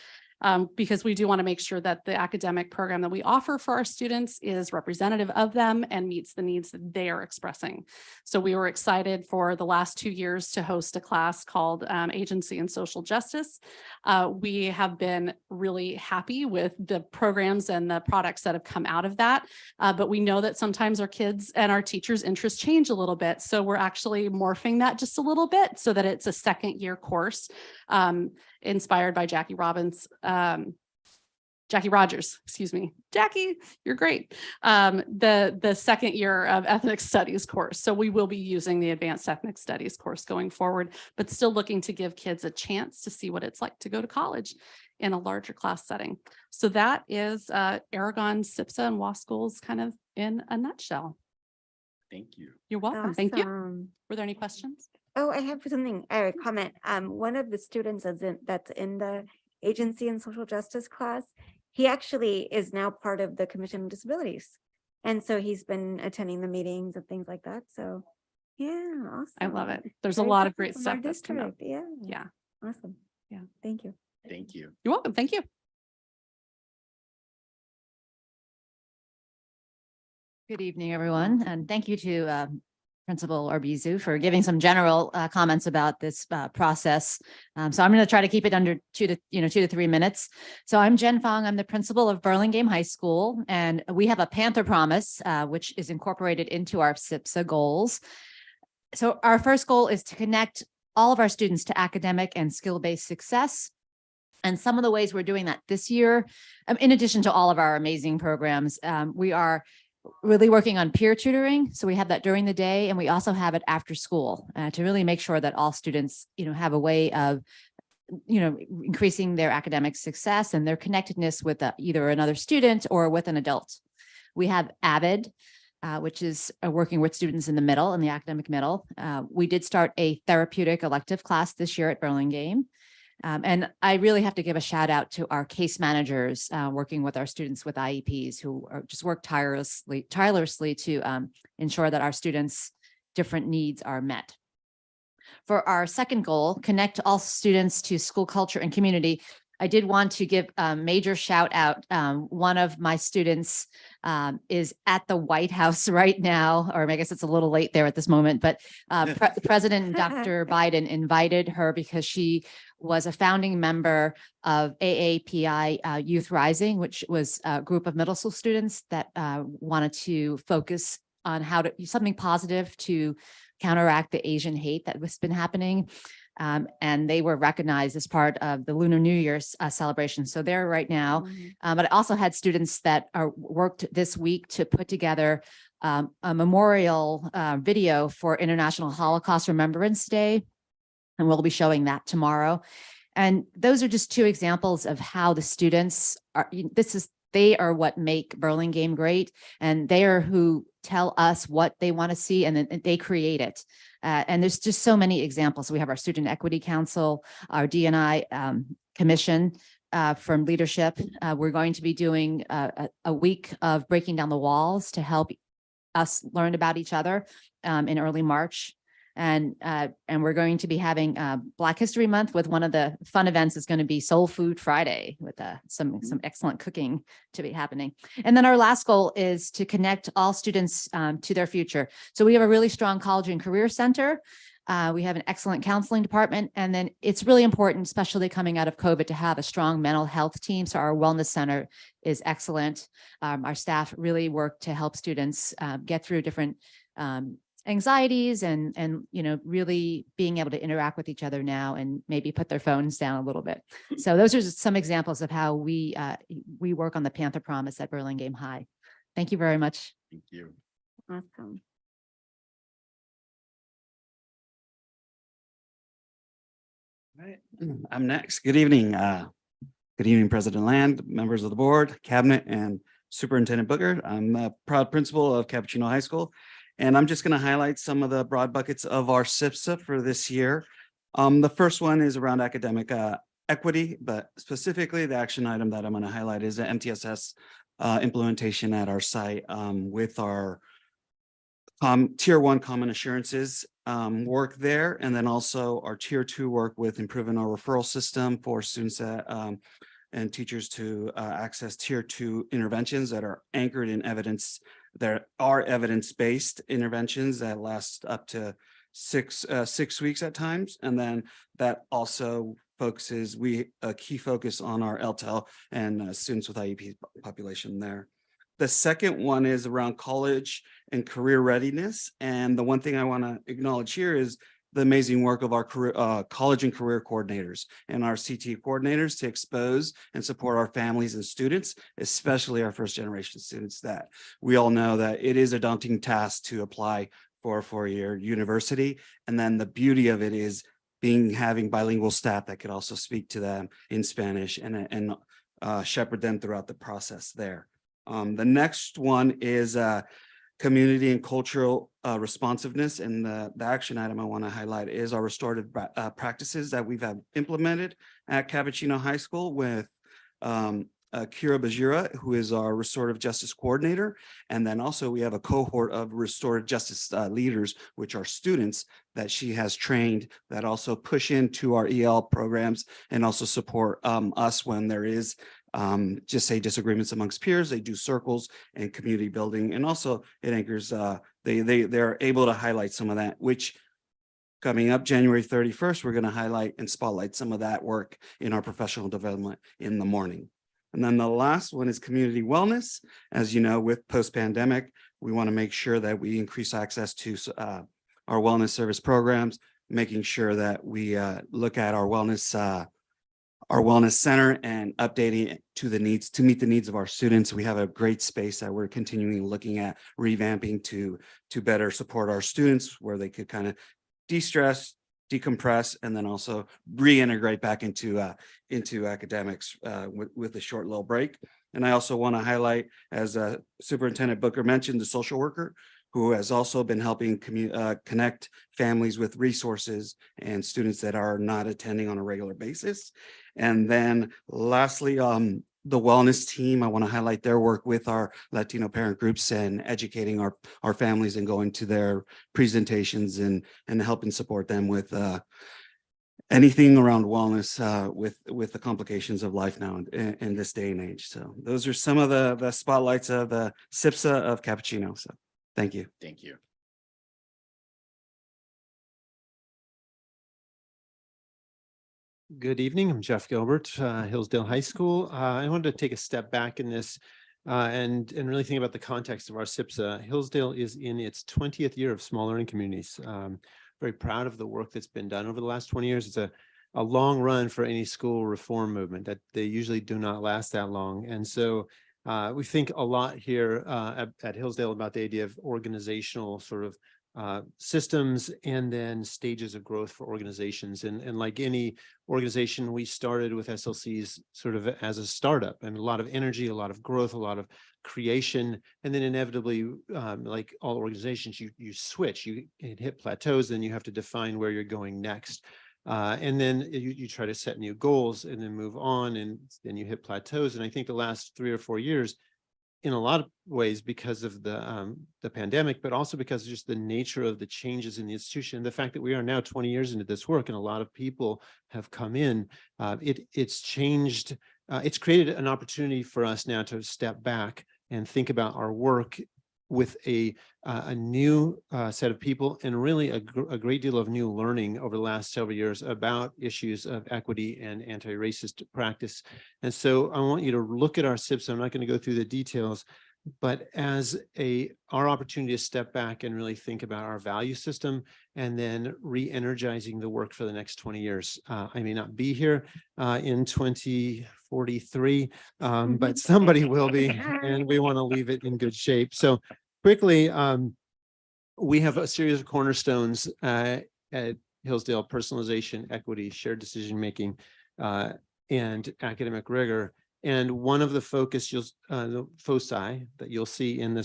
because we do want to make sure that the academic program that we offer for our students is representative of them and meets the needs that they are expressing. So we were excited for the last 2 years to host a class called Agency and Social Justice. We have been really happy with the programs and the products that have come out of that, but we know that sometimes our kids and our teachers' interests change a little bit. So we're actually morphing that just a little bit so that it's a second year course inspired by Jackie Rogers, excuse me. Jackie, you're great. The second year of ethnic studies course. So we will be using the advanced ethnic studies course going forward, but still looking to give kids a chance to see what it's like to go to college in a larger class setting. So that is Aragon, SIPSA, and WA schools kind of in a nutshell. Thank you. You're welcome. Thank you. Awesome. Were there any questions? Oh, I have something, a comment. One of the students that's in the agency and social justice class, he actually is now part of the Commission on Disabilities. And so he's been attending the meetings and things like that. So yeah, awesome. I love it. There's a Very lot of cool great from our stuff that's come out. district. Yeah. Yeah. Awesome. Yeah. Thank you. Thank you. You're welcome. Thank you. Good evening, everyone, and thank you to Principal Arbizu for giving some general comments about this process. So I'm going to try to keep it under 2 to 3 minutes. So I'm Jen Fong. I'm the principal of Burlingame High School, and we have a Panther Promise, which is incorporated into our SIPSA goals. So our first goal is to connect all of our students to academic and skill-based success. And some of the ways we're doing that this year, in addition to all of our amazing programs, we are really working on peer tutoring. So we have that during the day, and we also have it after school to really make sure that all students, have a way of, increasing their academic success and their connectedness with either another student or with an adult. We have AVID, which is working with students in the middle, in the academic middle. We did start a therapeutic elective class this year at Burlingame. And I really have to give a shout out to our case managers working with our students with IEPs who just work tirelessly to ensure that our students' different needs are met. For our second goal, connect all students to school culture and community, I did want to give a major shout out. One of my students is at the White House right now, or I guess it's a little late there at this moment, but President Dr. Biden invited her because she was a founding member of AAPI Youth Rising, which was a group of middle school students that wanted to focus on how to use something positive to counteract the Asian hate that has been happening. And they were recognized as part of the Lunar New Year's celebration. So they're right now, but I also had students that worked this week to put together a memorial video for International Holocaust Remembrance Day. And we'll be showing that tomorrow. And those are just two examples of how the students are, they are what make Burlingame great. And they are who tell us what they want to see, and then they create it. And there's just so many examples. We have our Student Equity Council, our D&I Commission from leadership. We're going to be doing a week of breaking down the walls to help us learn about each other in early March. And we're going to be having Black History Month with one of the fun events is going to be Soul Food Friday with some excellent cooking to be happening. And then our last goal is to connect all students to their future. So we have a really strong college and career center. We have an excellent counseling department. And then it's really important, especially coming out of COVID, to have a strong mental health team. So our wellness center is excellent. Our staff really work to help students get through different anxieties and really being able to interact with each other now and maybe put their phones down a little bit. So those are just some examples of how we work on the Panther Promise at Burlingame High. Thank you very much. Thank you. Awesome. All right, I'm next. Good evening. Good evening, President Land, members of the board, cabinet, and Superintendent Booker. I'm a proud principal of Cappuccino High School. And I'm just going to highlight some of the broad buckets of our SIPSA for this year. The first one is around academic equity, but specifically the action item that I'm going to highlight is the MTSS implementation at our site with our Tier 1 Common Assurances work there, and then also our Tier 2 work with improving our referral system for students that and teachers to access tier 2 interventions that are anchored in evidence. There are evidence-based interventions that last up to 6 weeks at times. And then that also focuses, a key focus on our LTEL and students with IEP population there. The second one is around college and career readiness. And the one thing I want to acknowledge here is the amazing work of our career, college and career coordinators and our CT coordinators to expose and support our families and students, especially our first generation students, that we all know that it is a daunting task to apply for a 4-year university. And then the beauty of it is having bilingual staff that could also speak to them in Spanish and shepherd them throughout the process there. The next one is community and cultural responsiveness. And the action item I want to highlight is our restorative practices that we've implemented at Cappuccino High School with Kira Bajira, who is our restorative justice coordinator. And then also we have a cohort of restorative justice leaders, which are students that she has trained that also push into our EL programs and also support us when there is just say disagreements amongst peers. They do circles and community building, and also it anchors they're able to highlight some of that, which coming up January 31st, we're going to highlight and spotlight some of that work in our professional development in the morning. And then the last one is community wellness. As you know, with post-pandemic, we want to make sure that we increase access to our wellness service programs, making sure that we look at our wellness center and updating it to meet the needs of our students. We have a great space that we're continuing looking at revamping to better support our students, where they could kind of de-stress, decompress, and then also reintegrate back into academics with a short little break. And I also want to highlight, as Superintendent Booker mentioned, the social worker, who has also been helping connect families with resources and students that are not attending on a regular basis. And then lastly, the wellness team, I want to highlight their work with our Latino parent groups and educating our families and going to their presentations and helping support them with anything around wellness with the complications of life now in this day and age. So those are some of the spotlights of the SIPSA of Cappuccino. So thank you. Thank you. Good evening. I'm Jeff Gilbert, Hillsdale High School. I wanted to take a step back in this and really think about the context of our SIPSA. Hillsdale is in its 20th year of small learning communities. Very proud of the work that's been done over the last 20 years. It's a long run for any school reform movement, that they usually do not last that long. And so we think a lot here at Hillsdale about the idea of organizational sort of systems and then stages of growth for organizations. And like any organization, we started with SLCs sort of as a startup, and a lot of energy, a lot of growth, a lot of creation. And then inevitably, like all organizations, you switch, you hit plateaus, then you have to define where you're going next. And then you try to set new goals and then move on, and then you hit plateaus. And I think the last 3 or 4 years, in a lot of ways, because of the pandemic, but also because of just the nature of the changes in the institution, the fact that we are now 20 years into this work and a lot of people have come in, it's changed. It's created an opportunity for us now to step back and think about our work with a new set of people, and really a great deal of new learning over the last several years about issues of equity and anti-racist practice. And so I want you to look at our SIPs. I'm not going to go through the details, but as our opportunity to step back and really think about our value system, and then re-energizing the work for the next 20 years. I may not be here in 2043, but somebody will be, and we want to leave it in good shape. So quickly, we have a series of cornerstones at Hillsdale: personalization, equity, shared decision-making, and academic rigor. And one of the the foci that you'll see in the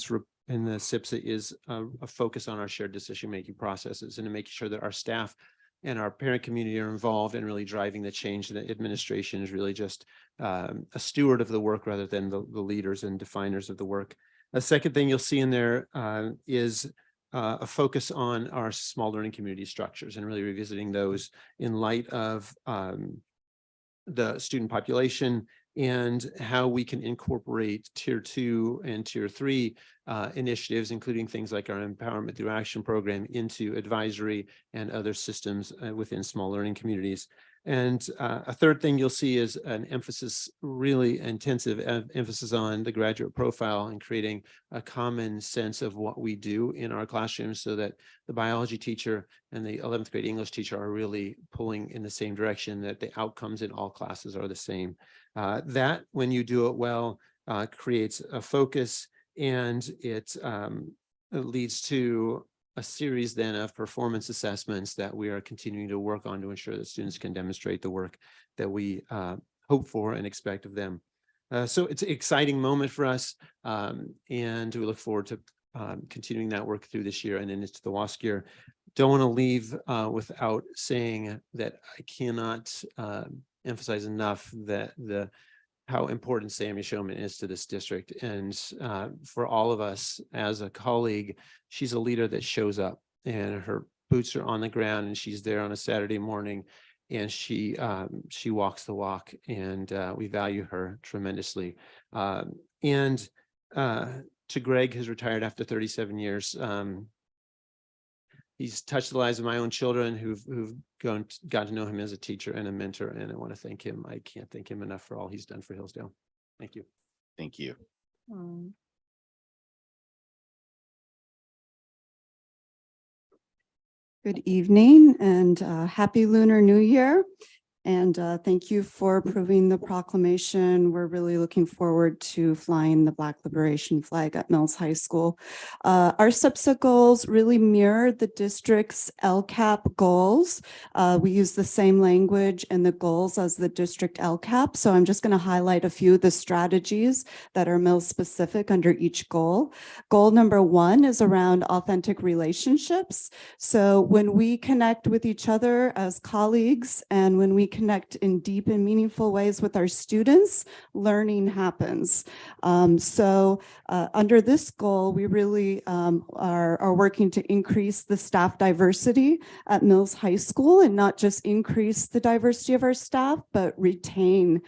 SIPSA is a focus on our shared decision-making processes, and to making sure that our staff and our parent community are involved in really driving the change. The administration is really just a steward of the work rather than the leaders and definers of the work. A second thing you'll see in there is a focus on our small learning community structures, and really revisiting those in light of the student population and how we can incorporate tier 2 and tier 3 initiatives, including things like our Empowerment Through Action program, into advisory and other systems within small learning communities. And a third thing you'll see is an emphasis, really intensive emphasis on the graduate profile and creating a common sense of what we do in our classrooms, so that the biology teacher and the 11th grade English teacher are really pulling in the same direction, that the outcomes in all classes are the same. That, when you do it well, creates a focus, and it leads to a series then of performance assessments that we are continuing to work on to ensure that students can demonstrate the work that we hope for and expect of them. So it's an exciting moment for us, and we look forward to continuing that work through this year and then into the WASC year. Don't want to leave without saying that I cannot emphasize enough that how important Sammy Showman is to this district. And for all of us as a colleague, she's a leader that shows up, and her boots are on the ground, and she's there on a Saturday morning, and she walks the walk, and we value her tremendously. And to Greg, who's retired after 37 years, he's touched the lives of my own children who've got to know him as a teacher and a mentor, and I want to thank him. I can't thank him enough for all he's done for Hillsdale. Thank you. Thank you. Good evening and happy Lunar New Year. And thank you for approving the proclamation. We're really looking forward to flying the Black Liberation flag at Mills High School. Our SMUHSD goals really mirror the district's LCAP goals. We use the same language and the goals as the district LCAP. So I'm just going to highlight a few of the strategies that are Mills specific under each goal. Goal number 1 is around authentic relationships. So when we connect with each other as colleagues, and when we connect in deep and meaningful ways with our students, learning happens. Under this goal, we really are working to increase the staff diversity at Mills High School, and not just increase the diversity of our staff, but retain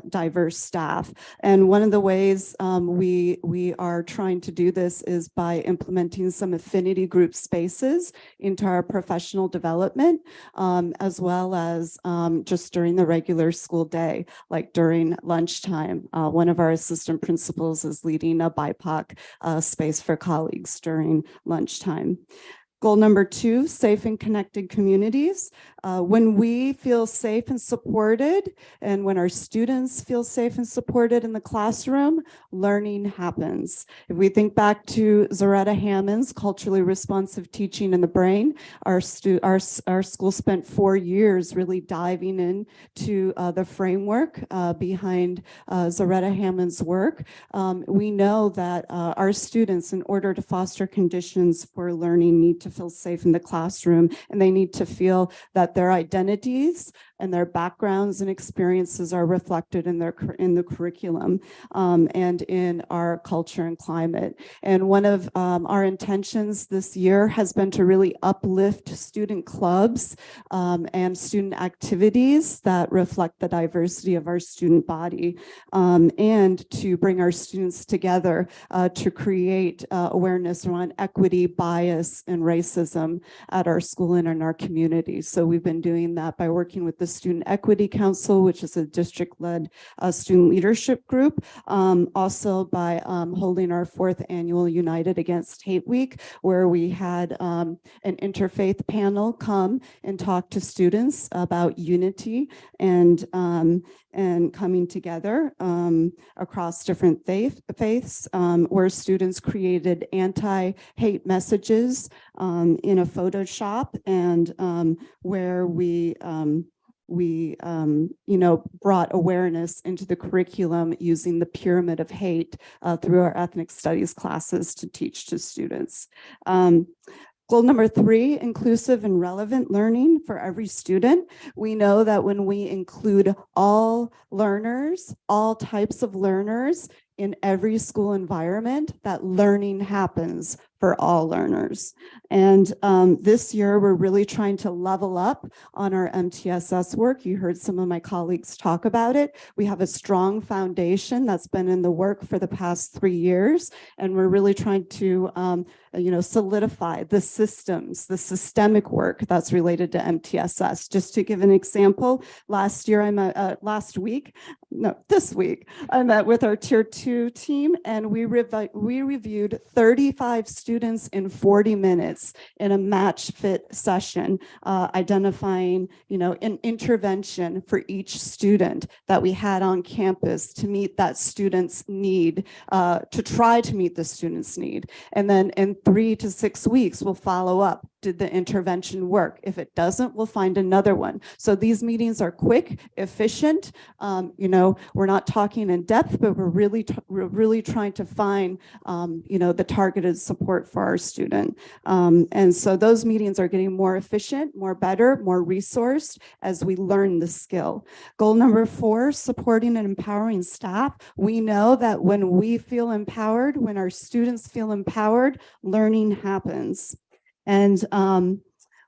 diverse staff. And one of the ways we are trying to do this is by implementing some affinity group spaces into our professional development, as well as just during the regular school day, like during lunchtime. One of our assistant principals is leading a BIPOC space for colleagues during lunchtime. Goal number 2, safe and connected communities. When we feel safe and supported, and when our students feel safe and supported in the classroom, learning happens. If we think back to Zaretta Hammond's culturally responsive teaching in the brain, our school spent 4 years really diving into the framework behind Zaretta Hammond's work. We know that our students, in order to foster conditions for learning, need to feel safe in the classroom, and they need to feel that their identities and their backgrounds and experiences are reflected in the curriculum and in our culture and climate. And one of our intentions this year has been to really uplift student clubs and student activities that reflect the diversity of our student body, and to bring our students together to create awareness around equity, bias, and racism at our school and in our community. So we've been doing that by working with the Student Equity Council, which is a district-led student leadership group, also by holding our 4th annual United Against Hate Week, where we had an interfaith panel come and talk to students about unity and coming together across different faiths, where students created anti-hate messages in a Photoshop, and where we brought awareness into the curriculum using the pyramid of hate through our ethnic studies classes to teach to students. Goal number 3, inclusive and relevant learning for every student. We know that when we include all learners, all types of learners in every school environment that learning happens for all learners. And this year, we're really trying to level up on our MTSS work. You heard some of my colleagues talk about it. We have a strong foundation that's been in the work for the past 3 years, and we're really trying to solidify the systems, the systemic work that's related to MTSS. Just to give an example, this week, I met with our Tier 2 team, and we reviewed 35 students in 40 minutes in a match fit session, identifying, an intervention for each student that we had on campus to meet that student's need, to try to meet the student's need. And then in 3 to 6 weeks, we'll follow up. Did the intervention work? If it doesn't, we'll find another one. So these meetings are quick, efficient. We're not talking in depth, but we're really trying to find, the targeted support for our student. And so those meetings are getting more efficient, more better, more resourced as we learn the skill. Goal number 4, supporting and empowering staff. We know that when we feel empowered, when our students feel empowered, learning happens. And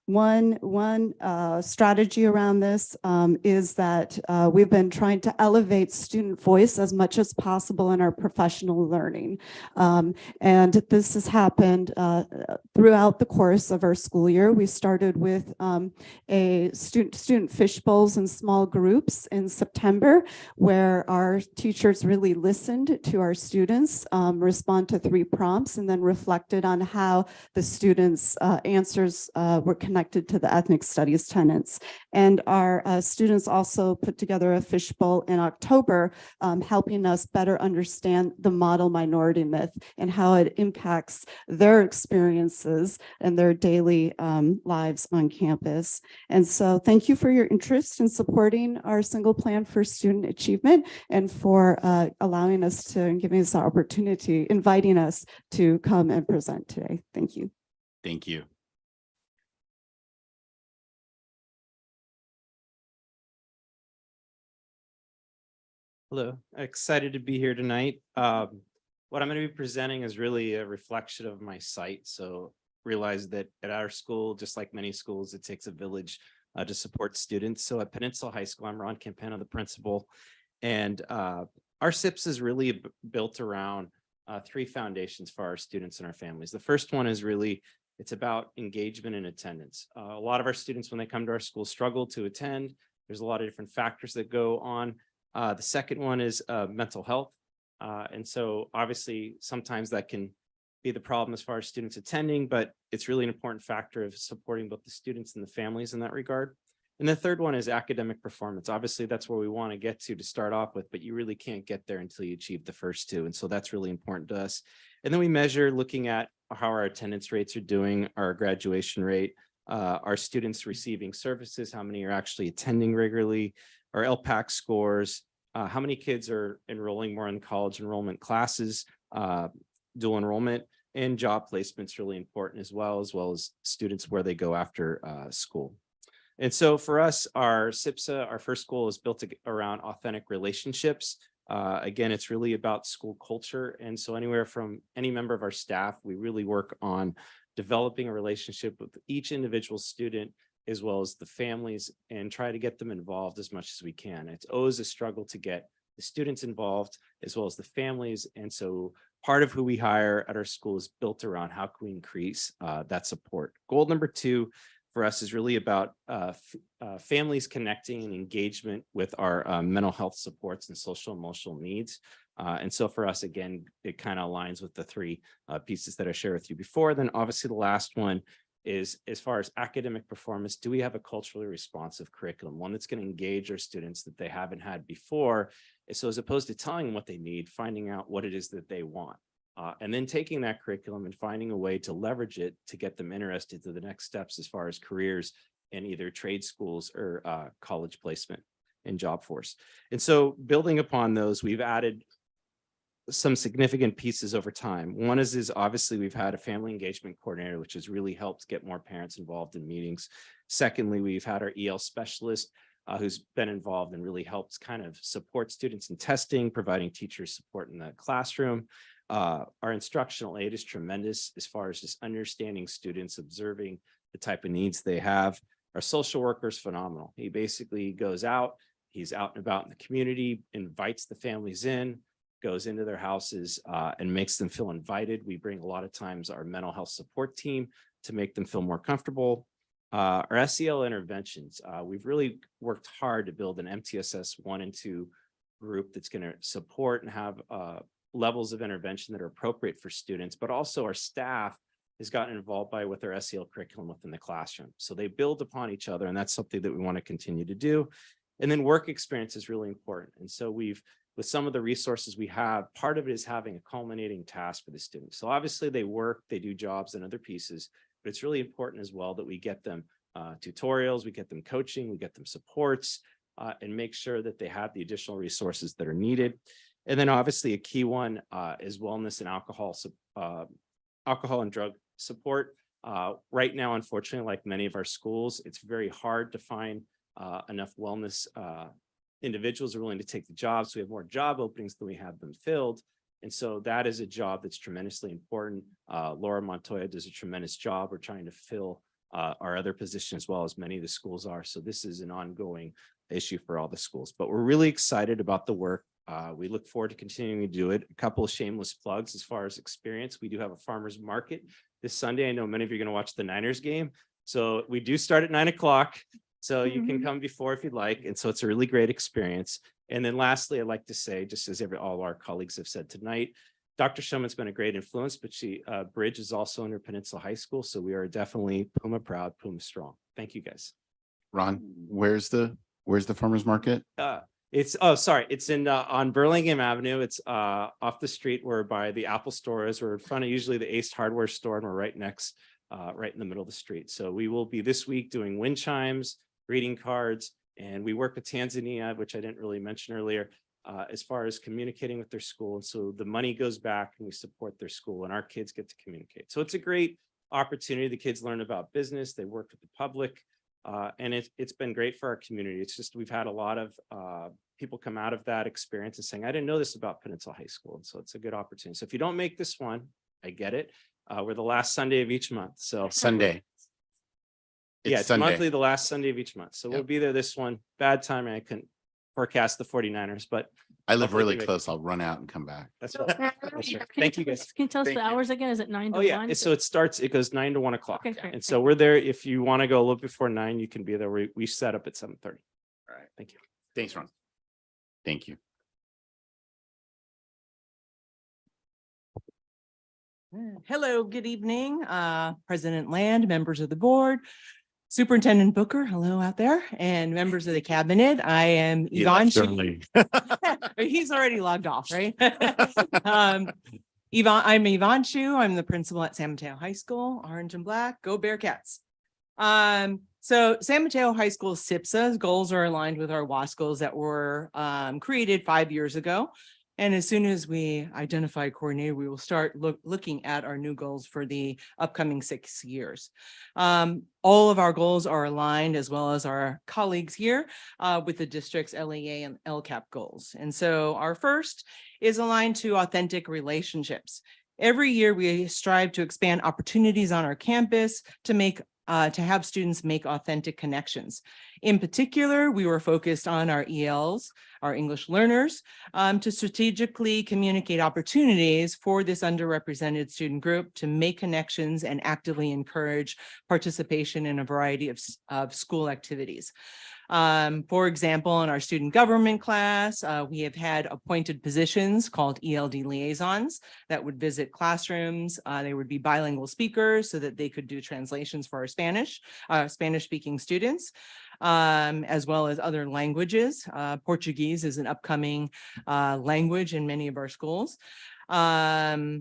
one strategy around this is that we've been trying to elevate student voice as much as possible in our professional learning. And this has happened throughout the course of our school year. We started with a student fish bowls in small groups in September, where our teachers really listened to our students, respond to 3 prompts, and then reflected on how the students' answers were connected to the ethnic studies tenets. And our students also put together a fishbowl in October, helping us better understand the model minority myth and how it impacts their experiences and their daily lives on campus. And so thank you for your interest in supporting our single plan for student achievement, and for allowing us to and giving us the opportunity, inviting us to come and present today. Thank you. Thank you. Hello, excited to be here tonight. What I'm going to be presenting is really a reflection of my site. So realize that at our school, just like many schools, it takes a village to support students. So at Peninsula High School, I'm Ron Campana, the principal, and our SIPS is really built around 3 foundations for our students and our families. The first one is really, it's about engagement and attendance. A lot of our students, when they come to our school, struggle to attend. There's a lot of different factors that go on. The second one is mental health. And so obviously sometimes that can be the problem as far as students attending, but it's really an important factor of supporting both the students and the families in that regard. And the third one is academic performance. Obviously that's where we want to get to start off with, but you really can't get there until you achieve the first 2. And so that's really important to us. And then we measure looking at how our attendance rates are doing, our graduation rate, our students receiving services, how many are actually attending regularly, our LPAC scores, how many kids are enrolling more in college enrollment classes, dual enrollment, and job placement's really important as well as students where they go after school. And so for us, our SIPSA, our first goal is built around authentic relationships. Again, it's really about school culture. And so anywhere from any member of our staff, we really work on developing a relationship with each individual student, as well as the families, and try to get them involved as much as we can. It's always a struggle to get the students involved as well as the families. And so part of who we hire at our school is built around how can we increase that support. Goal number 2 for us is really about families connecting and engagement with our mental health supports and social emotional needs. And so for us, again, it kind of aligns with the 3 pieces that I shared with you before. Then obviously the last one is, as far as academic performance, do we have a culturally responsive curriculum, one that's going to engage our students that they haven't had before? So as opposed to telling them what they need, finding out what it is that they want, and then taking that curriculum and finding a way to leverage it to get them interested to the next steps as far as careers in either trade schools or college placement and job force. And so building upon those, we've added some significant pieces over time. One is obviously we've had a family engagement coordinator, which has really helped get more parents involved in meetings. Secondly, we've had our EL specialist. who's been involved and really helps kind of support students in testing, providing teachers support in the classroom. Our instructional aid is tremendous as far as just understanding students, observing the type of needs they have. Our social worker is phenomenal. He basically goes out, he's out and about in the community, invites the families in, goes into their houses and makes them feel invited. We bring a lot of times our mental health support team to make them feel more comfortable. Our SEL interventions, we've really worked hard to build an MTSS 1 and 2 group that's going to support and have levels of intervention that are appropriate for students, but also our staff has gotten involved with our SEL curriculum within the classroom. So they build upon each other, and that's something that we want to continue to do. And then work experience is really important. And so with some of the resources we have, part of it is having a culminating task for the students. So obviously they work, they do jobs and other pieces, but it's really important as well that we get them tutorials, we get them coaching, we get them supports, and make sure that they have the additional resources that are needed. And then obviously a key one is wellness and alcohol and drug support. Right now, unfortunately, like many of our schools, it's very hard to find enough wellness individuals are willing to take the jobs. So we have more job openings than we have them filled. And so that is a job that's tremendously important. Laura Montoya does a tremendous job. We're trying to fill our other position as well as many of the schools are. So this is an ongoing issue for all the schools, but we're really excited about the work. We look forward to continuing to do it. A couple of shameless plugs as far as experience. We do have a farmer's market this Sunday. I know many of you are going to watch the Niners game. So we do start at 9 o'clock. So you can come before if you'd like. And so it's a really great experience. And then lastly, I'd like to say, just as all our colleagues have said tonight, Dr. Showman's been a great influence, but Bridge is also under Peninsula High School. So we are definitely Puma proud, Puma strong. Thank you guys. Ron, where's the farmer's market? It's in on Burlingame Avenue. It's off the street where by the Apple store is. We're in front of usually the Ace Hardware store, and we're right next, right in the middle of the street. So we will be this week doing wind chimes, greeting cards, and we work with Tanzania, which I didn't really mention earlier, as far as communicating with their school. And so the money goes back and we support their school and our kids get to communicate. So it's a great opportunity. The kids learn about business, they work with the public, and it's been great for our community. It's just, we've had a lot of people come out of that experience and saying, I didn't know this about Peninsula High School. And so it's a good opportunity. So if you don't make this one, I get it. We're the last Sunday of each month. So Sunday. It's Sunday. monthly, the last Sunday of each month. So we'll be there this one. Bad timing. I couldn't forecast the 49ers, but I live hopefully really we make close. I'll run out and come back. That's right. That's right. Thank you guys. Can you tell us Thank the you. hours again? Is it 9 to 1? Oh yeah. So it goes 9 to 1 o'clock. Okay, great. And so we're there. If you want to go a little before 9, you can be there. We set up at 7:30. All right. Thank you. Thanks, Ron. Thank you. Hello, good evening, President Land, members of the board, Superintendent Booker, hello out there, and members of the cabinet. I am He Yvonne. left early. He's already logged off, right? I'm Yvonne Shu. I'm the principal at San Mateo High School, Orange and Black, go Bearcats. So San Mateo High School SIPSA's goals are aligned with our WASC goals that were created 5 years ago. And as soon as we identify a coordinator, we will start looking at our new goals for the upcoming 6 years. All of our goals are aligned, as well as our colleagues here, with the district's LEA and LCAP goals. And so our first is aligned to authentic relationships. Every year we strive to expand opportunities on our campus to have students make authentic connections. In particular, we were focused on our ELs, our English learners, to strategically communicate opportunities for this underrepresented student group to make connections and actively encourage participation in a variety of school activities. For example, in our student government class, we have had appointed positions called ELD liaisons that would visit classrooms. They would be bilingual speakers so that they could do translations for our Spanish-speaking students, as well as other languages. Portuguese is an upcoming language in many of our schools. By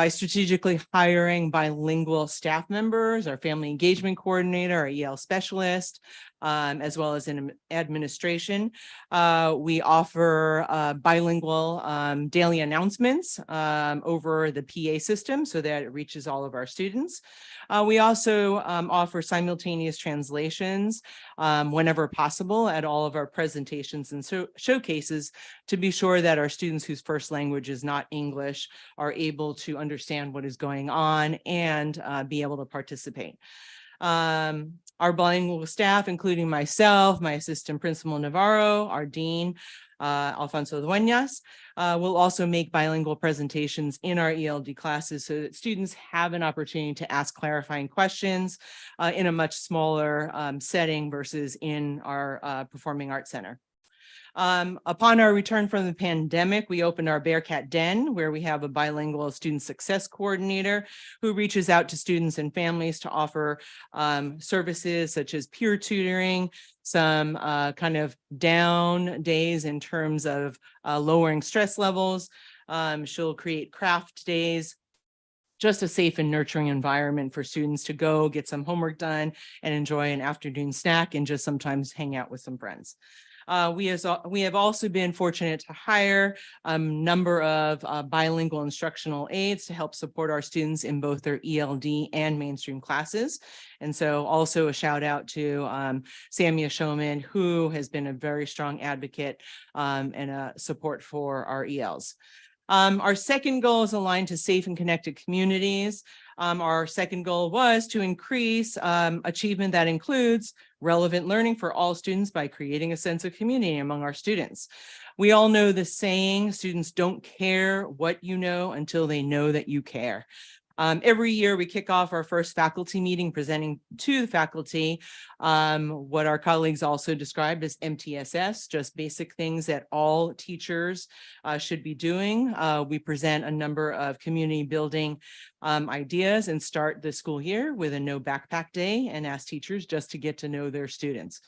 strategically hiring bilingual staff members, our family engagement coordinator, our EL specialist, as well as in administration. We offer bilingual daily announcements over the PA system so that it reaches all of our students. We also offer simultaneous translations whenever possible at all of our presentations and showcases to be sure that our students whose first language is not English are able to understand what is going on and be able to participate. Our bilingual staff, including myself, my assistant principal Navarro, our dean, Alfonso Dueñas, will also make bilingual presentations in our ELD classes so that students have an opportunity to ask clarifying questions in a much smaller setting versus in our Performing Arts Center. Upon our return from the pandemic, we opened our Bearcat Den, where we have a bilingual student success coordinator who reaches out to students and families to offer services such as peer tutoring, some kind of down days in terms of lowering stress levels. She'll create craft days, just a safe and nurturing environment for students to go get some homework done and enjoy an afternoon snack and just sometimes hang out with some friends. We have also been fortunate to hire a number of bilingual instructional aides to help support our students in both their ELD and mainstream classes. And so also a shout out to SMUHSD Showman, who has been a very strong advocate and a support for our ELs. Our second goal is aligned to safe and connected communities. Our second goal was to increase achievement that includes relevant learning for all students by creating a sense of community among our students. We all know the saying, students don't care what you know until they know that you care. Every year we kick off our first faculty meeting presenting to the faculty what our colleagues also described as MTSS, just basic things that all teachers should be doing. We present a number of community building ideas and start the school year with a no backpack day and ask teachers just to get to know their students.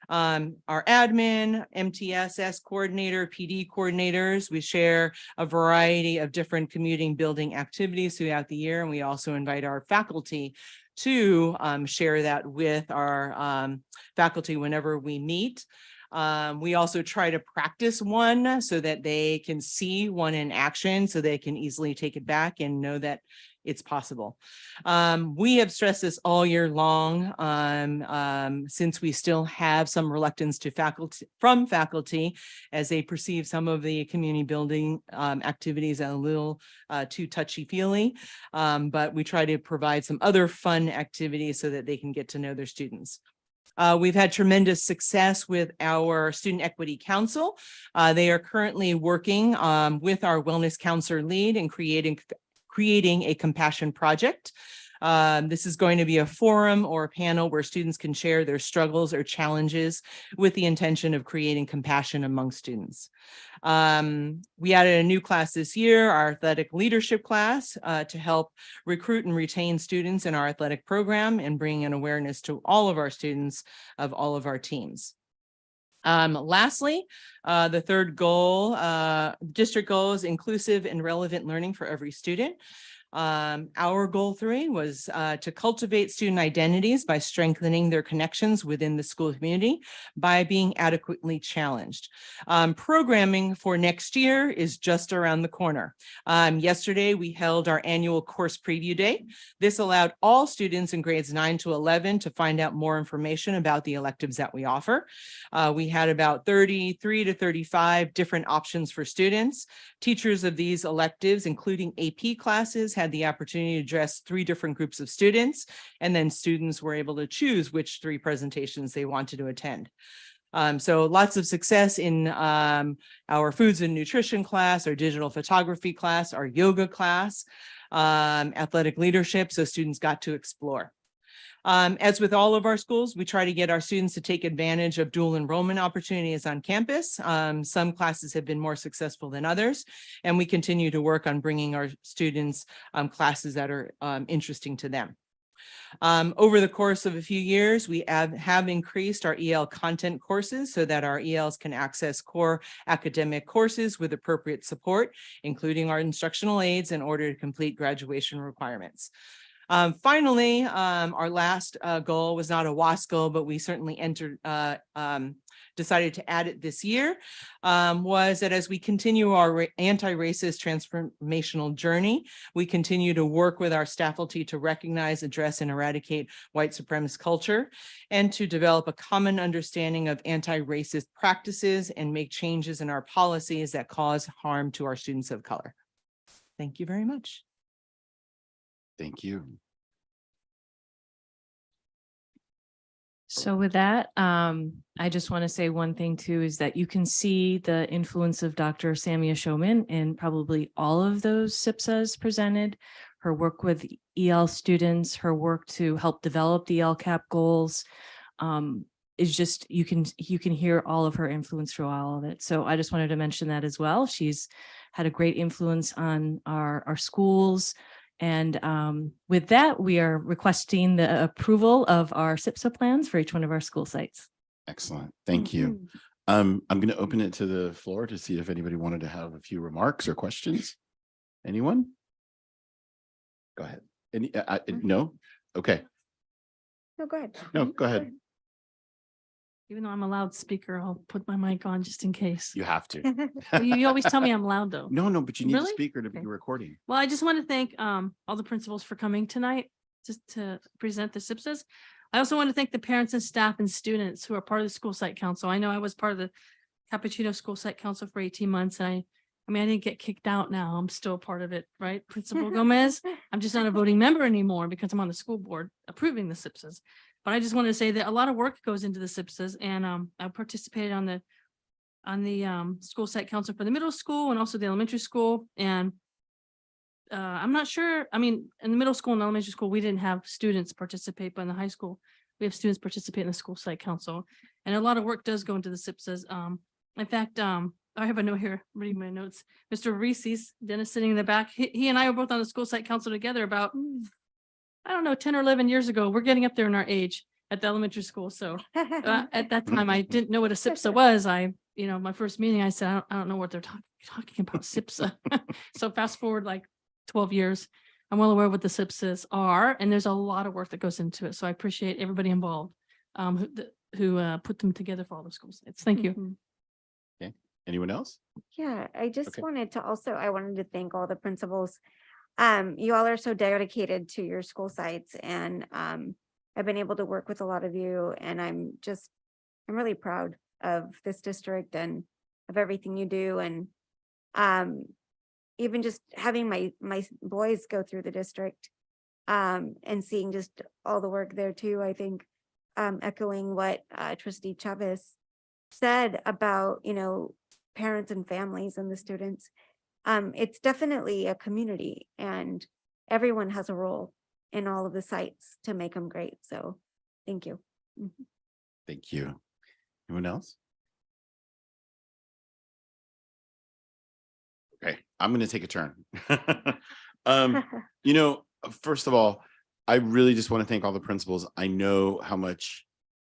Our admin, MTSS coordinator, PD coordinators, we share a variety of different commuting building activities throughout the year. And we also invite our faculty to share that with our faculty whenever we meet. We also try to practice one so that they can see one in action so they can easily take it back and know that it's possible. We have stressed this all year long since we still have some reluctance to faculty as they perceive some of the community building activities a little too touchy-feely, but we try to provide some other fun activities so that they can get to know their students. We've had tremendous success with our Student Equity Council. They are currently working with our wellness counselor lead and creating a compassion project. This is going to be a forum or a panel where students can share their struggles or challenges with the intention of creating compassion among students. We added a new class this year, our athletic leadership class, to help recruit and retain students in our athletic program and bring an awareness to all of our students of all of our teams. Lastly, the third goal, district goal is inclusive and relevant learning for every student. Our goal 3 was to cultivate student identities by strengthening their connections within the school community by being adequately challenged. Programming for next year is just around the corner. Yesterday, we held our annual course preview day. This allowed all students in grades 9 to 11 to find out more information about the electives that we offer. We had about 33 to 35 different options for students. Teachers of these electives, including AP classes, had the opportunity to address 3 different groups of students, and then students were able to choose which 3 presentations they wanted to attend. So lots of success in our foods and nutrition class, our digital photography class, our yoga class, athletic leadership, so students got to explore. As with all of our schools, we try to get our students to take advantage of dual enrollment opportunities on campus. Some classes have been more successful than others, and we continue to work on bringing our students classes that are interesting to them. Over the course of a few years, we have increased our EL content courses so that our ELs can access core academic courses with appropriate support, including our instructional aids in order to complete graduation requirements. Finally, our last goal was not a WASP goal, but we certainly decided to add it this year, was that as we continue our anti-racist transformational journey, we continue to work with our faculty to recognize, address, and eradicate white supremacist culture, and to develop a common understanding of anti-racist practices and make changes in our policies that cause harm to our students of color. Thank you very much. Thank you. So with that, I just want to say one thing too, is that you can see the influence of Dr. Samia Showman in probably all of those SIPSAs presented. Her work with EL students, her work to help develop the LCAP goals, is just, you can hear all of her influence through all of it. So I just wanted to mention that as well. She's had a great influence on our schools. And with that, we are requesting the approval of our SIPSA plans for each one of our school sites. Excellent. Thank you. I'm going to open it to the floor to see if anybody wanted to have a few remarks or questions. Anyone? Go ahead. Any? No? Okay. No, go ahead. No, go ahead. Even though I'm a loudspeaker, I'll put my mic on just in case. You have to. Well, you always tell me I'm loud though. No, but you need a Really? speaker to be recording. Well, I just want to thank all the principals for coming tonight just to present the SIPSAs. I also want to thank the parents and staff and students who are part of the school site council. I know I was part of the Cappuccino School Site Council for 18 months. And I mean, I didn't get kicked out now. I'm still a part of it, right? Principal Gomez. I'm just not a voting member anymore because I'm on the school board approving the SIPSAs. But I just wanted to say that a lot of work goes into the SIPSAs, and I participated on the school site council for the middle school and also the elementary school. And I'm not sure, I mean, in the middle school and elementary school, we didn't have students participate, but in the high school, we have students participate in the school site council. And a lot of work does go into the SIPSAs. In fact, I have a note here, reading my notes. Mr. Reese's, Dennis sitting in the back, he and I were both on the school site council together about, I don't know, 10 or 11 years ago. We're getting up there in our age at the elementary school. So at that time, I didn't know what a SIPSA was. My first meeting, I said, I don't know what they're talking about SIPSA. So fast forward like 12 years, I'm well aware of what the SIPSAs are, and there's a lot of work that goes into it. So I appreciate everybody involved who put them together for all the school sites. Thank you. Okay. Anyone else? Yeah, I just Okay. wanted to thank all the principals. You all are so dedicated to your school sites, and I've been able to work with a lot of you, and I'm really proud of this district and of everything you do. And even just having my boys go through the district and seeing just all the work there too, I think echoing what Trustee Chavez said about, parents and families and the students. It's definitely a community, and everyone has a role in all of the sites to make them great. So thank you. Thank you. Anyone else? Okay, I'm going to take a turn. First of all, I really just want to thank all the principals. I know how much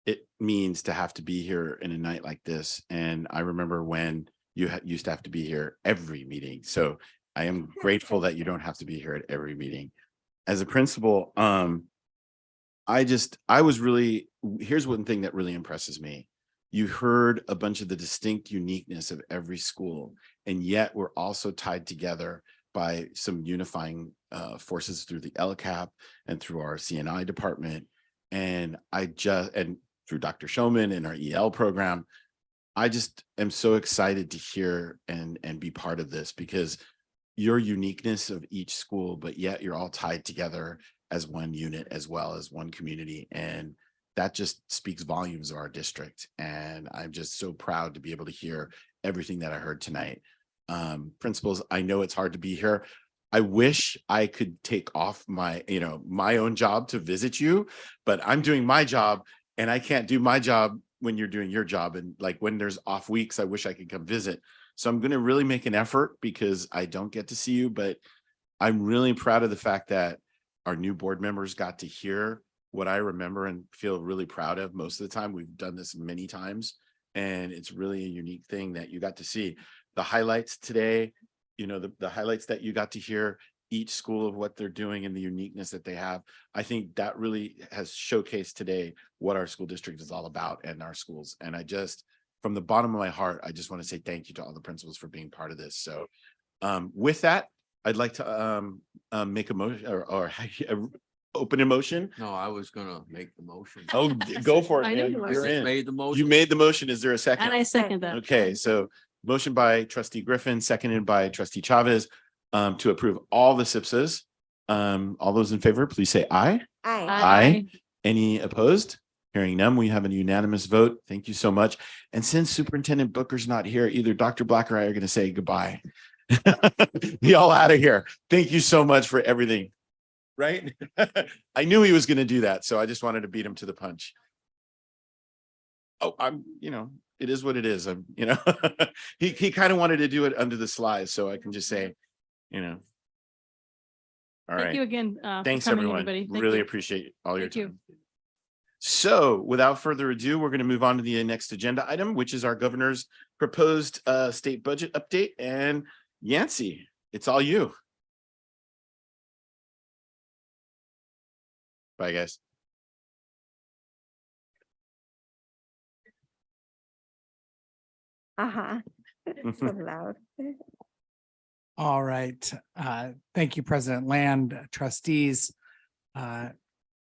it means to have to be here in a night like this. And I remember when you used to have to be here every meeting. So I am grateful that you don't have to be here at every meeting. As a principal, here's one thing that really impresses me. You heard a bunch of the distinct uniqueness of every school, and yet we're also tied together by some unifying forces through the LCAP and through our CNI department. And through Dr. Showman and our EL program. I just am so excited to hear and be part of this, because your uniqueness of each school, but yet you're all tied together as one unit, as well as one community. And that just speaks volumes of our district. And I'm just so proud to be able to hear everything that I heard tonight. Principals, I know it's hard to be here. I wish I could take off my own job to visit you, but I'm doing my job, and I can't do my job when you're doing your job. And like when there's off weeks, I wish I could come visit. So I'm going to really make an effort, because I don't get to see you, but I'm really proud of the fact that our new board members got to hear what I remember and feel really proud of. Most of the time, we've done this many times, and it's really a unique thing that you got to see. The highlights today, the highlights that you got to hear, each school of what they're doing and the uniqueness that they have. I think that really has showcased today what our school district is all about and our schools. And I just, from the bottom of my heart, I just want to say thank you to all the principals for being part of this. So with that, I'd like to make a motion or open a motion. No, I was gonna make the motion. Oh, go for it. I know man. you You're are. in. Made the motion. You made the motion. Is there a second? And I second that. Okay, so motion by trustee Griffin, seconded by trustee Chavez, to approve all the SIPSas. All those in favor, please say aye. Aye. Aye. Any opposed? Hearing none, we have a unanimous vote. Thank you so much. And since Superintendent Booker's not here, either Dr. Black or I are going to say goodbye. Be all out of here. Thank you so much for everything. Right? I knew he was going to do that, so I just wanted to beat him to the punch. Oh, it is what it is. He kind of wanted to do it under the slides, so I can just say, all right. Thank you again. For Thanks, coming, everyone. everybody. Thank Really you. appreciate all your Thank you. time. So without further ado, we're going to move on to the next agenda item, which is our governor's proposed state budget update. And Yancey, it's all you. Bye, guys. So loud. All right. Thank you, President Land, trustees.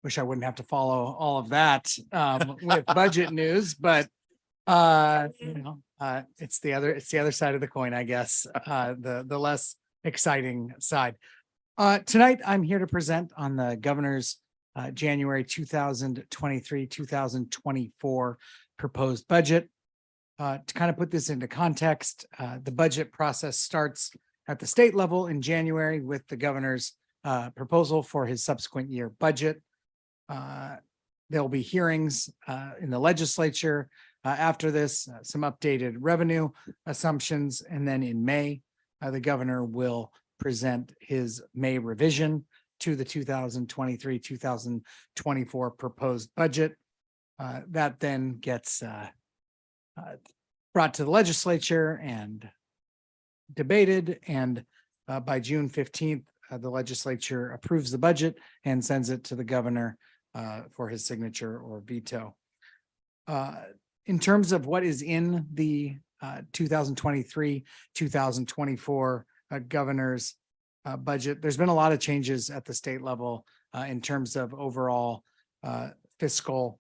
Wish I wouldn't have to follow all of that with budget news, but it's the other side of the coin, I guess, the less exciting side. Tonight, I'm here to present on the governor's January 2023-2024 proposed budget. To kind of put this into context, the budget process starts at the state level in January with the governor's proposal for his subsequent year budget. There'll be hearings in the legislature after this, some updated revenue assumptions, and then in May, the governor will present his May revision to the 2023-2024 proposed budget. That then gets brought to the legislature and debated, and by June 15th, the legislature approves the budget and sends it to the governor for his signature or veto. In terms of what is in the 2023-2024 governor's budget, there's been a lot of changes at the state level in terms of overall fiscal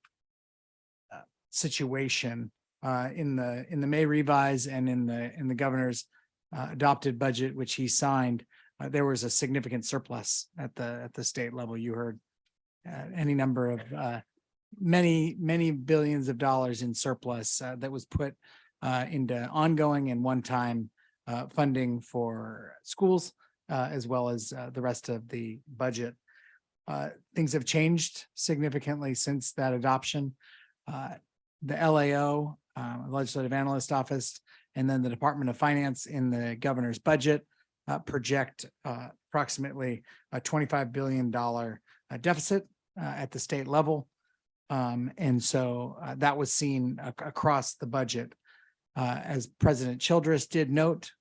situation. In the May revise and in the governor's adopted budget, which he signed, there was a significant surplus at the state level. You heard any number of many billions of dollars in surplus that was put into ongoing and one-time funding for schools, as well as the rest of the budget. Things have changed significantly since that adoption. The LAO, Legislative Analyst Office, and then the Department of Finance in the governor's budget project approximately a $25 billion deficit at the state level. And so that was seen across the budget. As President Childress did note,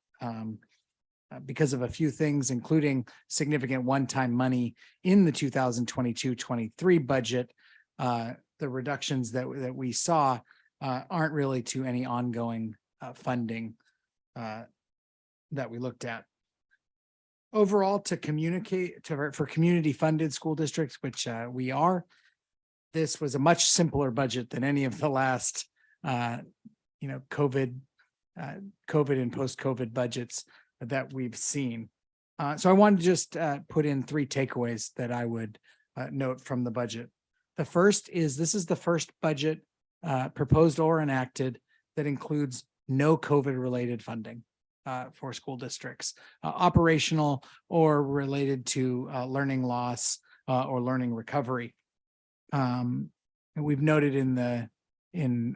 because of a few things, including significant one-time money in the 2022-23 budget, the reductions that we saw aren't really to any ongoing funding that we looked at. Overall, to communicate for community funded school districts, which we are, this was a much simpler budget than any of the last, COVID and post-COVID budgets that we've seen. So I wanted to just put in 3 takeaways that I would note from the budget. The first is this is the first budget proposed or enacted that includes no COVID-related funding for school districts, operational or related to learning loss or learning recovery. And we've noted in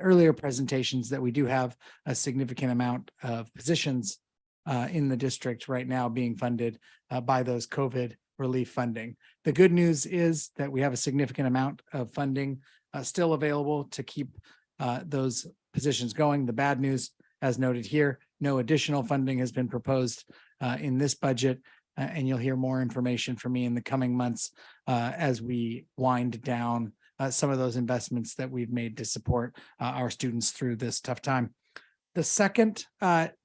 earlier presentations that we do have a significant amount of positions in the district right now being funded by those COVID relief funding. The good news is that we have a significant amount of funding still available to keep those positions going. The bad news, as noted here, no additional funding has been proposed in this budget, and you'll hear more information from me in the coming months as we wind down some of those investments that we've made to support our students through this tough time. The second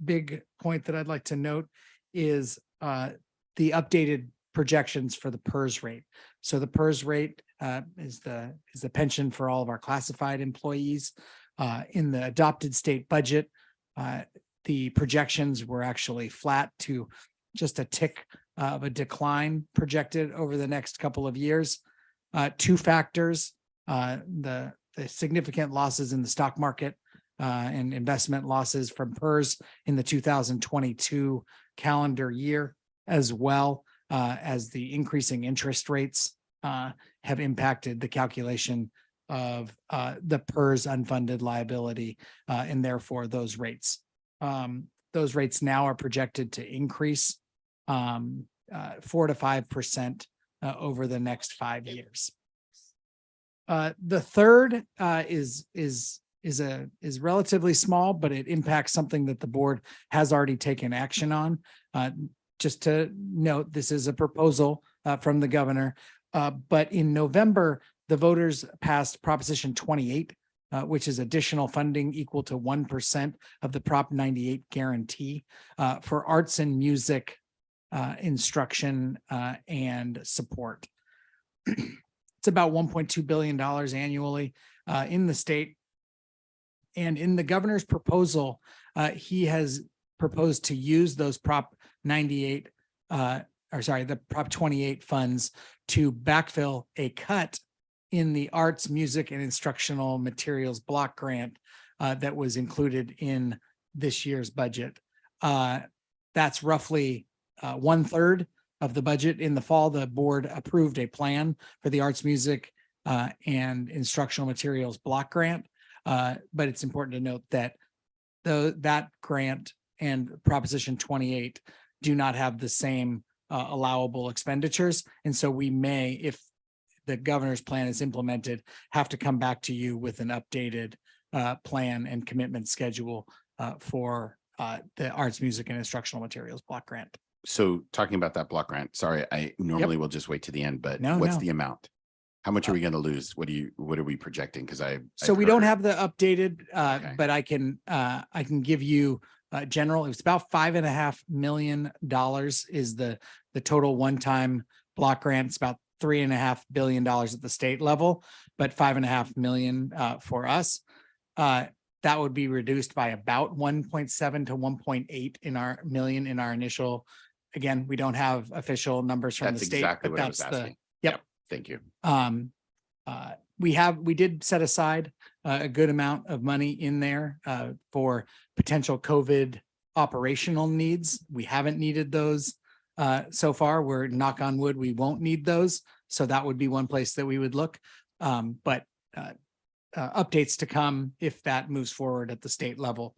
big point that I'd like to note is the updated projections for the PERS rate. So the PERS rate is the pension for all of our classified employees. In the adopted state budget, the projections were actually flat to just a tick of a decline projected over the next couple of years. Two factors, the significant losses in the stock market and investment losses from PERS in the 2022 calendar year, as well as the increasing interest rates have impacted the calculation of the PERS unfunded liability and therefore those rates. Those rates now are projected to increase 4 to 5% over the next 5 years. The third is relatively small, but it impacts something that the board has already taken action on. Just to note, this is a proposal from the governor, but in November, the voters passed Proposition 28, which is additional funding equal to 1% of the Prop 98 guarantee for arts and music instruction and support. It's about $1.2 billion annually in the state. And in the governor's proposal, he has proposed to use those Prop 98, the Prop 28 funds to backfill a cut in the arts, music, and instructional materials block grant that was included in this year's budget. That's roughly 1/3 of the budget. In the fall, the board approved a plan for the arts, music, and instructional materials block grant. But it's important to note that that grant and Proposition 28 do not have the same allowable expenditures. And so we may, if the governor's plan is implemented, have to come back to you with an updated plan and commitment schedule for the arts, music, and instructional materials block grant. So talking about that block grant, sorry, I normally will just wait to the end, but what's the amount? How much are we going to lose? What are we projecting? Because so we don't have the updated, but I can give you general. It was about $5.5 million is the total one-time block grant. It's about $3.5 billion at the state level, but $5.5 million for us. That would be reduced by about 1.7 to 1.8 million in our initial. Again, we don't have official numbers from the state. Exactly but what I was that's asking. Yep. Thank you. We did set aside a good amount of money in there for potential COVID operational needs. We haven't needed those so far. We're, knock on wood, we won't need those. So that would be one place that we would look. But updates to come if that moves forward at the state level.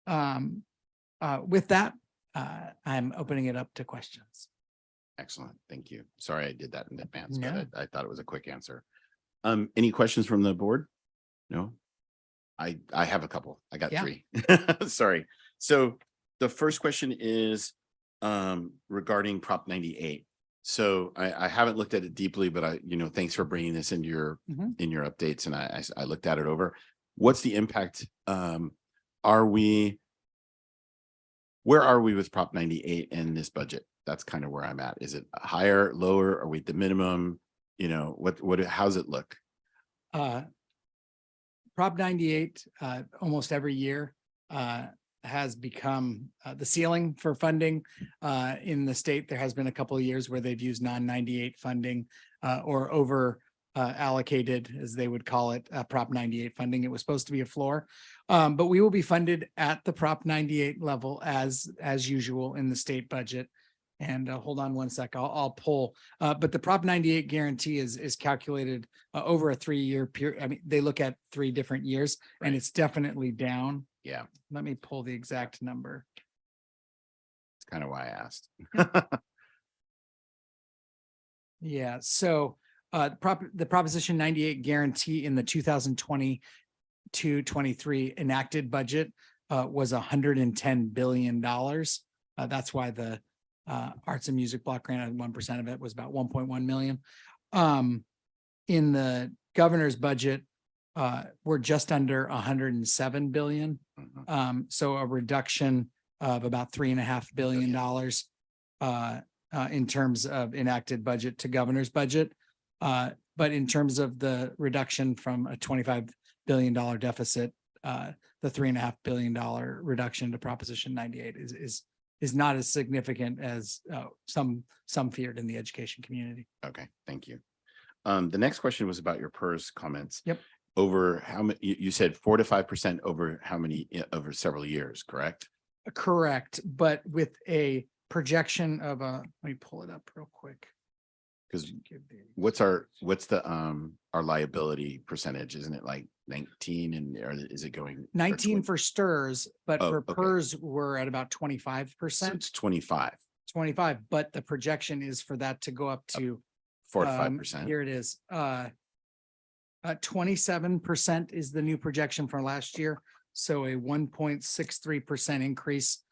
With that, I'm opening it up to questions. Excellent. Thank you. Sorry, I did that in advance, No. but I thought it was a quick answer. Any questions from the board? No? I have a couple. I got 3. Sorry. So the first question is regarding Prop 98. So I haven't looked at it deeply, but thanks for bringing this into your updates, and I looked at it over. What's the impact? Where are we with Prop 98 in this budget? That's kind of where I'm at. Is it higher, lower? Are we at the minimum? How's it look? Prop 98 almost every year has become the ceiling for funding in the state. There has been a couple of years where they've used non-98 funding or over allocated, as they would call it, Prop 98 funding. It was supposed to be a floor, but we will be funded at the Prop 98 level as usual in the state budget. And hold on one sec, I'll pull. But the Prop 98 guarantee is calculated over a 3-year period. I mean, they look at 3 different years, and it's definitely down. Yeah. Let me pull the exact number. It's kind of why I asked. Yeah. So the Proposition 98 guarantee in the 2022-23 enacted budget was $110 billion. That's why the arts and music block grant, and 1% of it was about 1.1 million. In the governor's budget, we're just under 107 billion. So a reduction of about $3.5 billion in terms of enacted budget to governor's budget. But in terms of the reduction from a $25 billion deficit, the $3.5 billion reduction to Proposition 98 is not as significant as some feared in the education community. Okay, thank you. The next question was about your PERS comments. Yep. Over how many, you said 4 to 5% over how many, over several years, correct? Correct, but with a projection of let me pull it up real quick. Because what's the our liability percentage? Isn't it like 19 and or is it going 19 for STIRS, but for okay. PERS, we're at about 25%. So it's 25. 25, but the projection is for that to go up to 4 to 5%. Here it is. 27% is the new projection for last year. So a 1.63% increase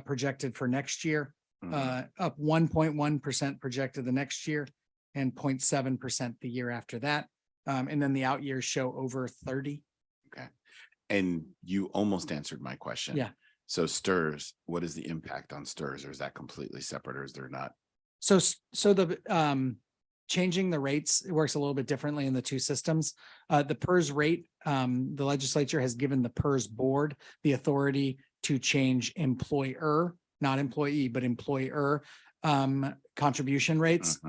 projected for next year, up 1.1% projected the next year, and 0.7% the year after that. And then the out years show over 30. Okay. And you almost answered my question. Yeah. So STIRS, what is the impact on STIRS, or is that completely separate, or is there not? So the changing the rates, it works a little bit differently in the two systems. The PERS rate, the legislature has given the PERS board the authority to change employer, not employee, but employer contribution rates.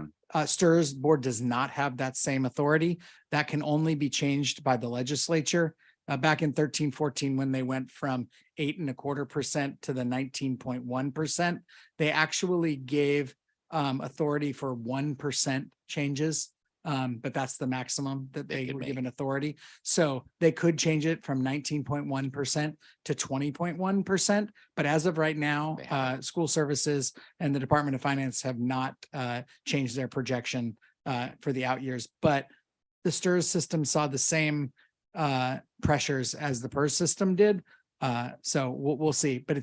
STIRS board does not have that same authority. That can only be changed by the legislature. Back in 13-14, when they went from 8.25% to the 19.1%, they actually gave authority for 1% changes. But that's the maximum that they were given authority. So they could change it from 19.1% to 20.1%. But as of right now, school services and the Department of Finance have not changed their projection for the out years. But the STIRS system saw the same pressures as the PERS system did. So we'll see. But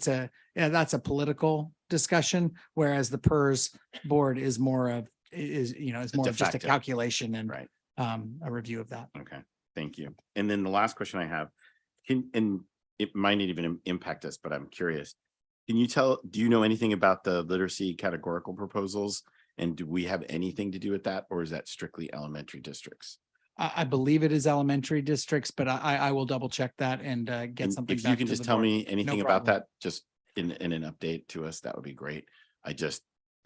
that's a political discussion, whereas the PERS board is more of just a calculation and a review of that. Okay, thank you. And then the last question I have, and it might not even impact us, but I'm curious. Do you know anything about the literacy categorical proposals? And do we have anything to do with that, or is that strictly elementary districts? I believe it is elementary districts, but I will double check that and get something. If you can just tell me anything about that, just in an update to us, that would be great.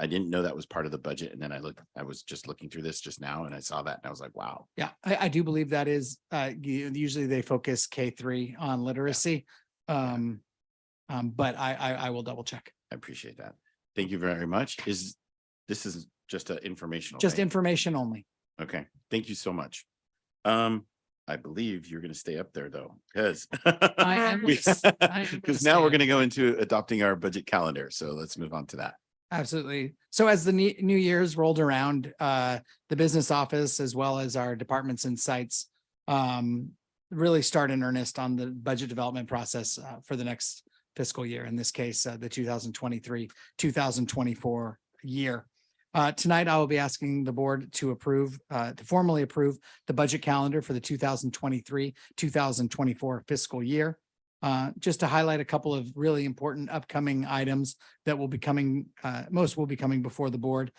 I didn't know that was part of the budget. And then I was just looking through this just now and I saw that and I was like, wow. Yeah, I do believe that is, usually they focus K3 on literacy. But I will double check. I appreciate that. Thank you very much. This is just an informational. Just thing. information only. Okay, thank you so much. I believe you're going to stay up there though, because now we're going to go into adopting our budget calendar. So let's move on to that. Absolutely. So as the new year's rolled around, the business office, as well as our departments and sites, really start in earnest on the budget development process for the next fiscal year. In this case, the 2023-2024 year. Tonight, I will be asking the board to formally approve the budget calendar for the 2023-2024 fiscal year. Just to highlight a couple of really important upcoming items that will be coming, most will be coming before the board.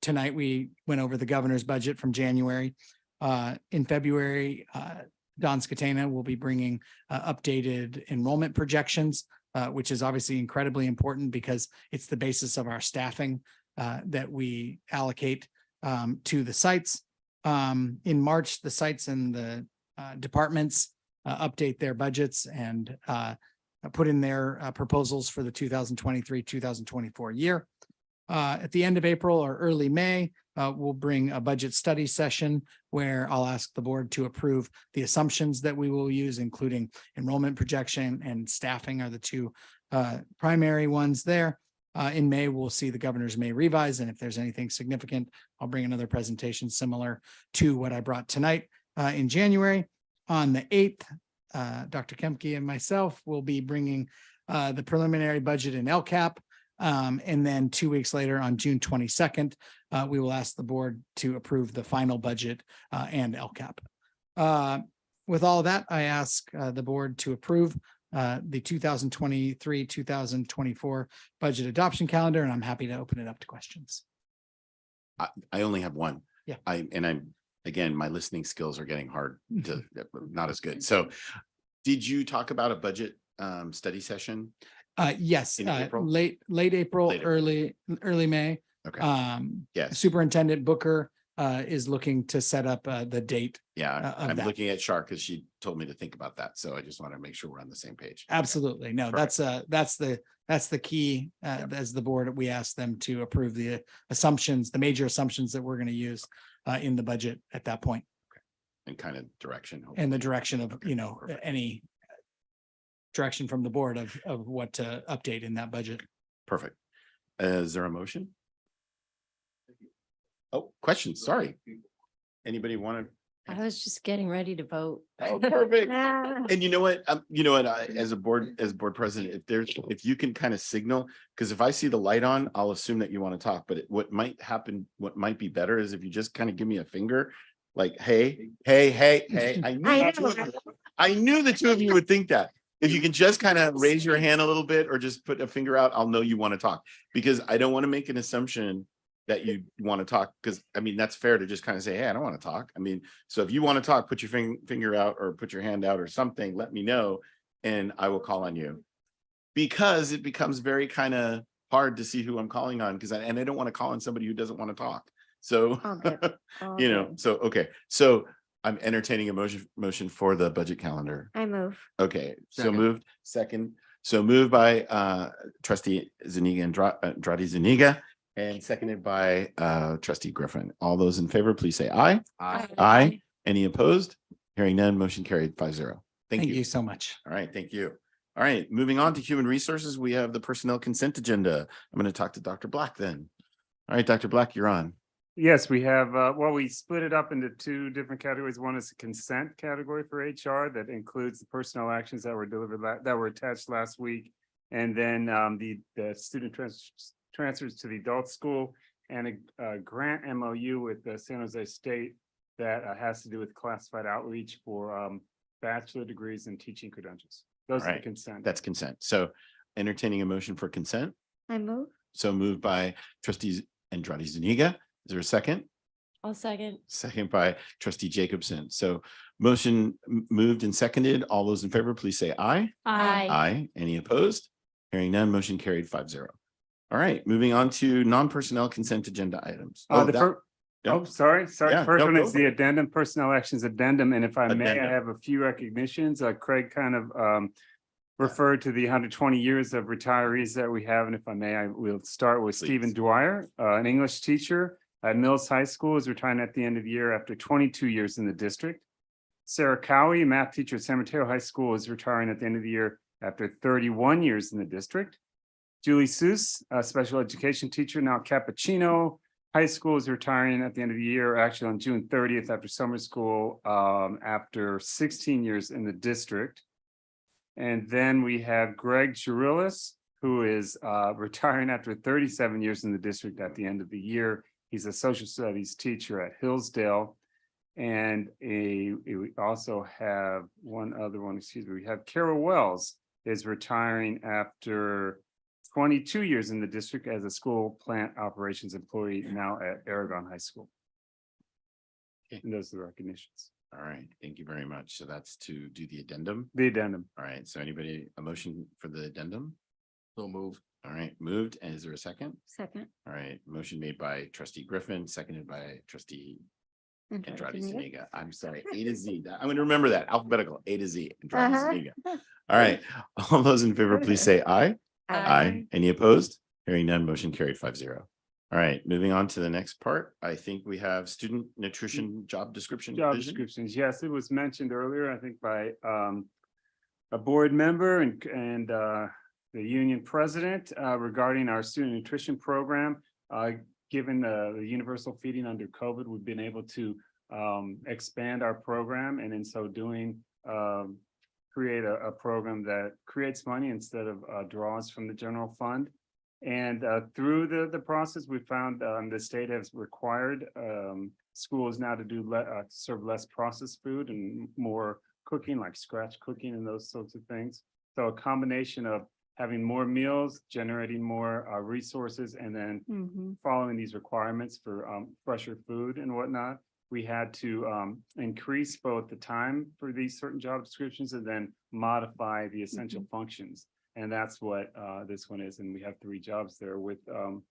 Tonight, we went over the governor's budget from January. In February, Don Scatena will be bringing updated enrollment projections, which is obviously incredibly important because it's the basis of our staffing that we allocate to the sites. In March, the sites and the departments update their budgets and put in their proposals for the 2023-2024 year. At the end of April or early May, we'll bring a budget study session where I'll ask the board to approve the assumptions that we will use, including enrollment projection and staffing are the two primary ones there. In May, we'll see the governor's May revise, and if there's anything significant, I'll bring another presentation similar to what I brought tonight. In January, on the 8th, Dr. Kemke and myself will be bringing the preliminary budget in LCAP. And then 2 weeks later, on June 22nd, we will ask the board to approve the final budget and LCAP. With all that, I ask the board to approve the 2023-2024 budget adoption calendar, and I'm happy to open it up to questions. I only have one. Yeah. Again, my listening skills are getting hard to, not as good. So did you talk about a budget study session? Yes, In April? late April, early May. Okay. Yes. Superintendent Booker is looking to set up the date. Yeah, of I'm that. looking at Shark because she told me to think about that. So I just want to make sure we're on the same page. Absolutely. No, that's the key. As the board, we asked them to approve the assumptions, the major assumptions that we're going to use in the budget at that point. And kind of direction. And the direction of, any direction from the board of what to update in that budget. Perfect. Is there a motion? Oh, questions. Sorry. Anybody want to? I was just getting ready to vote. Oh, perfect. And you know what? As board president, if you can kind of signal, because if I see the light on, I'll assume that you want to talk. But what might happen, what might be better is if you just kind of give me a finger, like, hey. I knew the two of you would think that. If you can just kind of raise your hand a little bit or just put a finger out, I'll know you want to talk, because I don't want to make an assumption that you want to talk, because that's fair to just kind of say, hey, I don't want to talk. So if you want to talk, put your finger out or put your hand out or something, let me know and I will call on you, because it becomes very kind of hard to see who I'm calling on, because I don't want to call on somebody who doesn't want to talk. So, okay. So I'm entertaining a motion for the budget calendar. I move. Okay, so Second. moved, second. So moved by trustee Zuniga and Andrade Zuniga, and seconded by trustee Griffin. All those in favor, please say aye. Aye. Aye. Any opposed? Hearing none, motion carried 5-0. Thank you. so much. All right, thank you. All right, moving on to human resources, we have the personnel consent agenda. I'm going to talk to Dr. Black then. All right, Dr. Black, you're on. Yes, we have, we split it up into two different categories. One is a consent category for HR that includes the personnel actions that were delivered, that were attached last week. And then the student transfers to the adult school, and a grant MOU with the San Jose State that has to do with classified outreach for bachelor degrees and teaching credentials. Those are the consent. That's consent. So entertaining a motion for consent. I move. So moved by trustees Andrade Zuniga. Is there a second? I'll second. Second by trustee Jacobson. So motion moved and seconded. All those in favor, please say aye. Aye. Aye. Any opposed? Hearing none, motion carried 5-0. All right, moving on to non-personnel consent agenda items. Sorry. Yeah, First no, one go is for the it. addendum, personnel actions addendum. And if I may, I Addendum. have a few recognitions. Craig kind of referred to the 120 years of retirees that we have. And if I may, I will start with Stephen Dwyer, an English teacher at Mills High School, is retiring at the end of the year after 22 years in the district. Sarah Cowie, math teacher at San Mateo High School, is retiring at the end of the year after 31 years in the district. Julie Seuss, a special education teacher now at Cappuccino High School, is retiring at the end of the year, actually on June 30th after summer school, after 16 years in the district. And then we have Greg Chirillis, who is retiring after 37 years in the district at the end of the year. He's a social studies teacher at Hillsdale. And we also have one other one, we have Carol Wells is retiring after 22 years in the district as a school plant operations employee now at Aragon High School. And those are the recognitions. All right, thank you very much. So that's to do the addendum. The addendum. All right, so anybody, a motion for the addendum? So moved. All right, moved. And is there a second? Second. All right, motion made by trustee Griffin, seconded by trustee Andrade Zuniga. I'm sorry, A to Z. I'm going to remember that alphabetical A to Z. Andrade Zuniga. All right, all those in favor, please say aye. Aye. Any opposed? Hearing none, motion carried 5-0. All right, moving on to the next part. I think we have student nutrition job description. Job vision. descriptions. Yes, it was mentioned earlier, I think by a board member and the union president regarding our student nutrition program. Given the universal feeding under COVID, we've been able to expand our program, and in so doing, create a program that creates money instead of draws from the general fund. And through the process, we found the state has required schools now to do serve less processed food and more cooking, like scratch cooking and those sorts of things. So a combination of having more meals, generating more resources, and then following these requirements for fresher food and whatnot, we had to increase both the time for these certain job descriptions and then modify the essential functions. And that's what this one is. And we have 3 jobs there with the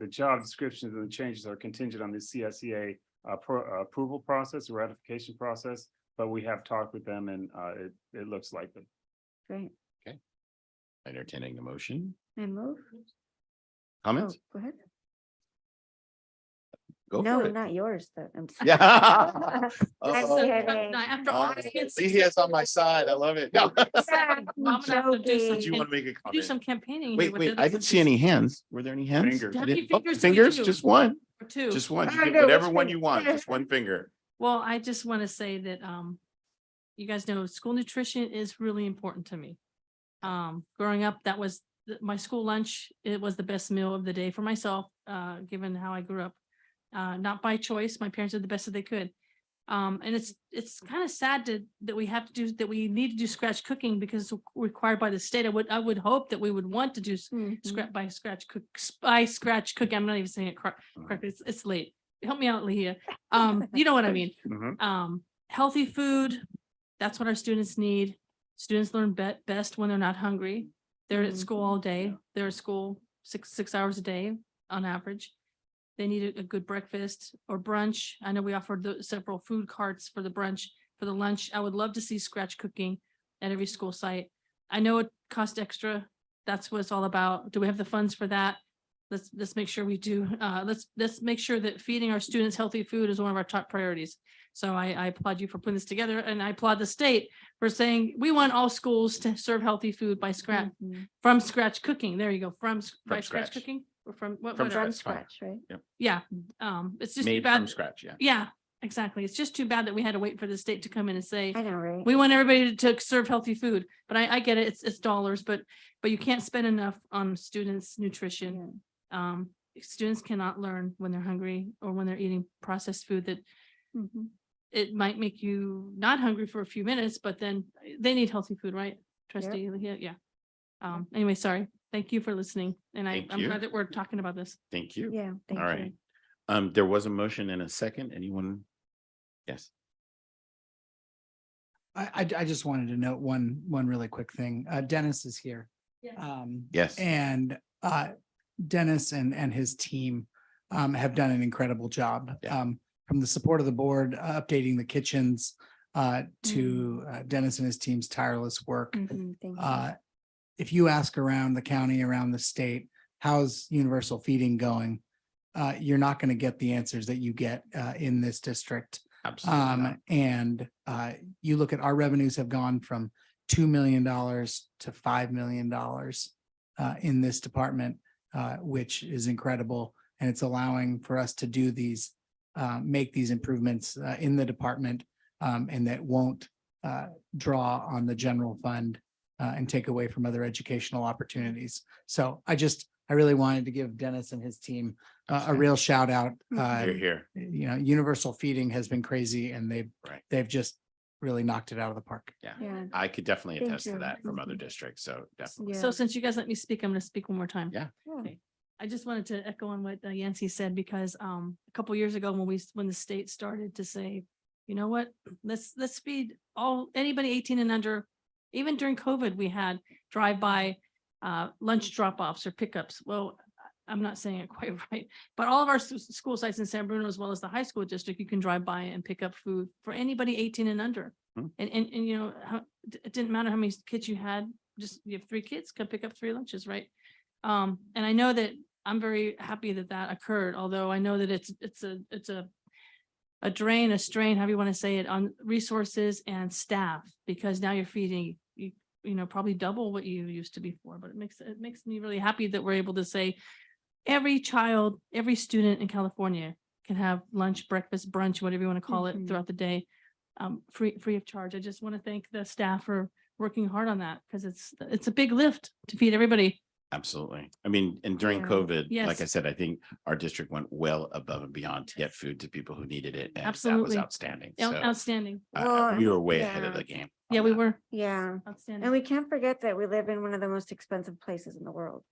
job descriptions and the changes are contingent on the CSEA approval process, or ratification process. But we have talked with them and it looks like them. Great. Okay. Entertaining a motion. I move. Comments? Oh, go ahead. Go No, for it. not yours, but I'm. Yeah. I'm Oh. kidding. After all this gets- See, he is on my side. I love it. No. I'm I'm gonna have to do some, Did you want to make a do comment? some campaigning. here Wait, with wait, the other I didn't see any hands. Were there any hands? Fingers. I How many didn't- oh, fingers do we fingers, do? just one, Or 2. just one. I You get know, whatever which one finger? you want, just one finger. Well, I just want to say that, you guys know school nutrition is really important to me. Growing up, that was my school lunch. It was the best meal of the day for myself, given how I grew up. Not by choice. My parents did the best that they could. And it's kind of sad that we have to do, that we need to do scratch cooking because it's required by the state. I would hope that we would want to do scratch cooking. I'm not even saying it correctly. It's late. Help me out, Leah. You know what I mean? Healthy food. That's what our students need. Students learn best when they're not hungry. They're at school all day. They're at school six hours a day on average. They need a good breakfast or brunch. I know we offered several food carts for the brunch, for the lunch. I would love to see scratch cooking at every school site. I know it costs extra. That's what it's all about. Do we have the funds for that? Let's make sure we do. Let's make sure that feeding our students healthy food is one of our top priorities. So I applaud you for putting this together, and I applaud the state for saying we want all schools to serve healthy food by scratch, from scratch cooking. There you go. By scratch scratch. cooking or from what? From whatever. Scratch, right? Yep. Yeah. It's just too Made bad. from scratch, yeah. Yeah, exactly. It's just too bad that we had to wait for the state to come in and say, I know, right? we want everybody to serve healthy food. But I get it. It's dollars, but you can't spend enough on students' nutrition. Students cannot learn when they're hungry or when they're eating processed food that it might make you not hungry for a few minutes, but then they need healthy food, right? Trustee, yeah. Anyway, sorry. Thank you for listening. And I'm you. glad that we're talking about this. Thank you. Yeah. Thank All you. right. There was a motion and a second. Anyone? Yes. I just wanted to note one really quick thing. Dennis is here. Yes. And Dennis and his team have done an incredible job. From the support of the board, updating the kitchens, to Dennis and his team's tireless work. Thank you. If you ask around the county, around the state, how's universal feeding going? You're not going to get the answers that you get in this district. Absolutely. And you look at our revenues have gone from $2 million to $5 million in this department, which is incredible. And it's allowing for us to do these, make these improvements in the department, and that won't draw on the general fund and take away from other educational opportunities. So I really wanted to give Dennis and his team a real shout out. Here. You know, universal feeding has been crazy, and they've just really knocked it out of the park. Yeah. Yeah. I could definitely Thank attest to you. that from other districts. So definitely. So since you guys let me speak, I'm going to speak one more time. Yeah. Okay. I just wanted to echo on what Yancy said, because a couple years ago when the state started to say, you know what, let's feed anybody 18 and under. Even during COVID, we had drive-by lunch drop-offs or pickups. Well, I'm not saying it quite right, but all of our school sites in San Bruno, as well as the high school district, you can drive by and pick up food for anybody 18 and under. And you know, it didn't matter how many kids you had, just you have 3 kids, come pick up 3 lunches, right? And I know that I'm very happy that occurred, although I know that it's a drain, a strain, however you want to say it, on resources and staff, because now you're feeding, you know, probably double what you used to before. But it makes me really happy that we're able to say every child, every student in California can have lunch, breakfast, brunch, whatever you want to call it, throughout the day, free of charge. I just want to thank the staff for working hard on that, because it's a big lift to feed everybody Absolutely. I mean, and during Yeah. COVID, Yes. like I said, I think our district went well above and beyond to get food to people who needed it. And that was Absolutely. outstanding. Yeah, So outstanding. Well, we were way ahead of yeah. the game. Yeah, on we that. were Yeah. outstanding. And we can't forget that we live in one of the most expensive places in the world.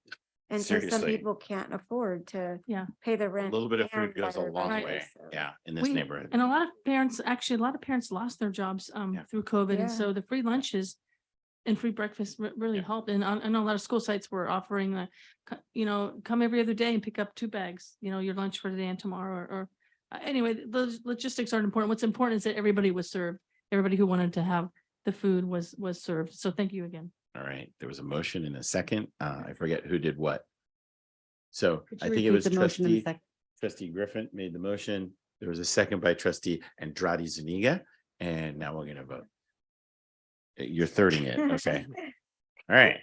And so some Seriously. people can't afford to Yeah. pay the A rent. little bit of food and buy goes a their long Right. way. vegetables, so- Yeah, in this neighborhood. And a lot of parents, actually, a lot of parents lost their jobs Yeah. through COVID. Yeah. And so the free lunches and free breakfast really Yeah. helped. And I know a lot of school sites were offering, come every other day and pick up 2 bags, your lunch for today and tomorrow, or anyway, those logistics aren't important. What's important is that everybody was served. Everybody who wanted to have the food was served. So thank you again. All right. There was a motion in a second. I forget who did what. So Could I you think it repeat was the motion in a trustee Griffin made the motion. There was a second by trustee Andrade Zuniga. And now we're going to vote. You're thirding it. Okay. All right.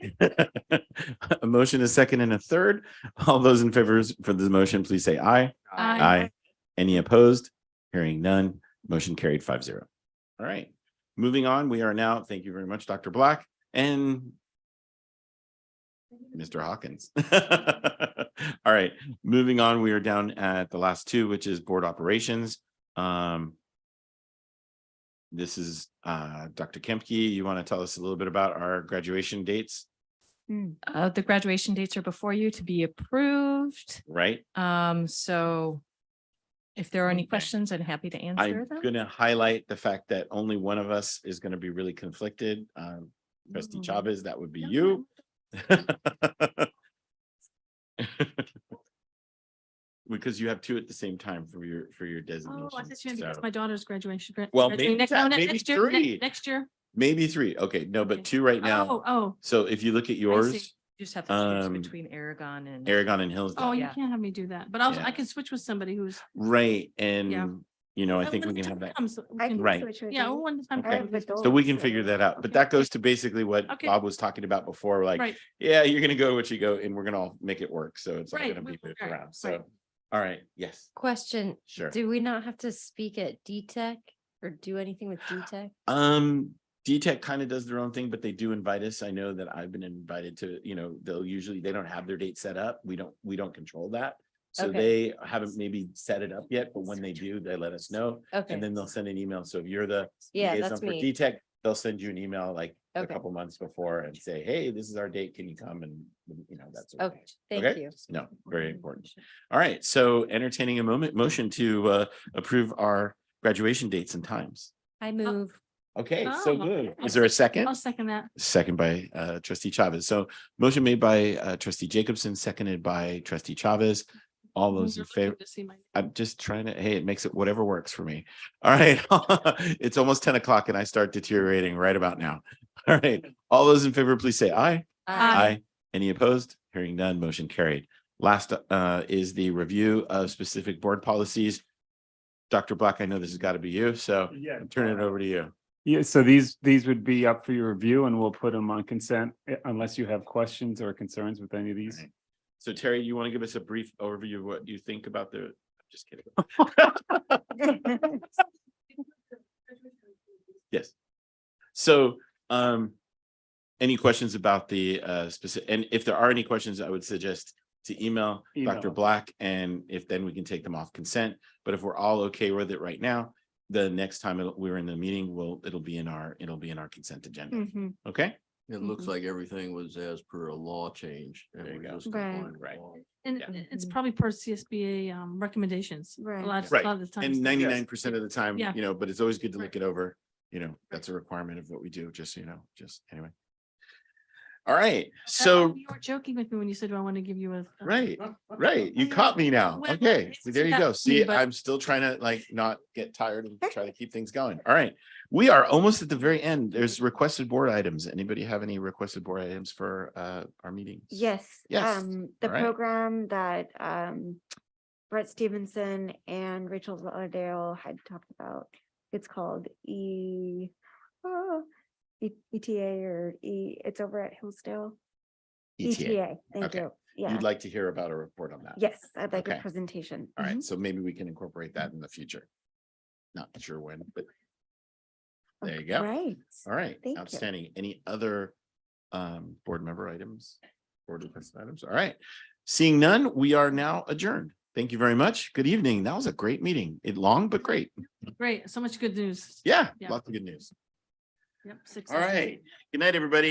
A motion, a second, and a third. All those in favor for the motion, please say aye. Aye. Any opposed? Hearing none. Motion carried 5-0. All right. Moving on, we are now, thank you very much, Dr. Black and Mr. Hawkins. All right, moving on, we are down at the last two, which is board operations. This is Dr. Kempke. You want to tell us a little bit about our graduation dates? The graduation dates are before you to be approved. Right. So if there are any questions, I'm happy to answer I'm them. going to highlight the fact that only one of us is going to be really conflicted. Trustee Chavez, that would be you. Because you have two at the same time for your designation. Oh, I thought you meant because my daughter's graduation. Well, graduating maybe maybe next year, three. next year. Maybe three. Okay, no, but two right now. Oh. So if you look at I see. yours, You just have to choose between Aragon and. Aragon and Hillsdale. Oh, you Yeah. can't have me do that, but I Yeah. can switch with somebody who's. Right, and Yeah. I think we can have that. I can Right. switch with Yeah, you. one time. I have So we can adults, figure so- that out, but that goes to basically what Okay. Bob was talking about before, like, Right. yeah, you're gonna go what you go, and we're gonna all make it work, so it's all Right, gonna be moved right, around, so. right. All right, yes, Question. sure. Do we not have to speak at DTech or do anything with DTech? DTech kind of does their own thing, but they do invite us. I know that I've been invited to, they don't have their date set up. We don't control that. So Okay. they haven't maybe set it up yet, but when they do, they let us know. Okay. And then they'll send an email. So if you're the Yeah, liaison that's for me. DTech, they'll send you an email like a Okay. couple months before and say, hey, this is our date. Can you come? And that's okay. Okay, thank Okay? you. No, very important. All right. So entertaining a motion to approve our graduation dates and times. I move. Okay, so Oh, good. I'll Is there a sec- second? I'll second that. Second by trustee Chavez. So motion made by trustee Jacobson, seconded by trustee Chavez. All those in You're looking favor? to see my- I'm just trying to, hey, it makes it whatever works for me. All right. It's almost 10 o'clock and I start deteriorating right about now. All right. All those in favor, please say aye. Aye. Any opposed? Hearing none, motion carried. Last is the review of specific board policies. Dr. Black, I know this has got to be you, so Yeah. I'm turning it over to you. Yeah, so these would be up for your review and we'll put them on consent unless you have questions or concerns with any of these. Right. So Terry, you want to give us a brief overview of what you think about the, I'm just kidding. Yes. So, any questions about the specific, and if there are any questions, I would suggest to email Dr. Email. Black, and if then we can take them off consent. But if we're all okay with it right now, the next time we're in the meeting, it'll be in our consent agenda. Mhm. Okay? It looks like everything was as per a law change. and There you we're go. just Right. complying with Right. law. And Yeah. it's probably per CSBA recommendations. Right. A lot of the time. And 99% of the time, Yeah. but it's always good to Right. look it over. That's a requirement of what we do, just anyway. All right, so, You were joking with me when you said, I want to give you a. right, you caught me now. Well, Okay, so there you go. See, but- I'm still trying to not get tired and try to keep things going. All right. We are almost at the very end. There's requested board items. Anybody have any requested board items for our meetings? Yes. Yes. The All right. program that Brett Stevenson and Rachel Lauderdale had talked about. It's called ETA or it's over at Hillsdale. ETA, thank Okay. you. Yeah. You'd like to hear about a report on that? Yes, I'd like a Okay. presentation. All right, so maybe we can incorporate that in the future. Not sure when, but there you go. Right. All right, Thank you. outstanding. Any other board member items? Board of Business items. All right. Seeing none, we are now adjourned. Thank you very much. Good evening. That was a great meeting. It long, but great. Great. So much good news. Yeah, Yeah. lots of good news. Yep. All right. Good night, everybody.